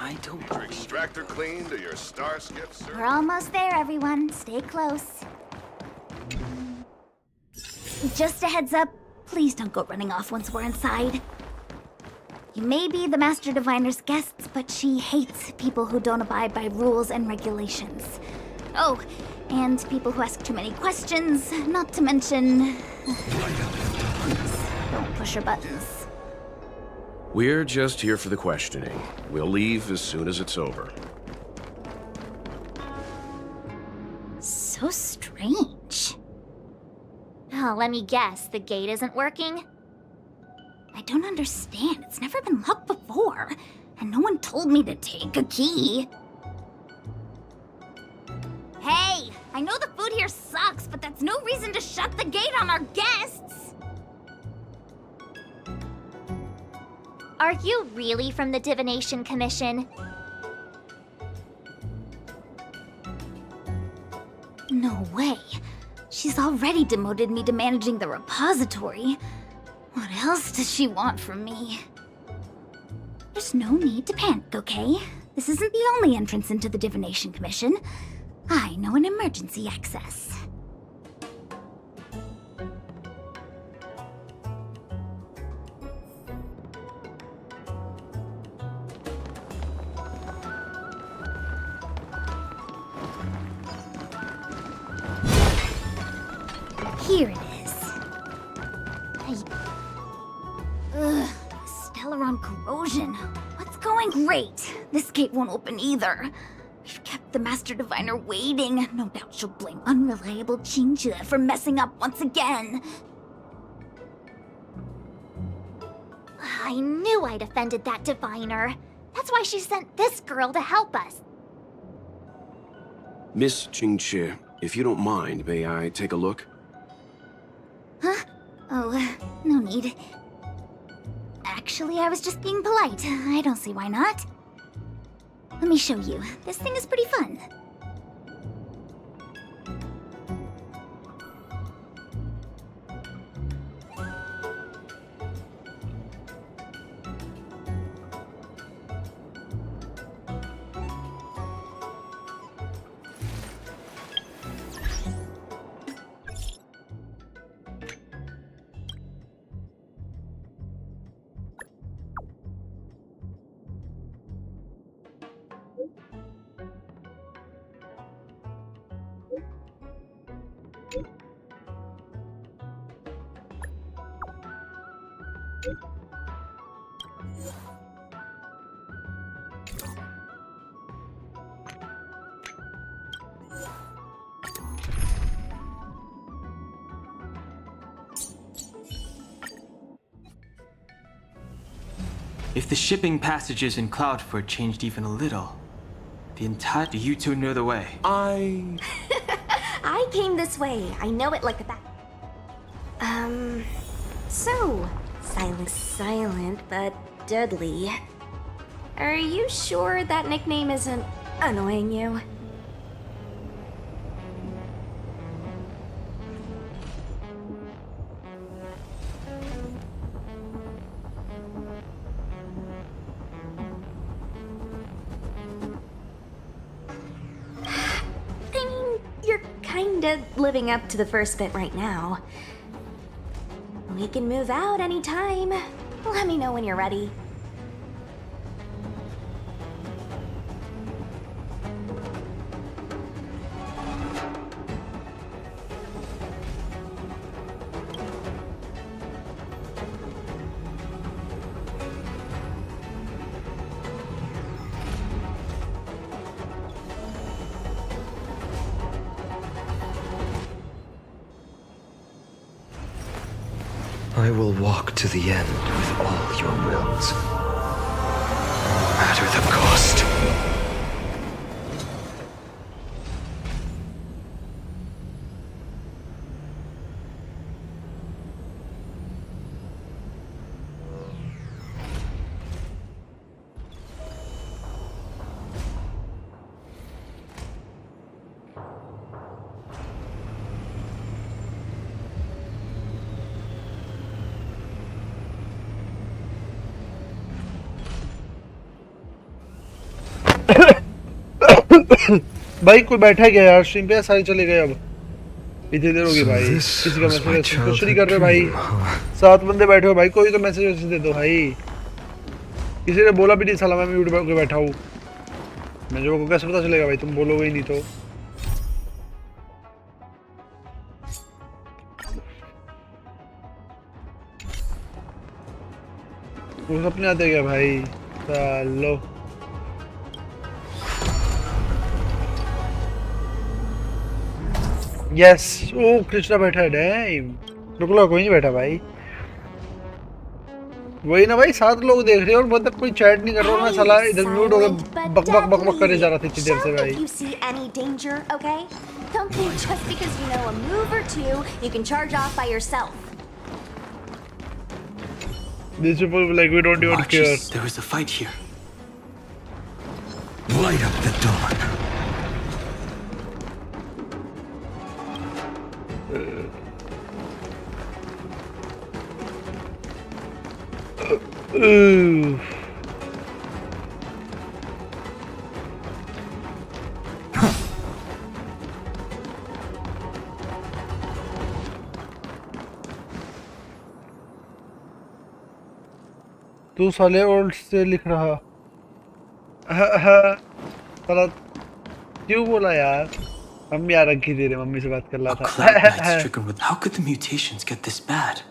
I don't believe... Your extractor clean to your star skip, sir? We're almost there, everyone. Stay close. Just a heads up, please don't go running off once we're inside. You may be the Master Diviner's guests, but she hates people who don't abide by rules and regulations. Oh, and people who ask too many questions, not to mention... Please, don't push her buttons. We're just here for the questioning. We'll leave as soon as it's over. So strange. Oh, let me guess. The gate isn't working? I don't understand. It's never been locked before. And no one told me to take a key. Hey! I know the food here sucks, but that's no reason to shut the gate on our guests! Are you really from the Divination Commission? No way. She's already demoted me to managing the repository. What else does she want from me? There's no need to panic, okay? This isn't the only entrance into the Divination Commission. I know an emergency access. Here it is. Ugh, Stellaron corrosion. What's going? Great. This gate won't open either. We've kept the the Master Diviner waiting. No doubt she'll blame unreliable Qingzhe for messing up once again. I knew I'd offended that Diviner. That's why she sent this girl to help us. Miss Qingzhe, if you don't mind, may I take a look? Huh? Oh, no need. Actually, I was just being polite. I don't see why not. Let me show you. This thing is pretty fun. If the shipping passages in Cloudford changed even a little, the entire... Do you two know the way? I came this way. I know it like a back. So, silent but deadly. Are you sure that nickname isn't annoying you? Living up to the first bit right now. We can move out anytime. Let me know when you're ready. I will walk to the end with all your wills, no matter the cost. भाई कोई बैठा है क्या यार stream पे? सारे चले गए अब। इतनी देर होगी भाई, किसी का मैसेज कुछ नहीं कर रहे भाई। 7 बंदे बैठे हो भाई, कोई तो मैसेज दे दो भाई। किसी ने बोला भी नहीं साला मैं म्यूट पे बैठा हूँ। मुझे को कैसे पता चलेगा भाई, तुम बोलोगे ही नहीं तो। वो सपने आते क्या भाई? चलो यस। ओ कृष्णा बैठा है। डैम रुकला, कोई नहीं बैठा भाई। वही ना भाई, 7 लोग देख रहे हैं और मतलब कोई चैट नहीं कर रहा। मैं साला इधर म्यूट हो गया, बक बक बक बक करे जा रहा था इतनी देर से भाई। You see any danger, okay? Don't think just because you know a move or two, you can charge off by yourself. These people like we don't even care. There was a fight here. Light up the dawn. तू साले old से लिख रहा। साला क्यों बोला यार? Mummy आ रखी दे रहे, मम्मी से बात कर रहा था। How could the mutations get this bad?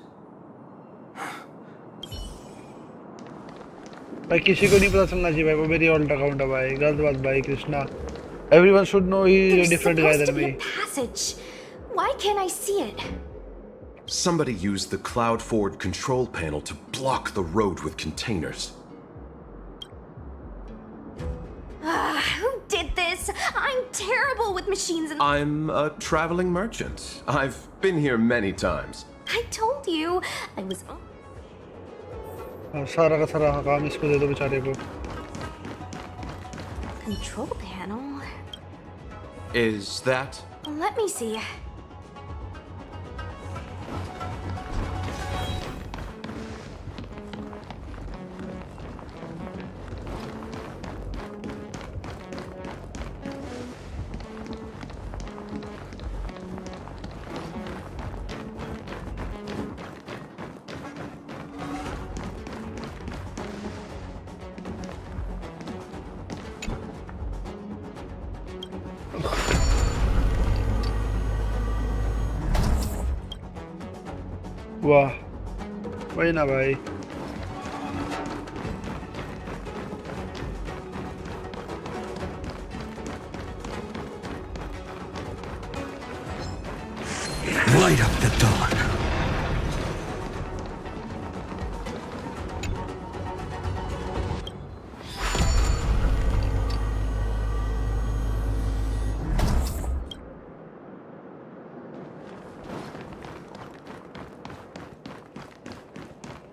भाई किसी को नहीं पता चलना चाहिए भाई, वो मेरी ओल्ड अकाउंट है भाई। गलत बात भाई Krishna. Everyone should know he's There's a different guy supposed than to be a me. passage. Why can't I see it? Somebody used the cloud forward control panel to block the road with containers. Who did this? I'm terrible with machines and— I'm a traveling merchant. I've been here many times. I told you, I was— सारा का सारा काम इसको दे दो बेचारे को. Control panel? Is that? Let me see. वाह वही ना भाई. Light up the dawn.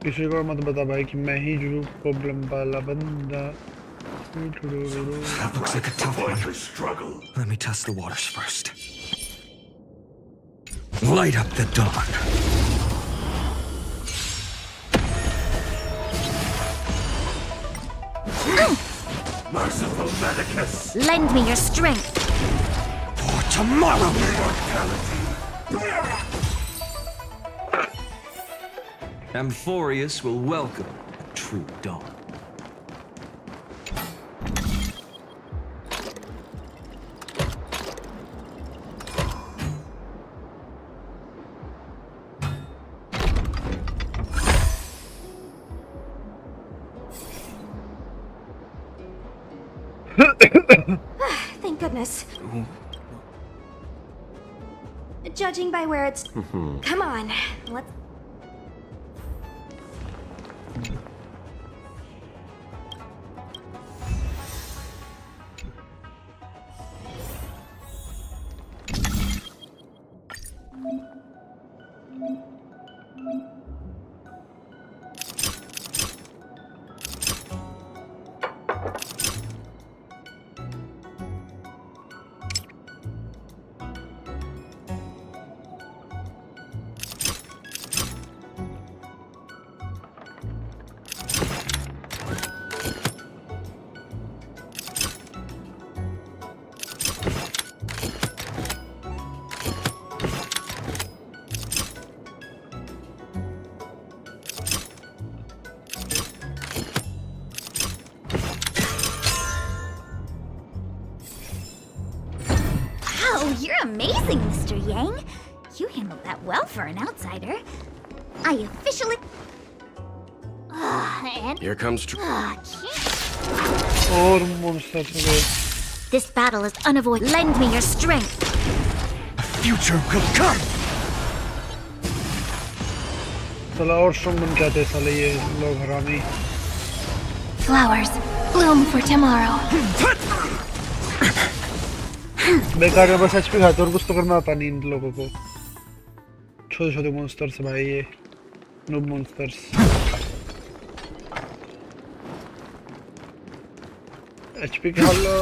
किसी को मत बता भाई कि मैं ही जो प्रॉब्लम वाला बंदा. That looks like a tough one. Let me test the waters first. Light up the dawn. Merciful Medicus. Lend me your strength. For tomorrow. Amphorius will welcome a true dawn. Thank goodness. Judging by where it's— Come on, let's— Wow, you're amazing, Mr. Yang. You handled that well for an outsider. I officially— and— Here comes और monster चले. This battle is unavoidable. Lend me your strength. Future will come. साला और strong बन के आते हैं साले ये लोग हरामी. Flowers bloom for tomorrow. बेकार में बस HP खाते और कुछ तो करना आता नहीं इन लोगों को. छोटे-छोटे monsters भाई ये. Noob monsters. HP खा लो.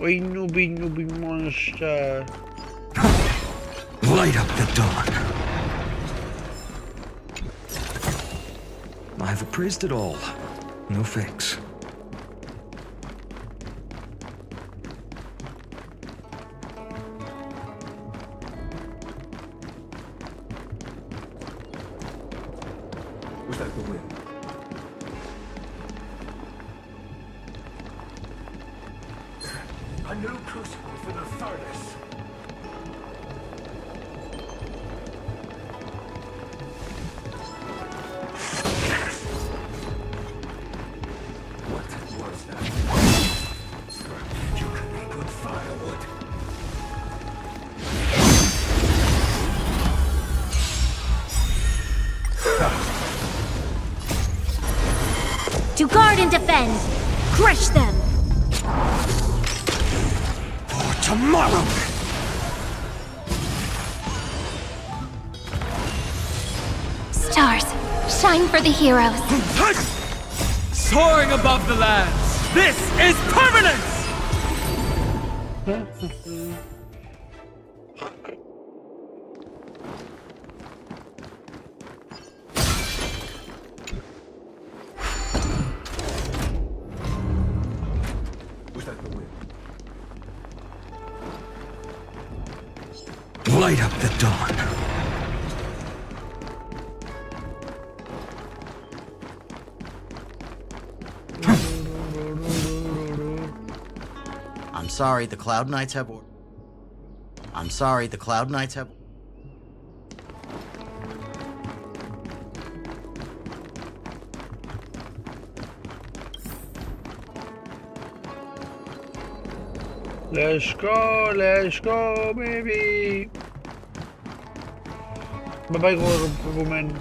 Oy nooby monster. Light up the dawn. I've appraised it all. No fakes. Was that the wind? A new crucible for the furnace. To guard and defend! Crush them! For tomorrow! Stars, shine for the heroes. Soaring above the lands! This is permanence! Light up the dawn. I'm sorry, the Cloud Knights have order. I'm sorry, the Cloud Knights have. Let's go, baby. Bye-bye, woman.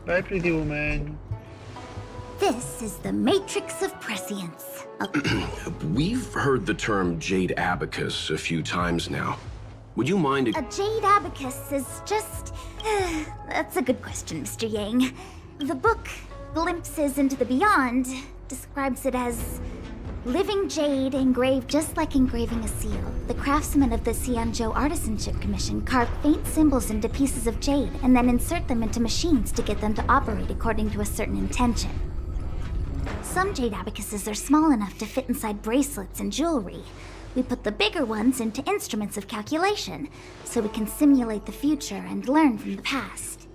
Bye, pretty woman. This is the Matrix of Prescience. We've heard the term Jade Abacus a few times now. Would you mind... A Jade Abacus is just... that's a good question, Mr. Yang. The book, Glimpses into the Beyond, describes it as living jade engraved just like engraving a seal. The craftsmen of the Xianzhou Artisanship Commission carve faint symbols into pieces of jade and then insert them into machines to get them to operate according to a certain intention. Some jade abacuses are small enough to fit inside bracelets and jewelry. We put the bigger ones into instruments of calculation, so we can simulate the future and learn from the past.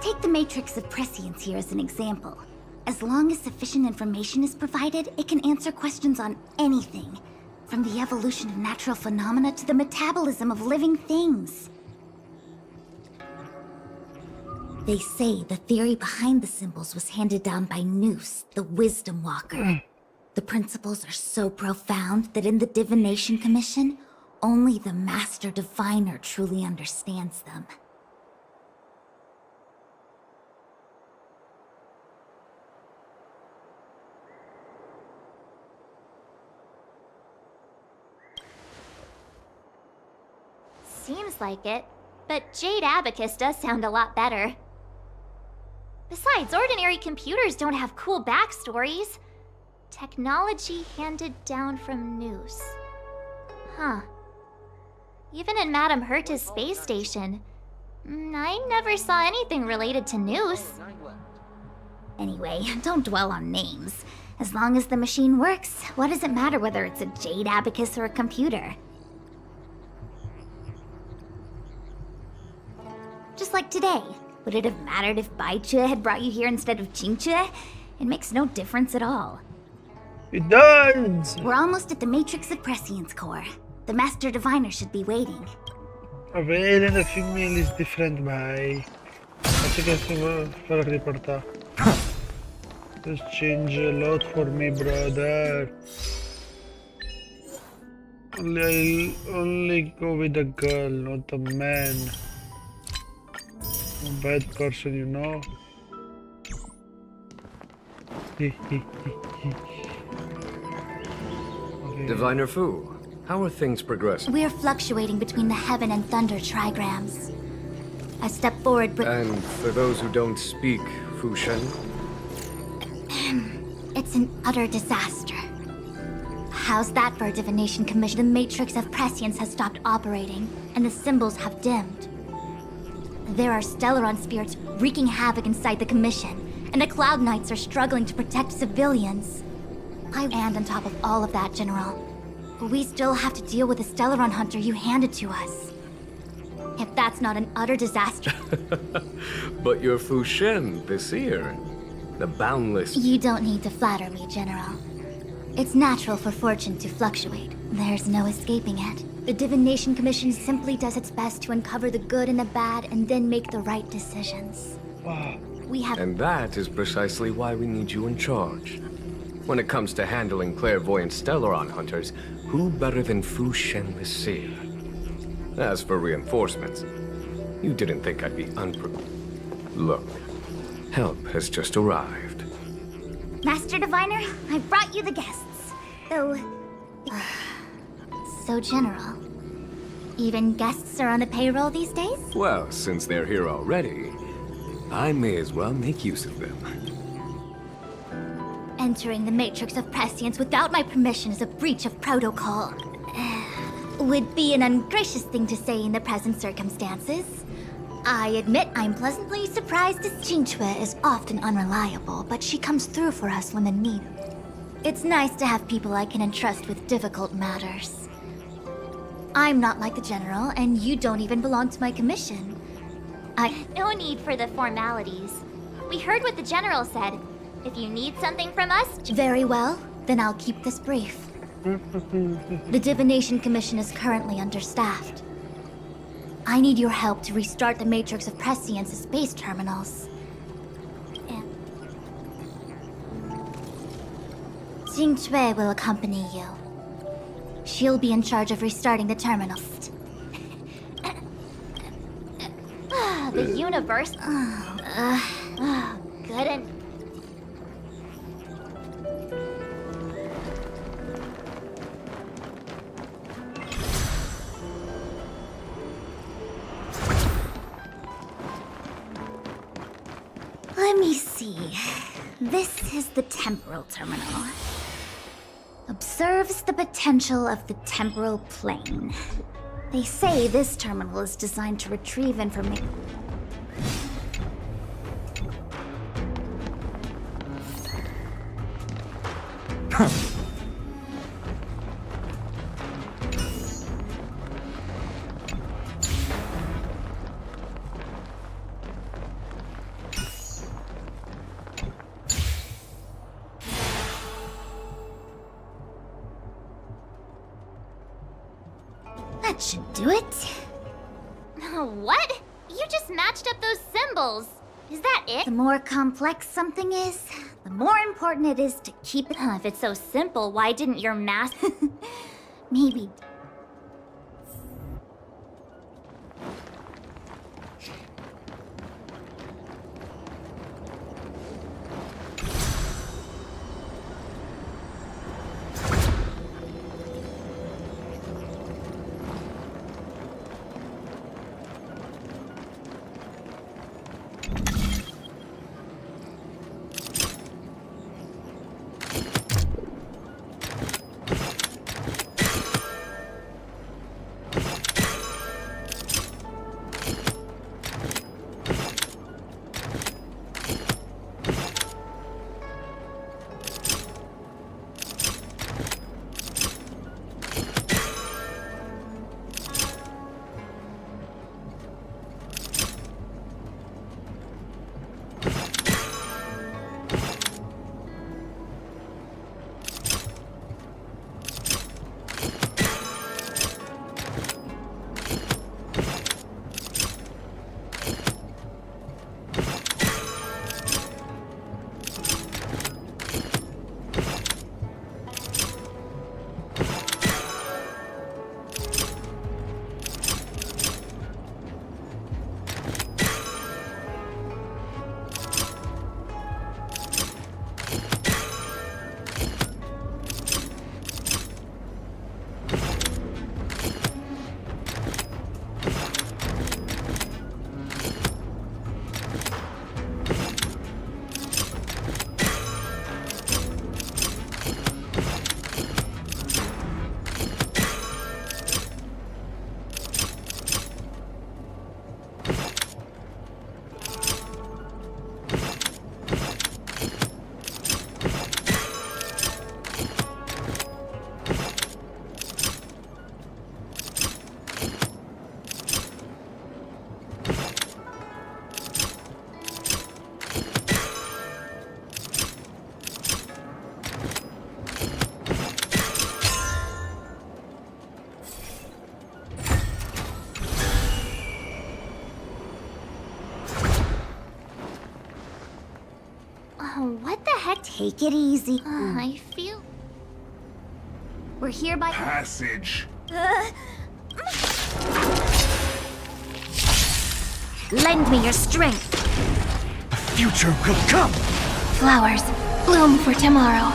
Take the Matrix of Prescience here as an example. As long as sufficient information is provided, it can answer questions on anything, from the evolution of natural phenomena to the metabolism of living things. They say the theory behind the symbols was handed down by Noose, the Wisdom Walker. The principles are so profound that in the Divination Commission, only the Master Diviner truly understands them. Seems like it, but Jade Abacus does sound a lot better. Besides, ordinary computers don't have cool backstories. Technology handed down from Noose. Huh. Even in Madame Herta's space station, I never saw anything related to Noose. Anyway, don't dwell on names. As long as the machine works, what does it matter whether it's a Jade Abacus or a computer? Just like today. Would it have mattered if Baichue had brought you here instead of Qingchue? It makes no difference at all. It does! We're almost at the Matrix of Prescience core. The Master Diviner should be waiting. A male and a female is different, bhai. Acha kaise farak nahi padta. This change a lot for me, brother. I'll only go with the girl, not the man. A bad person, you know. Okay. Diviner Fu, how are things progressing? We're fluctuating between the Heaven and Thunder trigrams. I step forward, but... And for those who don't speak Fu Shen? It's an utter disaster. How's that for a Divination Commission? The Matrix of Prescience has stopped operating, and the symbols have dimmed. There are Stellaron spirits wreaking havoc inside the Commission, and the Cloud Knights are struggling to protect civilians. And on top of all of that, General, we still have to deal with the Stellaron hunter you handed to us. If that's not an utter disaster... But your Fu Shen, the seer, the boundless... You don't need to flatter me, General. It's natural for fortune to fluctuate. There's no escaping it. The Divination Commission simply does its best to uncover the good and the bad and then make the right decisions. We have... And that is precisely why we need you in charge. When it comes to handling clairvoyant Stellaron hunters, who better than Fu Shen the Seer? As for reinforcements, you didn't think I'd be Look, Help has just arrived. Master Diviner, I brought you the guests. Though... so general. Even guests are on the payroll these days? Well, since they're here already, I may as well make use of them. Entering the Matrix of Prescience without my permission is a breach of protocol. Would be an ungracious thing to say in the present circumstances. I admit I'm pleasantly surprised as Qingque is often unreliable, but she comes through for us when the need. It's nice to have people I can entrust with difficult matters. I'm not like the General, and you don't even belong to my commission. No need for the formalities. We heard what the General said. If you need something from us... Very well, then I'll keep this brief. The Divination Commission is currently understaffed. I need your help to restart the Matrix of Prescience's space terminals. Qingque will accompany you. She'll be in charge of restarting the terminals. The universe... good and... Let me see. This is the temporal terminal. Observes the potential of the temporal plane. They say this terminal is designed to retrieve information. That should do it. What? You just matched up those symbols. Is that it? The more complex something is, the more important it is to keep it. If it's so simple, why didn't your math... Maybe. What the heck? Take it easy. I feel... We're here by... Passage. Lend me your strength. future will come! Flowers bloom for tomorrow.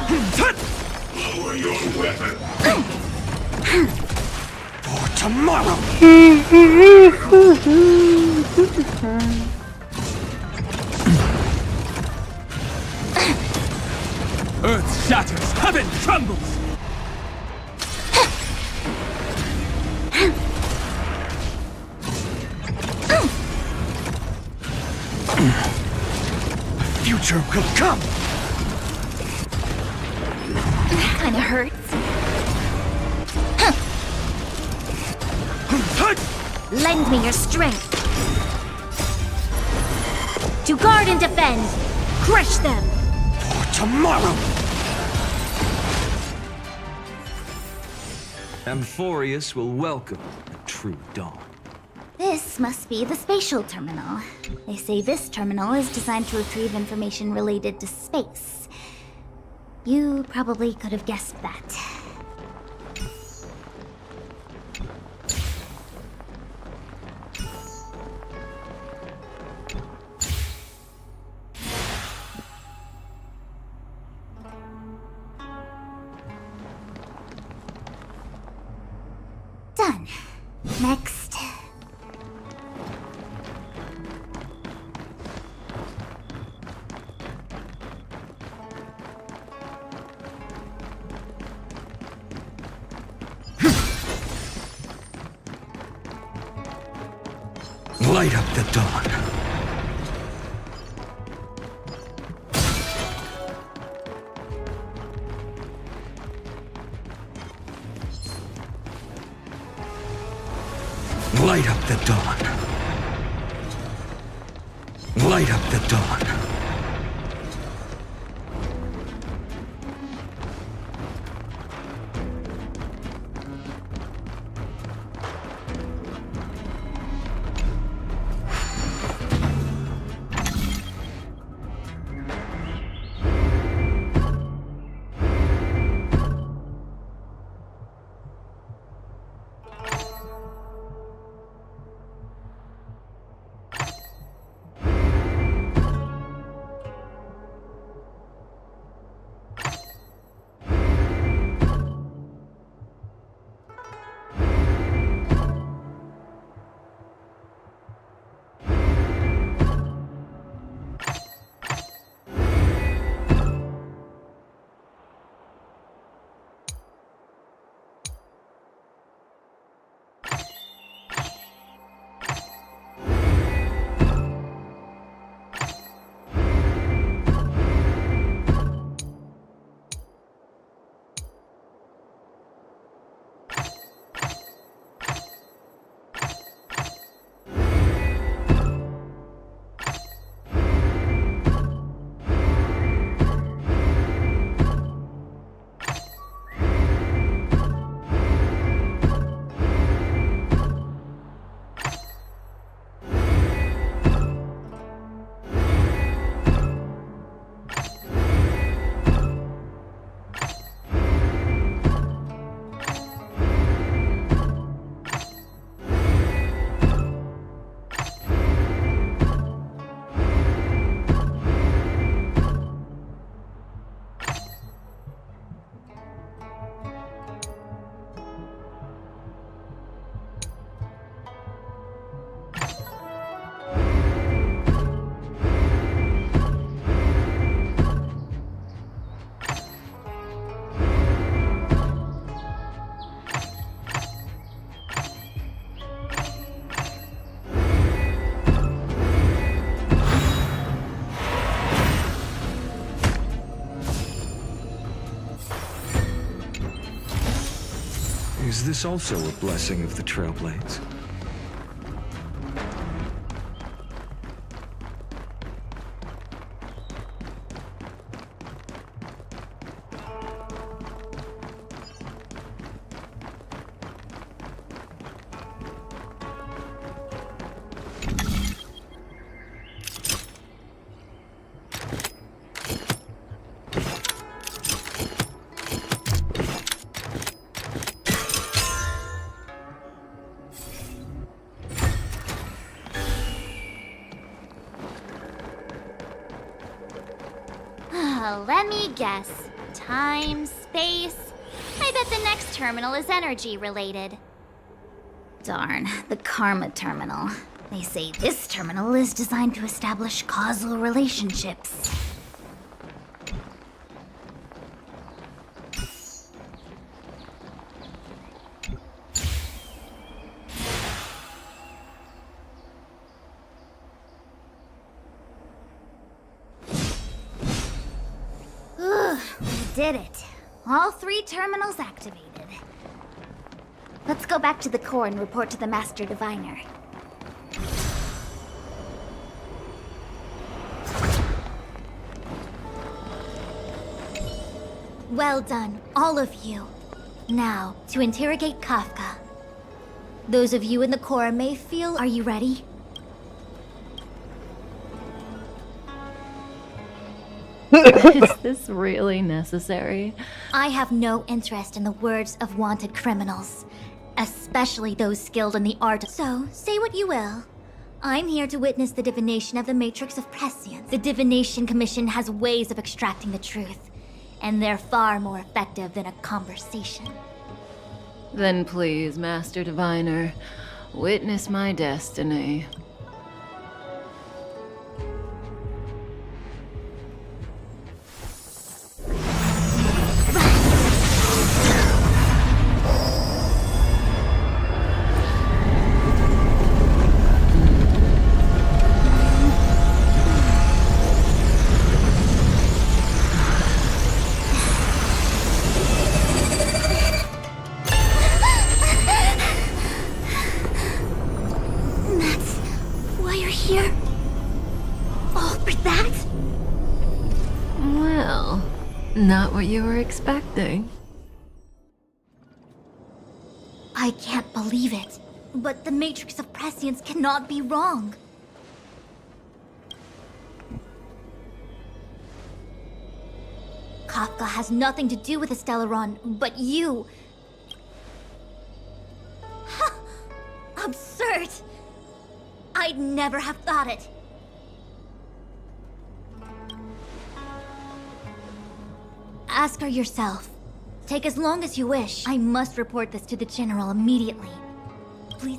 Lower your weapon! For tomorrow! Earth shatters, heaven trembles! The future will come! Kinda hurts. Lend me your strength. To guard and defend. Crush them. For tomorrow! Amphorius will welcome a true dawn. This must be the spatial terminal. They say this terminal is designed to retrieve information related to space. You probably could have guessed that. Done. Next. Light up the dawn. Light up the dawn. Light up the dawn. Is this also a blessing of the Trailblades? Let me guess. Time, space. I bet the next terminal is energy related. Darn, the Karma Terminal. They say this terminal is designed to establish causal relationships. We did it. All 3 terminals activated. Let's go back to the core and report to the Master Diviner. Well done, all of you. Now, to interrogate Kafka. Those of you in the core may feel... Are you ready? Is this really necessary? I have no interest in the words of wanted criminals, especially those skilled in the art. So, say what you will. I'm here to witness the divination of the Matrix of Prescience. The Divination Commission has ways of extracting the truth, and they're far more effective than a conversation. Then please, Master Diviner, witness my destiny. Not what you were expecting. I can't believe it. But the Matrix of Prescience cannot be wrong. Kafka has nothing to do with the Stellaron, but you... Absurd! I'd never have thought it. Ask her yourself. Take as long as you wish. I must report this to the General immediately. Please.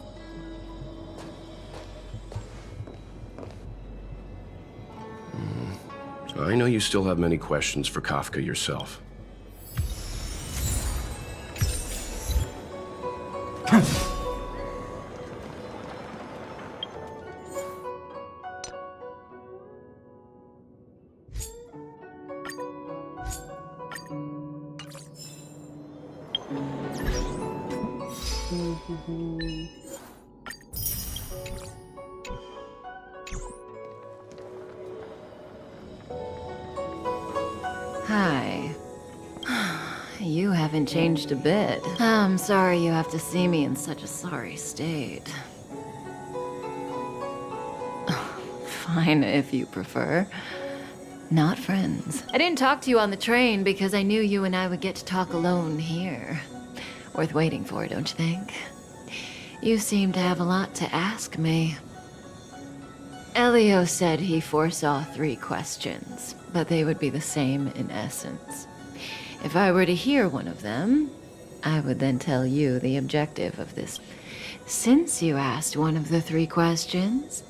So I know you still have many questions for Kafka yourself. Hi. You haven't changed a bit. I'm sorry you have to see me in such a sorry state. Fine, if you prefer. Not friends. I didn't talk to you on the train because I knew you and I would get to talk alone here. Worth waiting for, don't you think? You seem to have a lot to ask me. Elio said he foresaw 3 questions, but they would be the same in essence. If I were to hear one of them, I would then tell you the objective of this. Since you asked one of the 3 questions,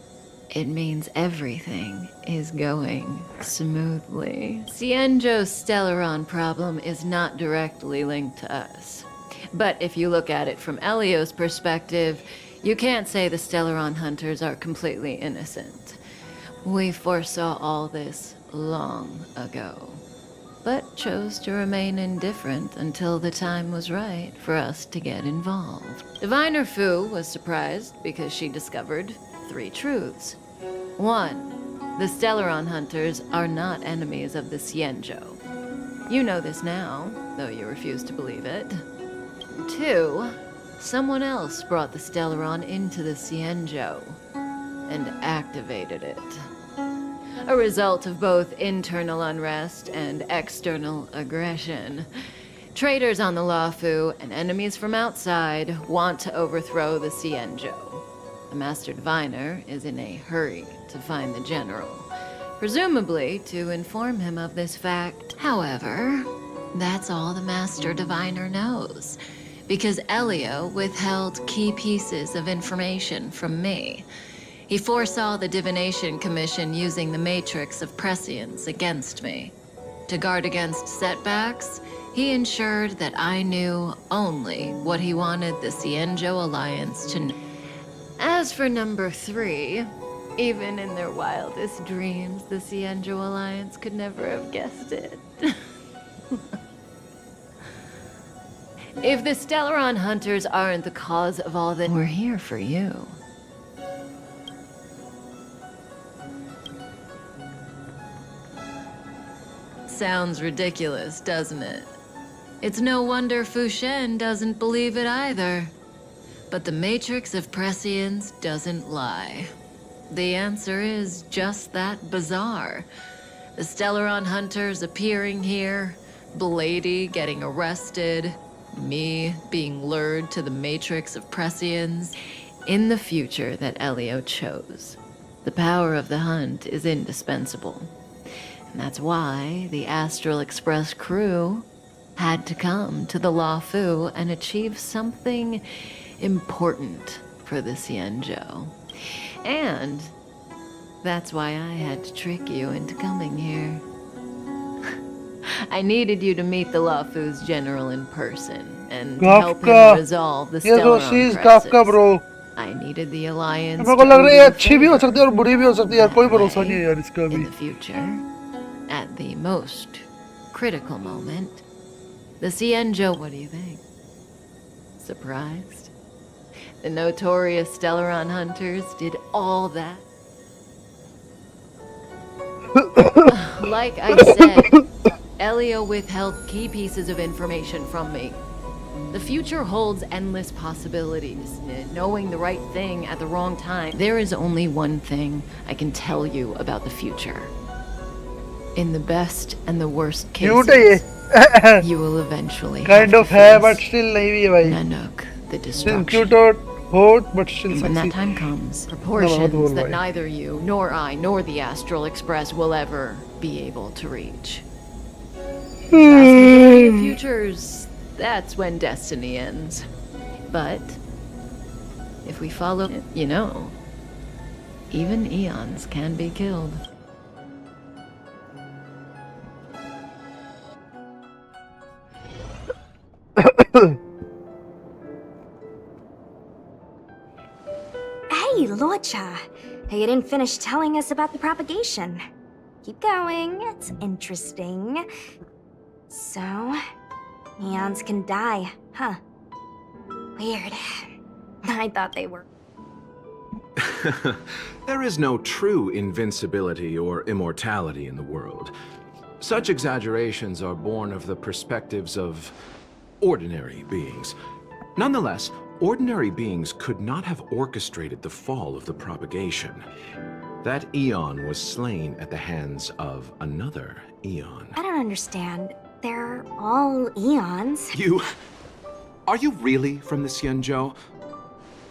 it means everything is going smoothly. Cienjo's Stellaron problem is not directly linked to us. But if you look at it from Elio's perspective, you can't say the Stellaron hunters are completely innocent. We foresaw all this long ago, but chose to remain indifferent until the time was right for us to get involved. Diviner Fu was surprised because she discovered 3 truths. 1, the Stellaron hunters are not enemies of the Cienjo. You know this now, though you refuse to believe it. 2, someone else brought the Stellaron into the Cienjo and activated it. A result of both internal unrest and external aggression. Traitors on the Luofu and enemies from outside want to overthrow the Cienjo. The Master Diviner is in a hurry to find the General. presumably to inform him of this fact. However, that's all the Master Diviner knows, because Elio withheld key pieces of information from me. He foresaw the Divination Commission using the Matrix of Prescience against me. To guard against setbacks, he ensured that I knew only what he wanted the Cienjo Alliance to know. As for number 3, even in their wildest dreams, the Cienjo Alliance could never have guessed it. If the Stellaron Hunters aren't the cause of all that, we're here for you. Sounds ridiculous, doesn't it? It's no wonder Fushen doesn't believe it either. But the Matrix of Prescience doesn't lie. The answer is just that bizarre. The Stellaron Hunters appearing here, Blady getting arrested, me being lured to the Matrix of Prescience, in the future that Elio chose. The power of the hunt is indispensable. And that's why the Astral Express crew had to come to the Luofu and achieve something important for the Cienjo. And that's why I had to trick you into coming here. I needed you to meet the Luofu's general in person and to help him resolve the Stellaron crisis. bro. I needed the Alliance मेरे को लग रहा है ये अच्छी भी हो सकती है और बुरी भी हो सकती है यार, कोई भरोसा नहीं है यार इसका भी. In the future, at the most critical moment, the Cienjo, what do you think? Surprised? The notorious Stellaron Hunters did all that. Like I said, Elio withheld key pieces of information from me. The future holds endless possibilities. Knowing the right thing at the wrong time. There is only one thing I can tell you about the future. In the best and the worst cases, you will eventually kind of है but still नहीं भी है भाई. Nanook, the destruction. Cute or hot but still When that time comes, proportions that neither you, nor I, nor the Astral Express will ever be able to reach. Futures, that's when destiny ends. But if we follow it, you know, even eons can be killed. Hey, Locha. You didn't finish telling us about the propagation. Keep going, it's interesting. So, eons can die, huh? Weird. I thought they were. There is no true invincibility or immortality in the world. Such exaggerations are born of the perspectives of ordinary beings. Nonetheless, ordinary beings could not have orchestrated the fall of the propagation. That eon was slain at the hands of another eon. I don't understand. They're all eons. Are you really from the Cienjo?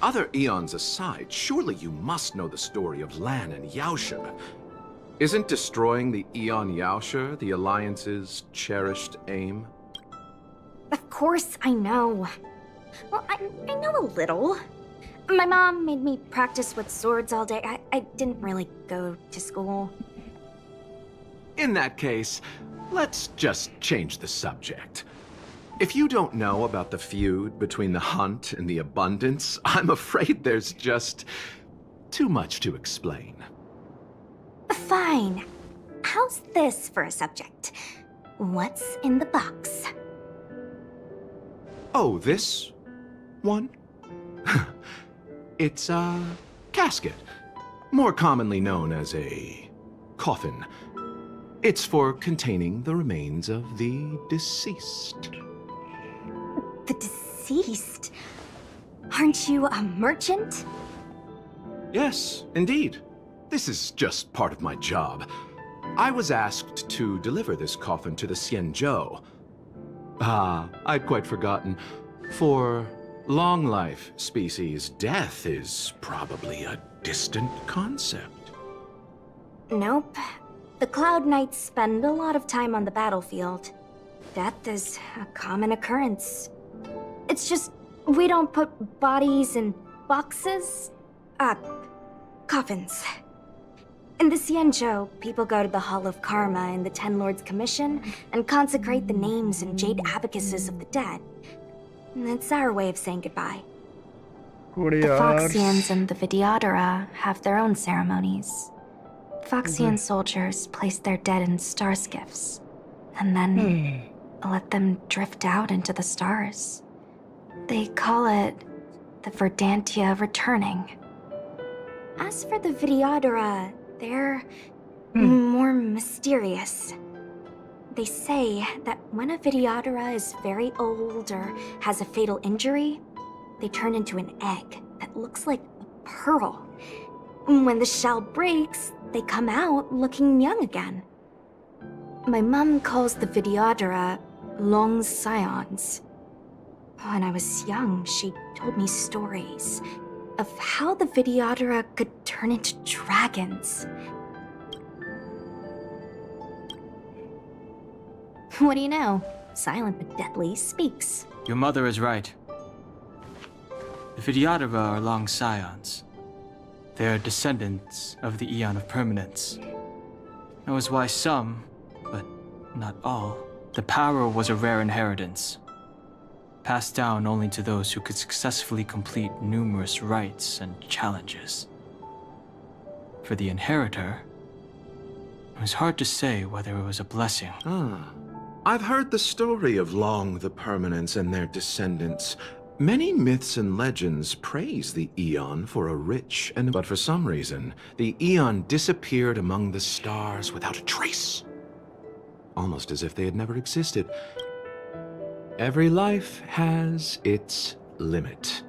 Other eons aside, surely you must know the story of Lan and Yaoshe. Isn't destroying the Eon Yaoshe the Alliance's cherished aim? Of course I know. Well, I know a little. My mom made me practice with swords all day. I didn't really go to school. In that case, let's just change the subject. If you don't know about the feud between the Hunt and the Abundance, I'm afraid there's just too much to explain. Fine. How's this for a subject? What's in the box? Oh, this one? It's a casket, more commonly known as a coffin. It's for containing the remains of the deceased. The deceased? Aren't you a merchant? Yes, indeed. This is just part of my job. I was asked to deliver this coffin to the Cienjo. I'd quite forgotten. For long life species, death is probably a distant concept. Nope. The Cloud Knights spend a lot of time on the battlefield. Death is a common occurrence. It's just, we don't put bodies in boxes? Coffins. In the Xianzhou, people go to the Hall of Karma in the Ten Lords Commission and consecrate the names and jade abacuses of the dead. It's our way of saying goodbye. The Foxians and the Vidyadhara have their own ceremonies. Foxian soldiers place their dead in star skiffs, and then let them drift out into the stars. They call it the Verdantia returning. As for the Vidyadhara, they're more mysterious. They say that when a Vidyadhara is very old or has a fatal injury, they turn into an egg that looks like a pearl. When the shell breaks, they come out looking young again. My mom calls the Vidyadhara long scions. When I was young, she told me stories of how the Vidyadhara could turn into dragons. What do you know? Silent but deadly speaks. Your mother is right. The Vidyadhara are long scions. They are descendants of the Eon of Permanence. That was why some, but not all, the power was a rare inheritance, passed down only to those who could successfully complete numerous rites and challenges. For the inheritor, it was hard to say whether it was a blessing. I've heard the story of Long the Permanence and their descendants. Many myths and legends praise the Eon for a rich but for some reason, the Eon disappeared among the stars without a trace. Almost as if they had never existed. Every life has its limit.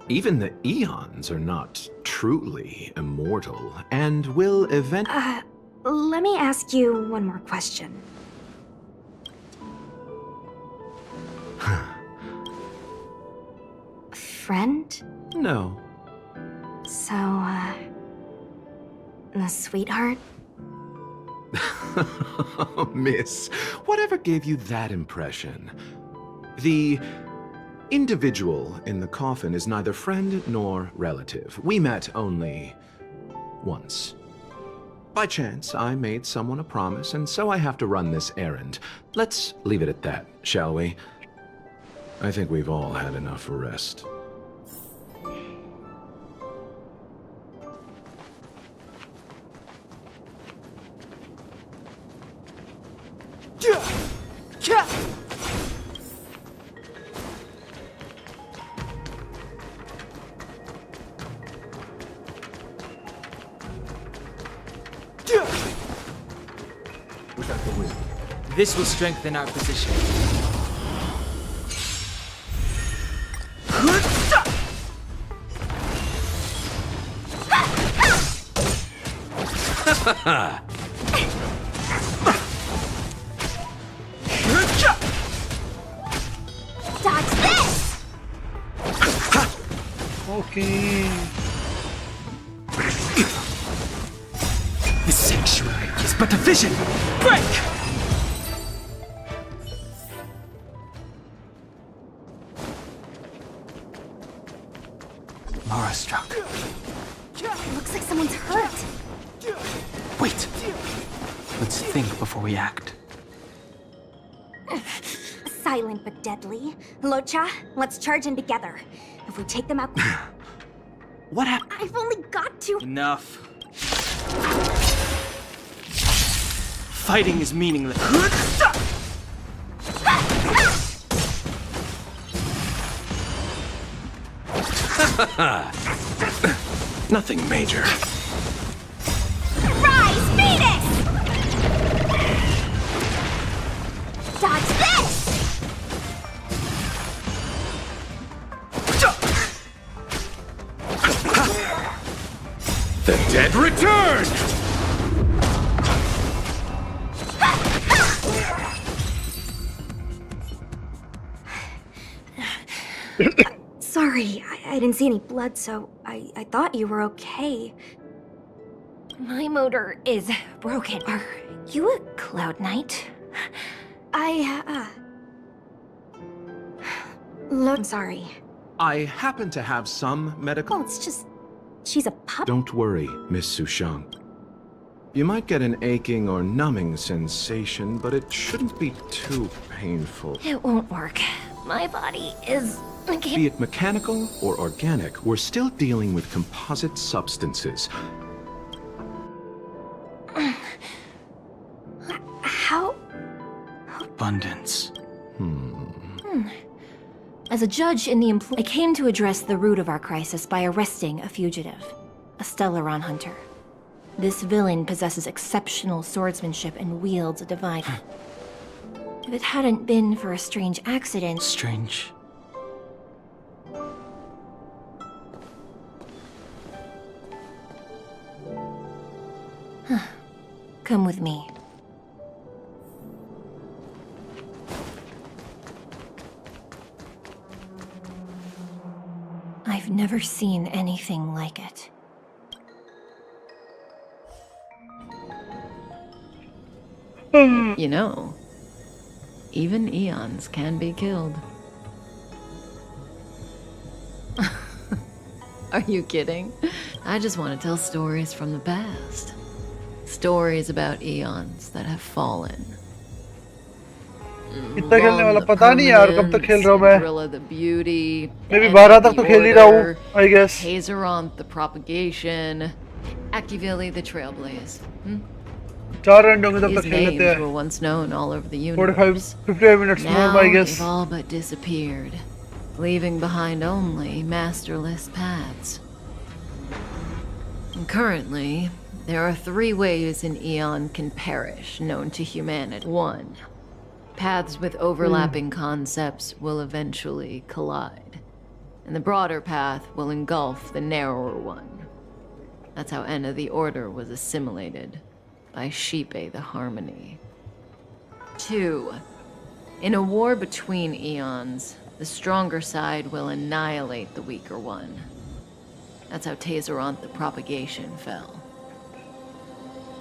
Even the Eons are not truly immortal and will eventually... Let me ask you one more question. Friend? No. So, a sweetheart? Miss, whatever gave you that impression? The individual in the coffin is neither friend nor relative. We met only once. By chance, I made someone a promise, and so I have to run this errand. Let's leave it at that, shall we? I think we've all had enough rest. This will strengthen our position. Dodge this! Okay. The sanctuary is but a vision. Break! Mara struck. Looks like someone's hurt. Wait. Let's think before we act. Silent but deadly. Locha, let's charge in together. If we take them out... What happened? I've only got to... Enough. Fighting is meaningless. Nothing major. Rise, Phoenix! Dodge this! The dead return! Sorry, I didn't see any blood, so I thought you were okay. My motor is broken. Are you a Cloud Knight? I'm sorry. I happen to have some medical... Oh, it's just... she's a pup. Don't worry, Miss Sushang. You might get an aching or numbing sensation, but it shouldn't be too painful. It won't work. My body is... Be it mechanical or organic, we're still dealing with composite substances. How... Abundance. As a judge in the I came to address the root of our crisis by arresting a fugitive, a Stellaron hunter. This villain possesses exceptional swordsmanship and wields a divine... If it hadn't been for a strange accident... Strange? Come with me. I've never seen anything like it. You know, even eons can be killed. Are you kidding? I just want to tell stories from the past. Stories about eons that have fallen. इतना खेलने वाला पता नहीं यार कब तक खेल रहा हूँ मैं Gorilla the Beauty, Maybe 12 तक तो खेल ही रहा हूँ I guess Hazeronth the Propagation, Akivili the Trailblaze. 4 run होंगे तब These तक खेल लेते names हैं were once known all over the 45 universe. 55 minutes more Now I guess they've all but disappeared, leaving behind only masterless paths. And currently, there are 3 ways an eon can perish known to humanity. 1. Paths with overlapping concepts will eventually collide, and the broader path will engulf the narrower one. That's how Enna the Order was assimilated by Shipe the Harmony. 2. In a war between eons, the stronger side will annihilate the weaker one. That's how Tazeronth the Propagation fell.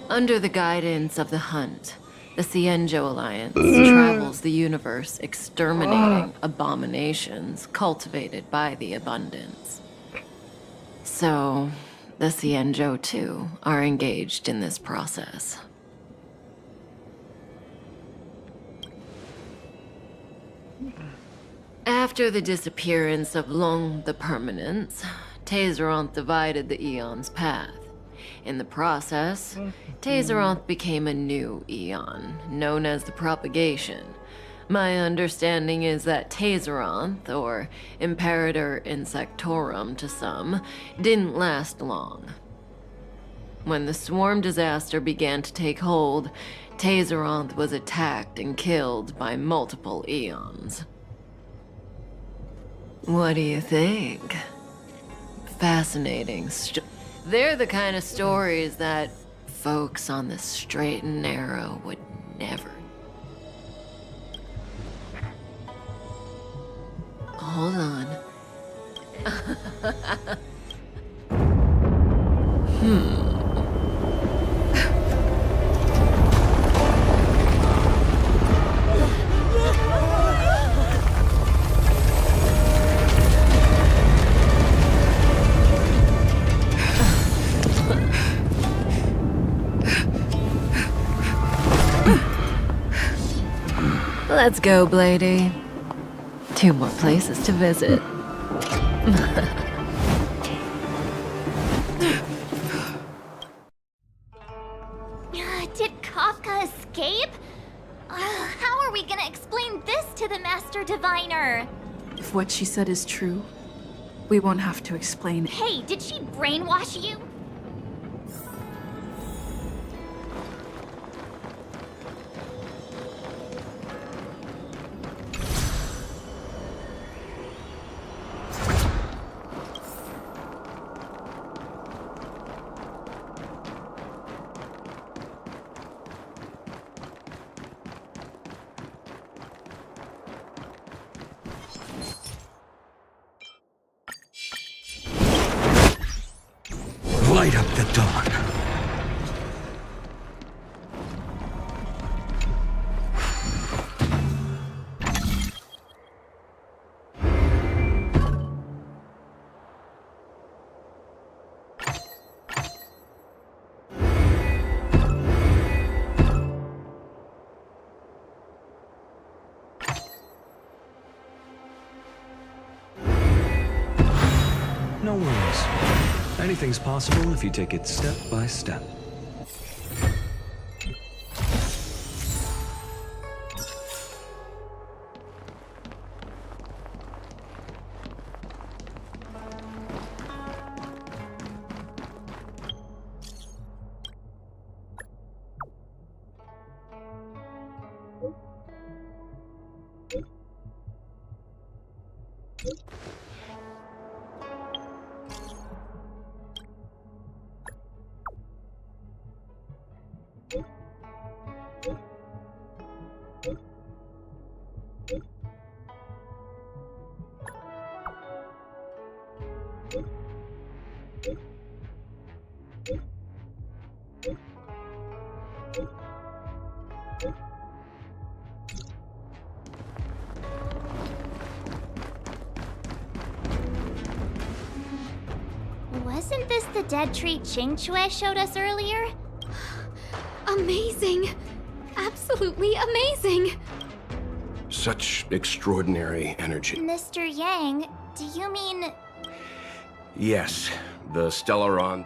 Under the guidance of the Hunt, the Cienjo Alliance travels the universe exterminating abominations cultivated by the Abundance. So, the Cienjo too are engaged in this process. After the disappearance of Long the Permanence, Tazeronth divided the Eon's path. In the process, Tazeronth became a new Eon, known as the Propagation. My understanding is that Tazeronth, or Imperator Insectorum to some, didn't last long. When the swarm disaster began to take hold, Tazeronth was attacked and killed by multiple Eons. What do you think? Fascinating. They're the kind of stories that folks on the straight and narrow would never. Hold on. Let's go, Blady. 2 more places to visit. Did Kafka escape? How are we gonna explain this to the Master Diviner? If what she said is true, we won't have to explain. Hey, did she brainwash you? Light up the dawn. Anything's possible if you take it step by step. Wasn't this the dead tree Qingque showed us earlier? Amazing! Absolutely amazing! Such extraordinary energy. Mr. Yang, do you mean... Yes, the Stellaron.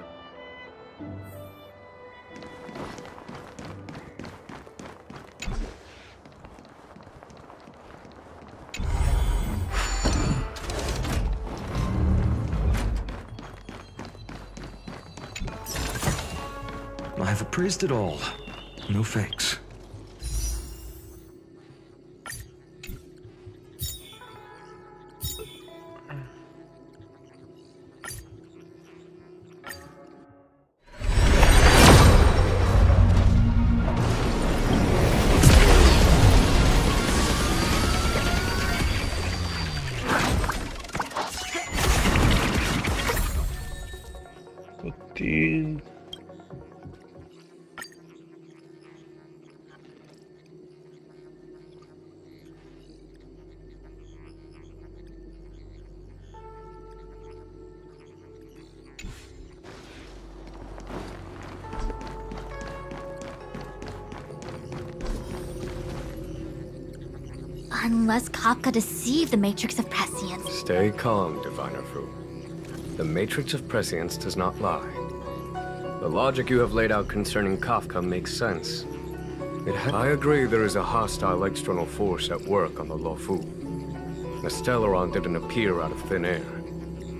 I've appraised it all. No fakes. Unless Kafka deceived the Matrix of Prescience. Stay calm, Diviner Fu. The Matrix of Prescience does not lie. The logic you have laid out concerning Kafka makes sense. I agree there is a hostile external force at work on the Luofu. The Stellaron didn't appear out of thin air.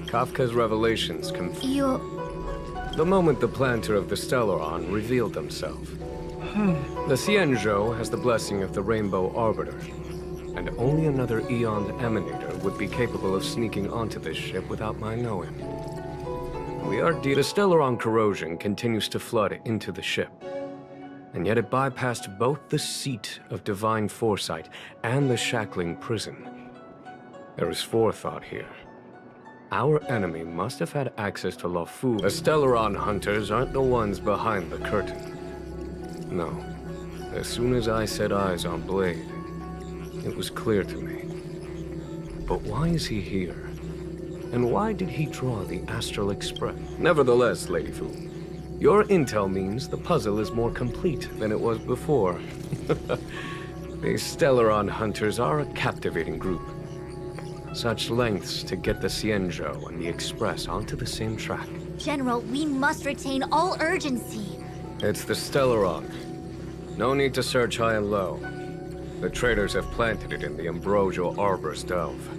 Kafka's revelations You... The moment the planter of the Stellaron revealed themselves. The Xianzhou has the blessing of the Rainbow Arbiter, and only another Eon Emanator would be capable of sneaking onto this ship without my knowing. The Stellaron corrosion continues to flood into the ship, and yet it bypassed both the seat of divine foresight and the shackling prison. There is forethought here. Our enemy must have had access to Luofu. The Stellaron hunters aren't the ones behind the curtain. No. As soon as I set eyes on Blade, it was clear to me. But why is he here? And why did he draw the Astral Express? Nevertheless, Lady Fu, your intel means the puzzle is more complete than it was before. These Stellaron hunters are a captivating group. Such lengths to get the Xianzhou and the Express onto the same track. General, we must retain all urgency. It's the Stellaron. No need to search high and low. The traders have planted it in the ambrosial arbor's delve,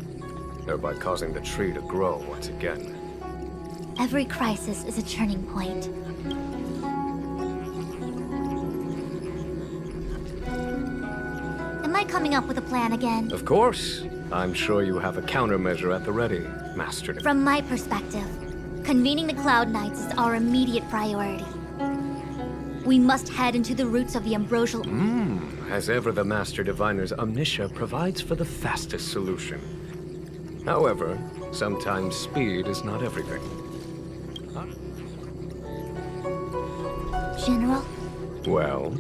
thereby causing the tree to grow once again. Every crisis is a turning point. Am I coming up with a plan again? Of course. I'm sure you have a countermeasure at the ready, Master. From my perspective, convening the Cloud Knights is our immediate priority. We must head into the roots of the ambrosial... As ever, the Master Diviner's omniscia provides for the fastest solution. However, sometimes speed is not everything. General? Well?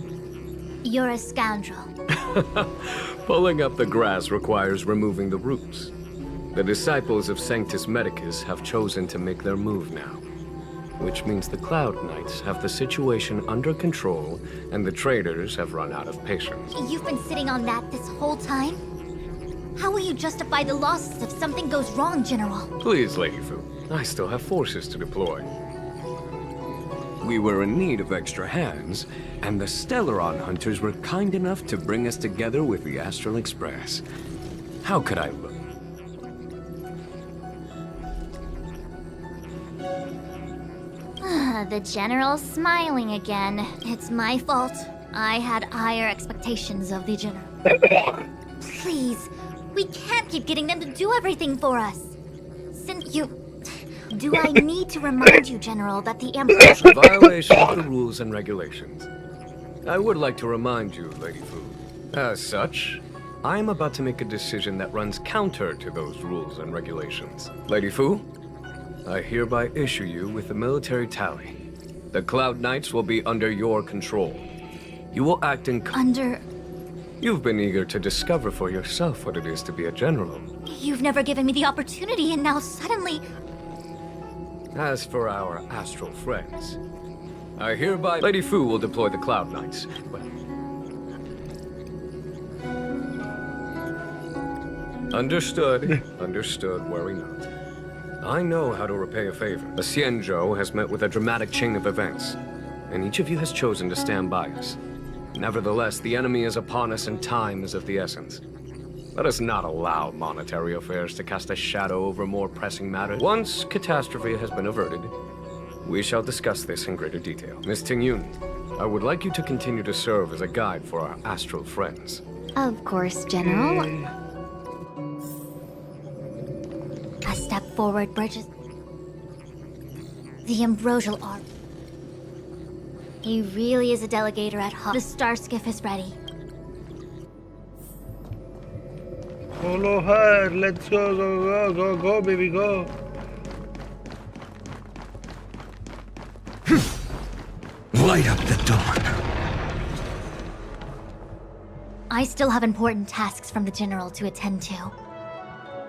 You're a scoundrel. Pulling up the grass requires removing the roots. The disciples of Sanctus Medicus have chosen to make their move now, which means the Cloud Knights have the situation under control and the traders have run out of patience. You've been sitting on that this whole time? How will you justify the losses if something goes wrong, General? Please, Lady Fu. I still have forces to deploy. We were in need of extra hands, and the Stellaron hunters were kind enough to bring us together with the Astral Express. How could I look? The General's smiling again. It's my fault. I had higher expectations of the General. Please, we can't keep getting them to do everything for us. Since you... Do I need to remind you, General, that the A violation of the rules and regulations. I would like to remind you, Lady Fu. As such, I am about to make a decision that runs counter to those rules and regulations. Lady Fu, I hereby issue you with a military tally. The Cloud Knights will be under your control. You will act in... Under... You've been eager to discover for yourself what it is to be a general. You've never given me the opportunity, and now suddenly... As for our astral friends, I hereby... Lady Fu will deploy the Cloud Knights, but... Understood. Understood, worry not. I know how to repay a favor. The Xianzhou has met with a dramatic chain of events, and each of you has chosen to stand by us. Nevertheless, the enemy is upon us and time is of the essence. Let us not allow monetary affairs to cast a shadow over more pressing matters. Once catastrophe has been averted, we shall discuss this in greater detail. Miss Tingyun, I would like you to continue to serve as a guide for our astral friends. Of course, General. A step forward, Bridges. The ambrosial arm. He really is a delegator at heart. The star skiff is ready. Follow her. Let's go, go, go, go, go, baby, go. Light up the dawn. I still have important tasks from the General to attend to.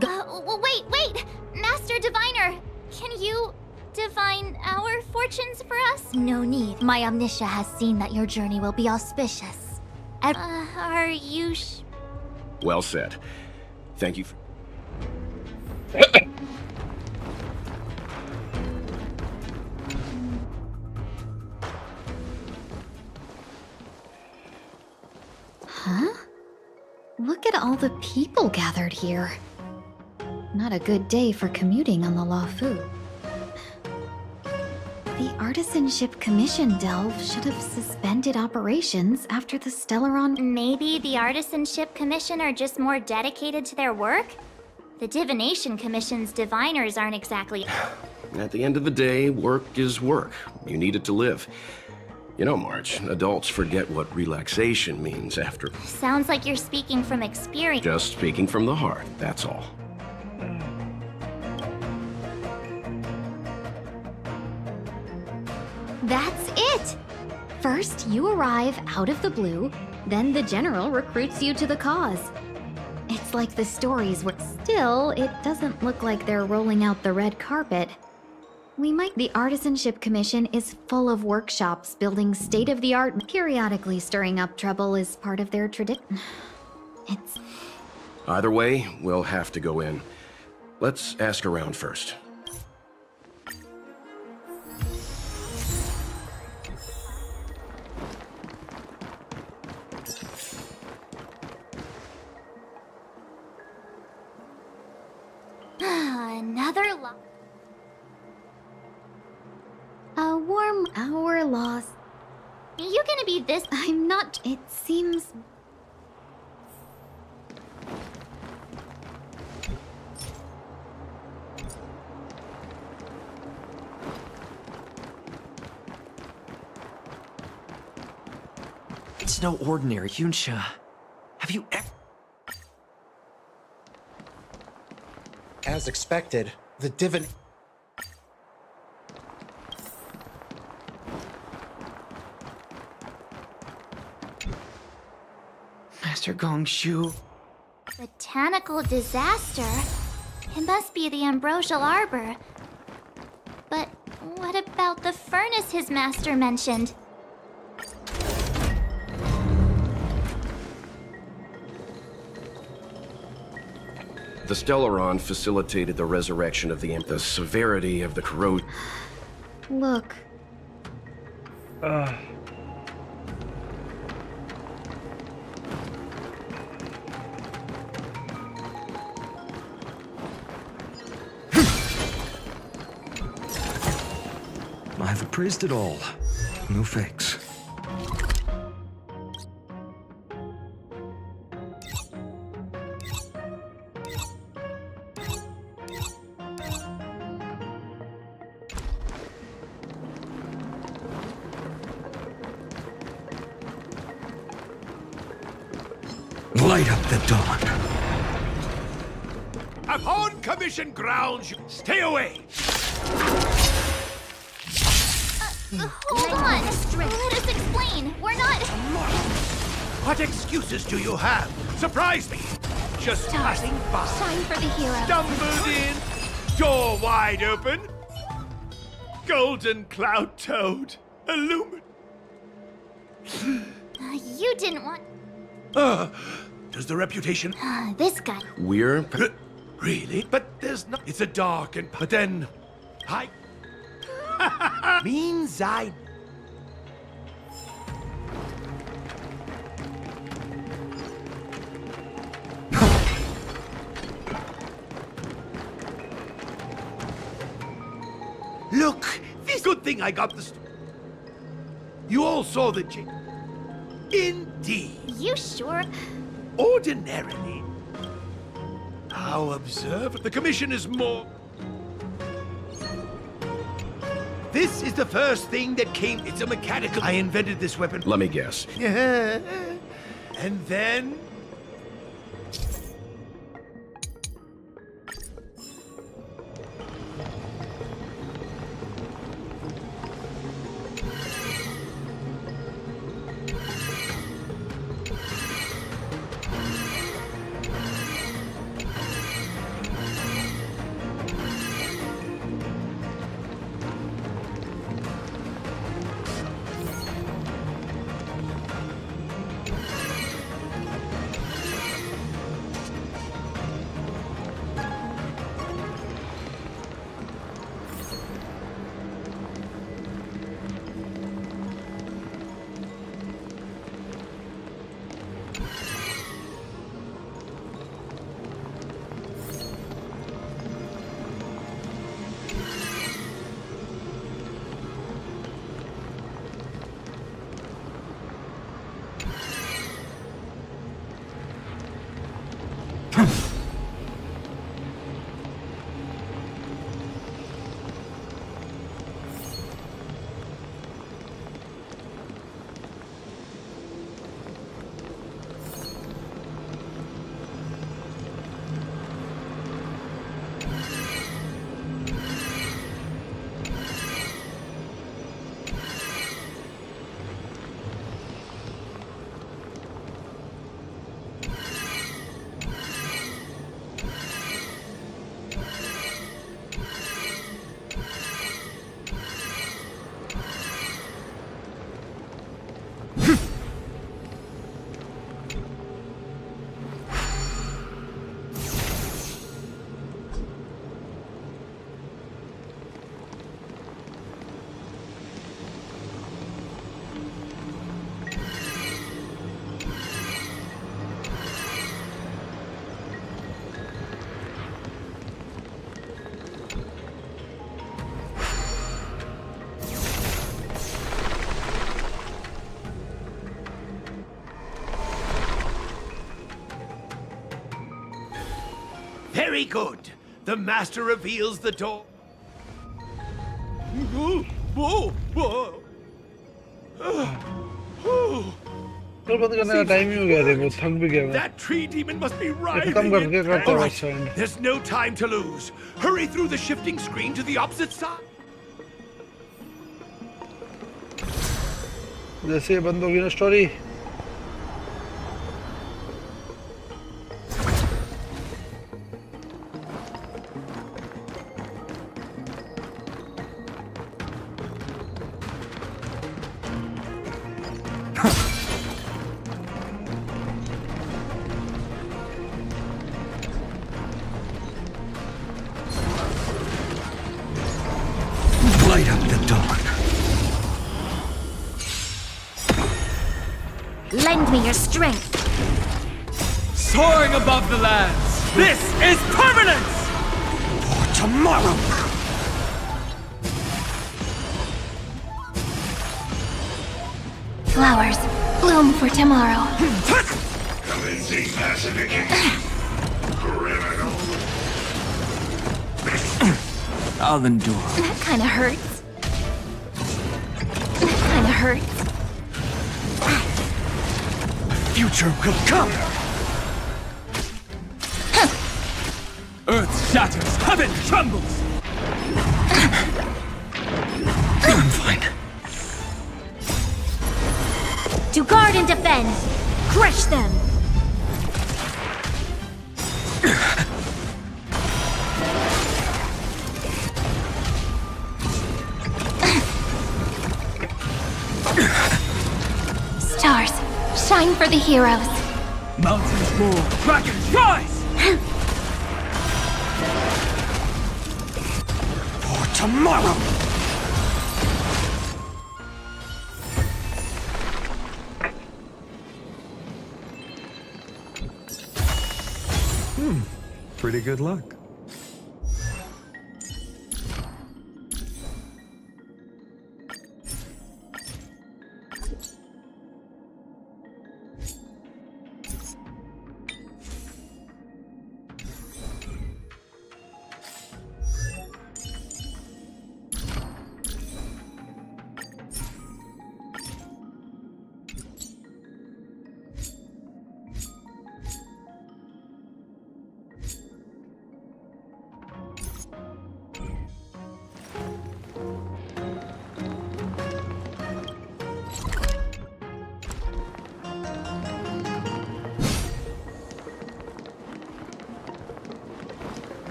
Wait! Master Diviner! Can you divine our fortunes for us? No need. My omniscia has seen that your journey will be auspicious. Are you Well said. Thank you for... Huh? Look at all the people gathered here. Not a good day for commuting on the Luofu. The Artisanship Commission Delve should have suspended operations after the Stellaron... Maybe the Artisanship Commission are just more dedicated to their work? The Divination Commission's diviners aren't exactly... At the end of the day, work is work. You need it to live. You know, March, adults forget what relaxation means after... Sounds like you're speaking from experience. Just speaking from the heart, that's all. That's it! First, you arrive out of the blue, then the General recruits you to the cause. It's like the stories were... Still, it doesn't look like they're rolling out the red carpet. The Artisanship Commission is full of workshops building state-of-the-art... Periodically stirring up trouble is part of their tradition. It's... Either way, we'll have to go in. Let's ask around first. Another A warm hour lost. You gonna be this... I'm not... It seems... It's no ordinary Yunsha. Have you ever... As expected, the divin... Master Gongshu... Botanical disaster? It must be the Ambrosial Arbor. But what about the furnace his master mentioned? The Stellaron facilitated the resurrection of the severity of the corrosion. Look. I've appraised it all. No fakes. Light up the dawn. Upon commission grounds, you stay away. Hold on! Let us explain! We're not... What excuses do you have? Surprise me! Just passing by. Shine for the hero. Stumbled in, door wide open. Golden cloud toad, illumined. You didn't want... Does the reputation... This guy. We're... Really? But there's no... It's a dark and... But then... I... means I... Look, this good thing I got this. You all saw the G. Indeed. You sure? Ordinarily. How observant. The commission is more... This is the first thing that came. It's a mechanical... I invented this weapon. Let me guess. And then... Very good. The master reveals the door. कल बंद करने का time ही हो गया देखो थक भी गया मैं That tree demon must be writhing. खत्म करके करते All हैं right, side there's no time to lose. Hurry through the shifting screen to the opposite side. जैसे बंद होगी ना story Light up the dawn. Lend me your strength. Soaring above the lands. This is permanence! For tomorrow! Flowers, bloom for tomorrow. Commencing pacification. Criminal. I'll endure. That kinda hurts. That kinda hurts. Future will come! Earth shatters, heaven trembles! I'm fine. To guard and defend. Crush them. Stars, shine for the heroes. Mountains roar, dragons rise! For tomorrow! Pretty good luck.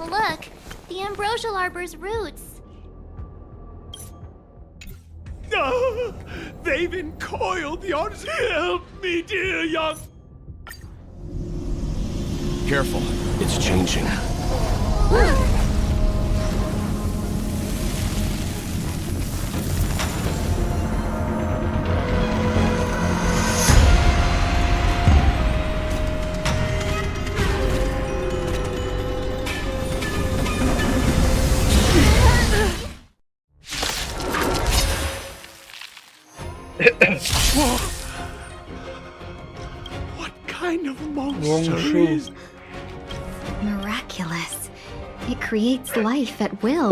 Look, the ambrosial arbor's roots. No! They've encoiled the artist. Help me, dear young. Careful, it's changing. Whoa. What kind of monster is... Miraculous. It creates life at will.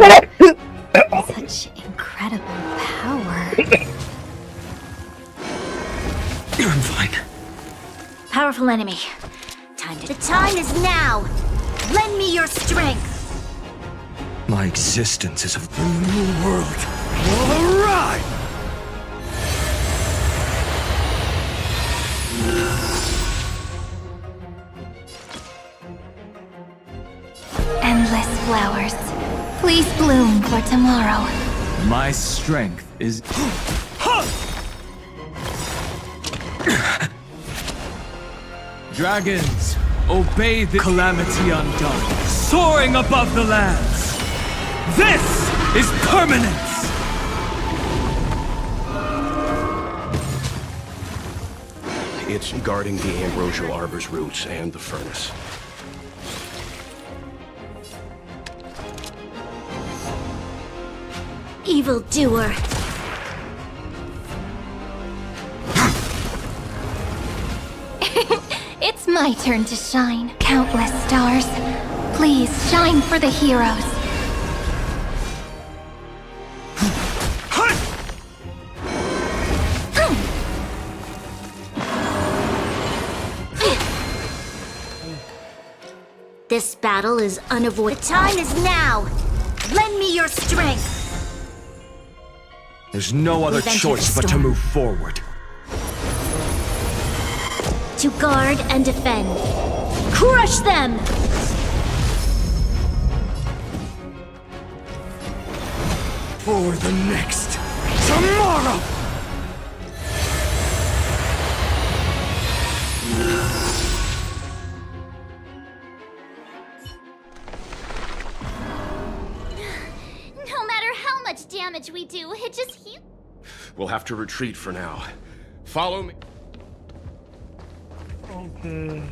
Such incredible power. I'm fine. Powerful enemy. The time is now. Lend me your strength. My existence is a new world. All right! Endless flowers. Please bloom for tomorrow. My strength is... Dragons, obey the calamity undone. Soaring above the lands. This is permanence! It's guarding the ambrosial arbor's roots and the furnace. Evildoer. It's my turn to shine. Countless stars. Please shine for the heroes. This battle is unavoidable. The time is now. Lend me your strength. There's no other We've entered choice the but to storm. move forward. To guard and defend. Crush them! For the next tomorrow! No matter how much damage we do, it just heals. We'll have to retreat for now. Follow me. Okay.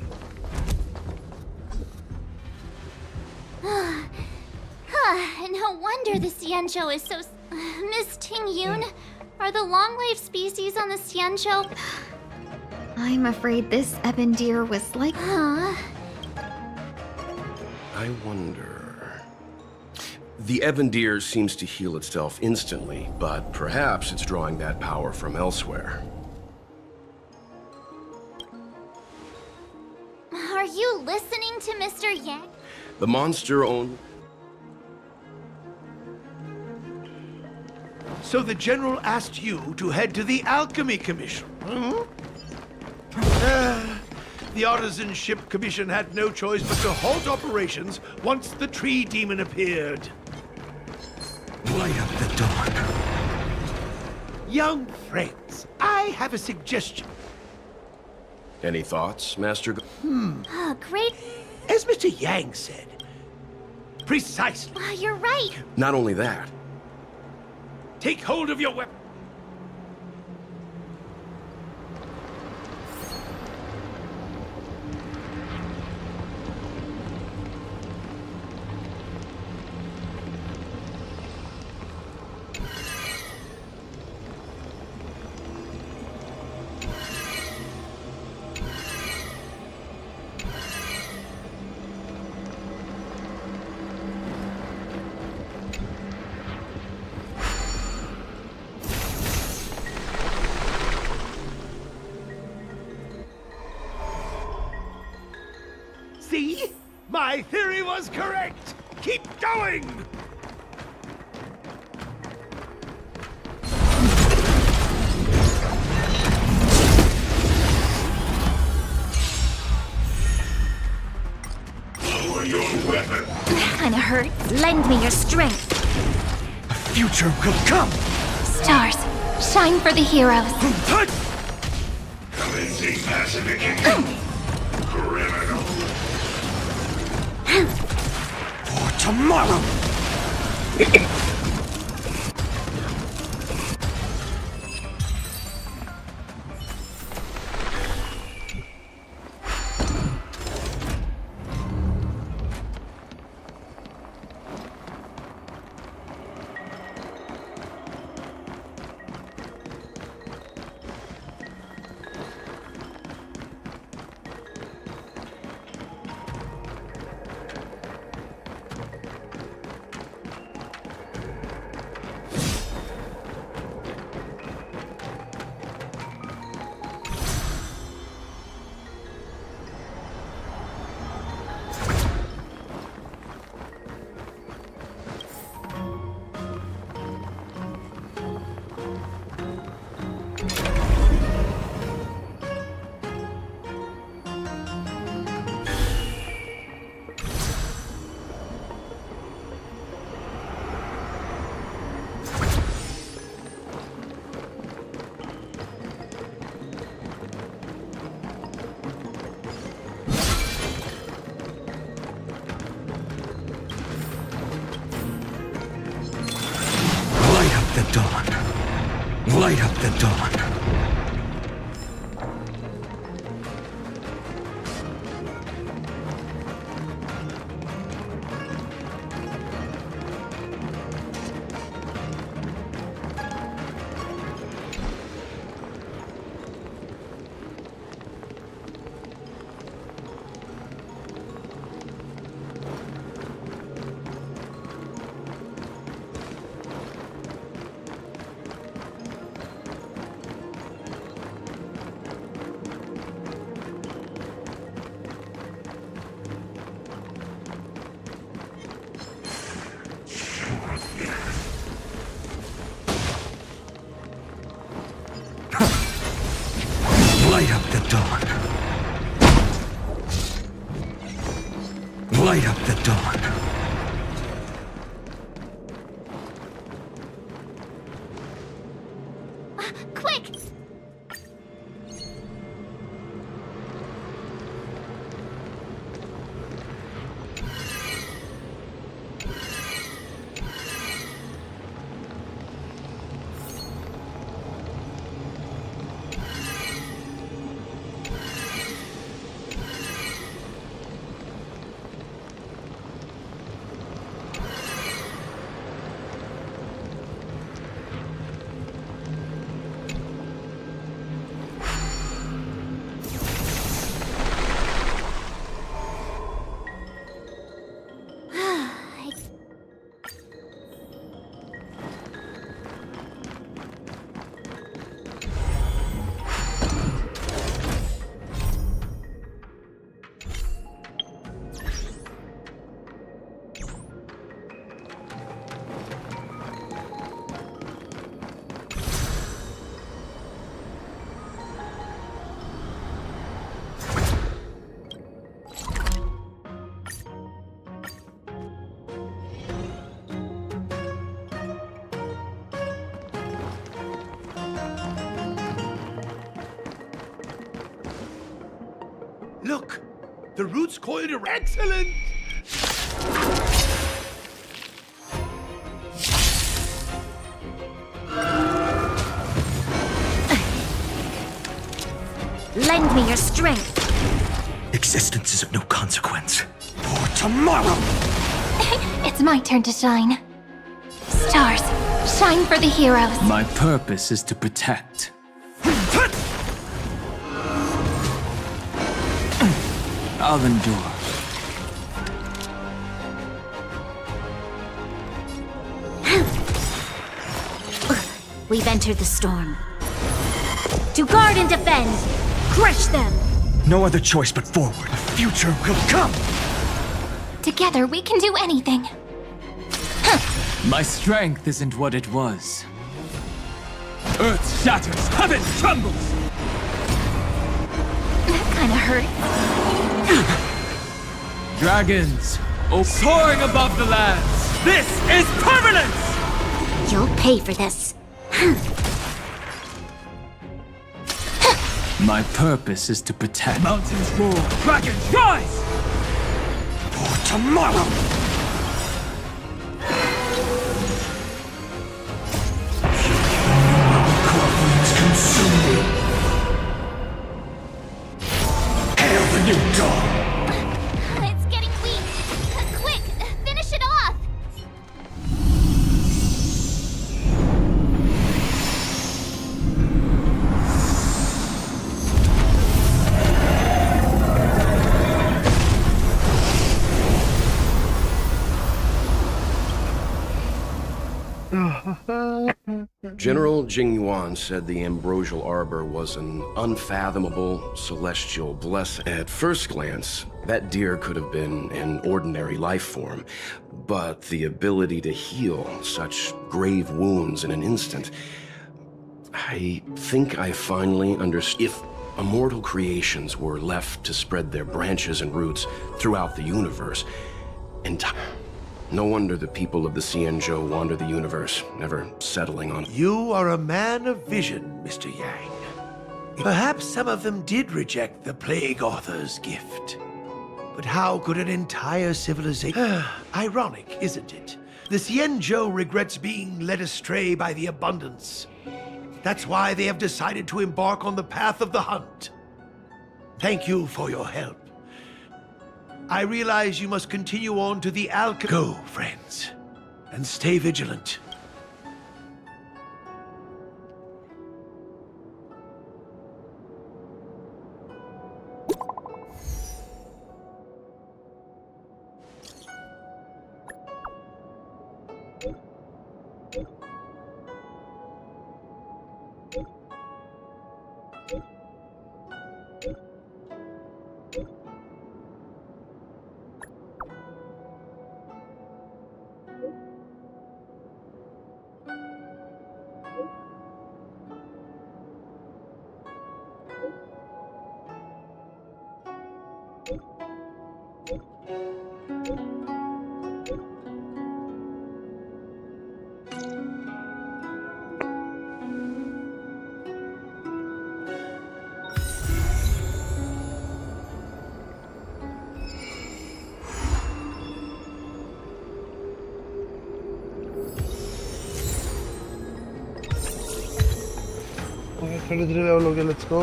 No wonder the Xianzhou is so... Miss Ting-Yun, are the long-lived species on the Xianzhou... I'm afraid this ebon deer was like... Huh? I wonder... The Ebon Deer seems to heal itself instantly, but perhaps it's drawing that power from elsewhere. Are you listening to Mr. Yang? The monster only... So the General asked you to head to the Alchemy Commission, huh? The Artisan Ship Commission had no choice but to halt operations once the Tree Demon appeared. Light up the dawn. Young friends, I have a suggestion. Any thoughts, Master? Oh, great. As Mr. Yang said, precisely. You're right. Not only that, Take hold of your weapon. See? My theory was correct! Keep going! Lower your weapon. That kinda hurts. Lend me your strength. The future will come! Stars, shine for the heroes. Commencing pacification. Criminal. For tomorrow! The dawn. Light up the dawn. Light up the dawn. Light up the dawn. Quick! Look! The root's coiled are excellent! Lend me your strength. Existence is of no consequence. For tomorrow! It's my turn to shine. Stars, shine for the heroes. My purpose is to protect. I'll endure. We've entered the storm. To guard and defend! Crush them! No other choice but forward. The future will come! Together we can do anything. My strength isn't what it was. Earth shatters, heaven trembles! That kinda hurts. Dragons, soaring above the lands! This is permanence! You'll pay for this. My purpose is to protect. Mountains roar, dragons rise! For tomorrow! Consume me! Hail the new dawn! It's getting weak. Quick, finish it off! General Jing Yuan said the Ambrosial Arbor was an unfathomable celestial blessing. At first glance, that deer could have been an ordinary life form, but the ability to heal such grave wounds in an instant, I think I finally understood. If immortal creations were left to spread their branches and roots throughout the universe, no wonder the people of the Xianzhou wander the universe, never settling on. You are a man of vision, Mr. Yang. Perhaps some of them did reject the Plague Author's gift. But how could an entire civilization... Ironic, isn't it? The Xianzhou regrets being led astray by the abundance. That's why they have decided to embark on the path of the hunt. Thank you for your help. I realize you must continue on to the Go, friends, and stay vigilant. 33 level हो गया, let's go.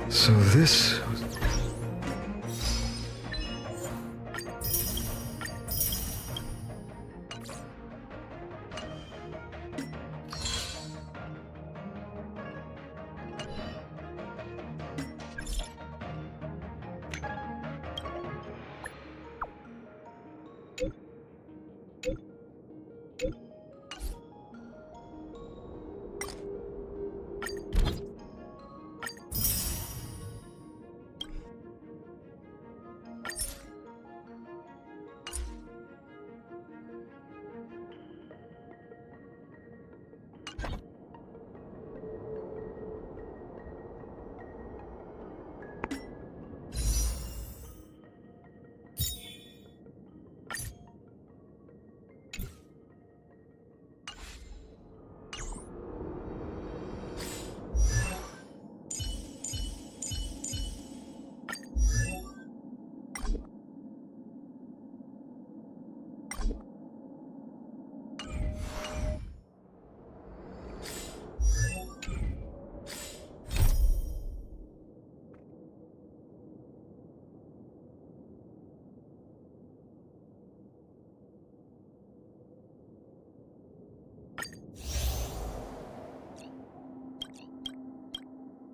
So this...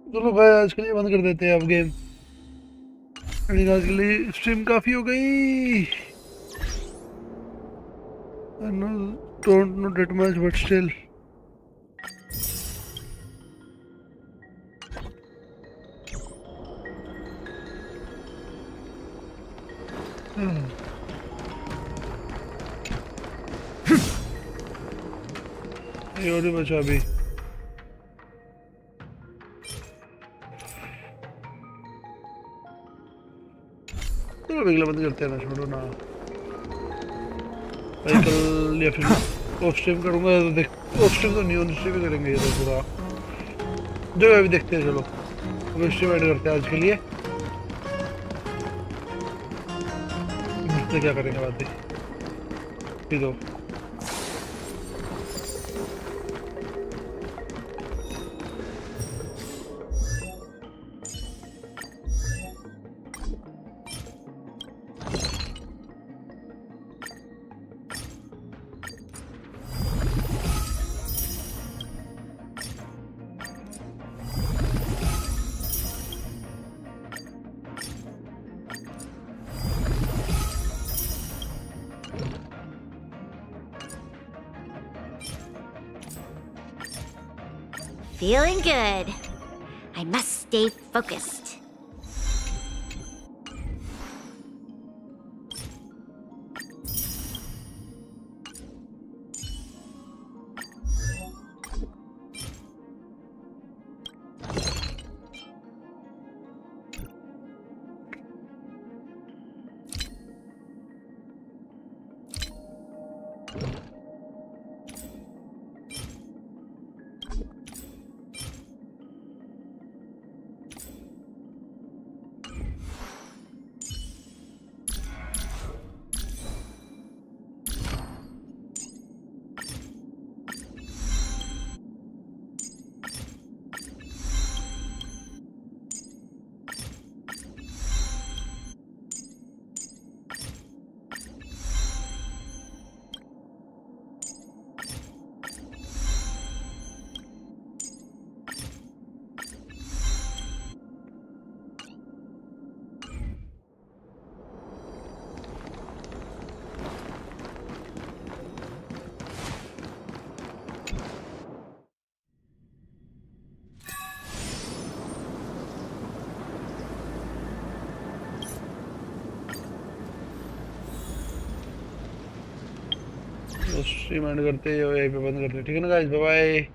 चलो भाई आज के लिए बंद कर देते हैं अब गेम। आज के लिए स्ट्रीम काफी हो गई। Don't know that much, but still. ये और भी बचा अभी। चलो अगला बंद करते हैं ना, छोड़ो ना। भाई कल या फिर ऑफ स्ट्रीम करूँगा तो देख, ऑफ स्ट्रीम तो नहीं, ऑन स्ट्रीम ही करेंगे ये तो पूरा। जो अभी देखते हैं, चलो अब स्ट्रीम ऐड करते हैं आज के लिए। देखते क्या करेंगे बातें। दो Feeling good. I must stay focused. Stream and करते हैं, यहीं पे बंद करते हैं। ठीक है ना गाइस, बाय बाय।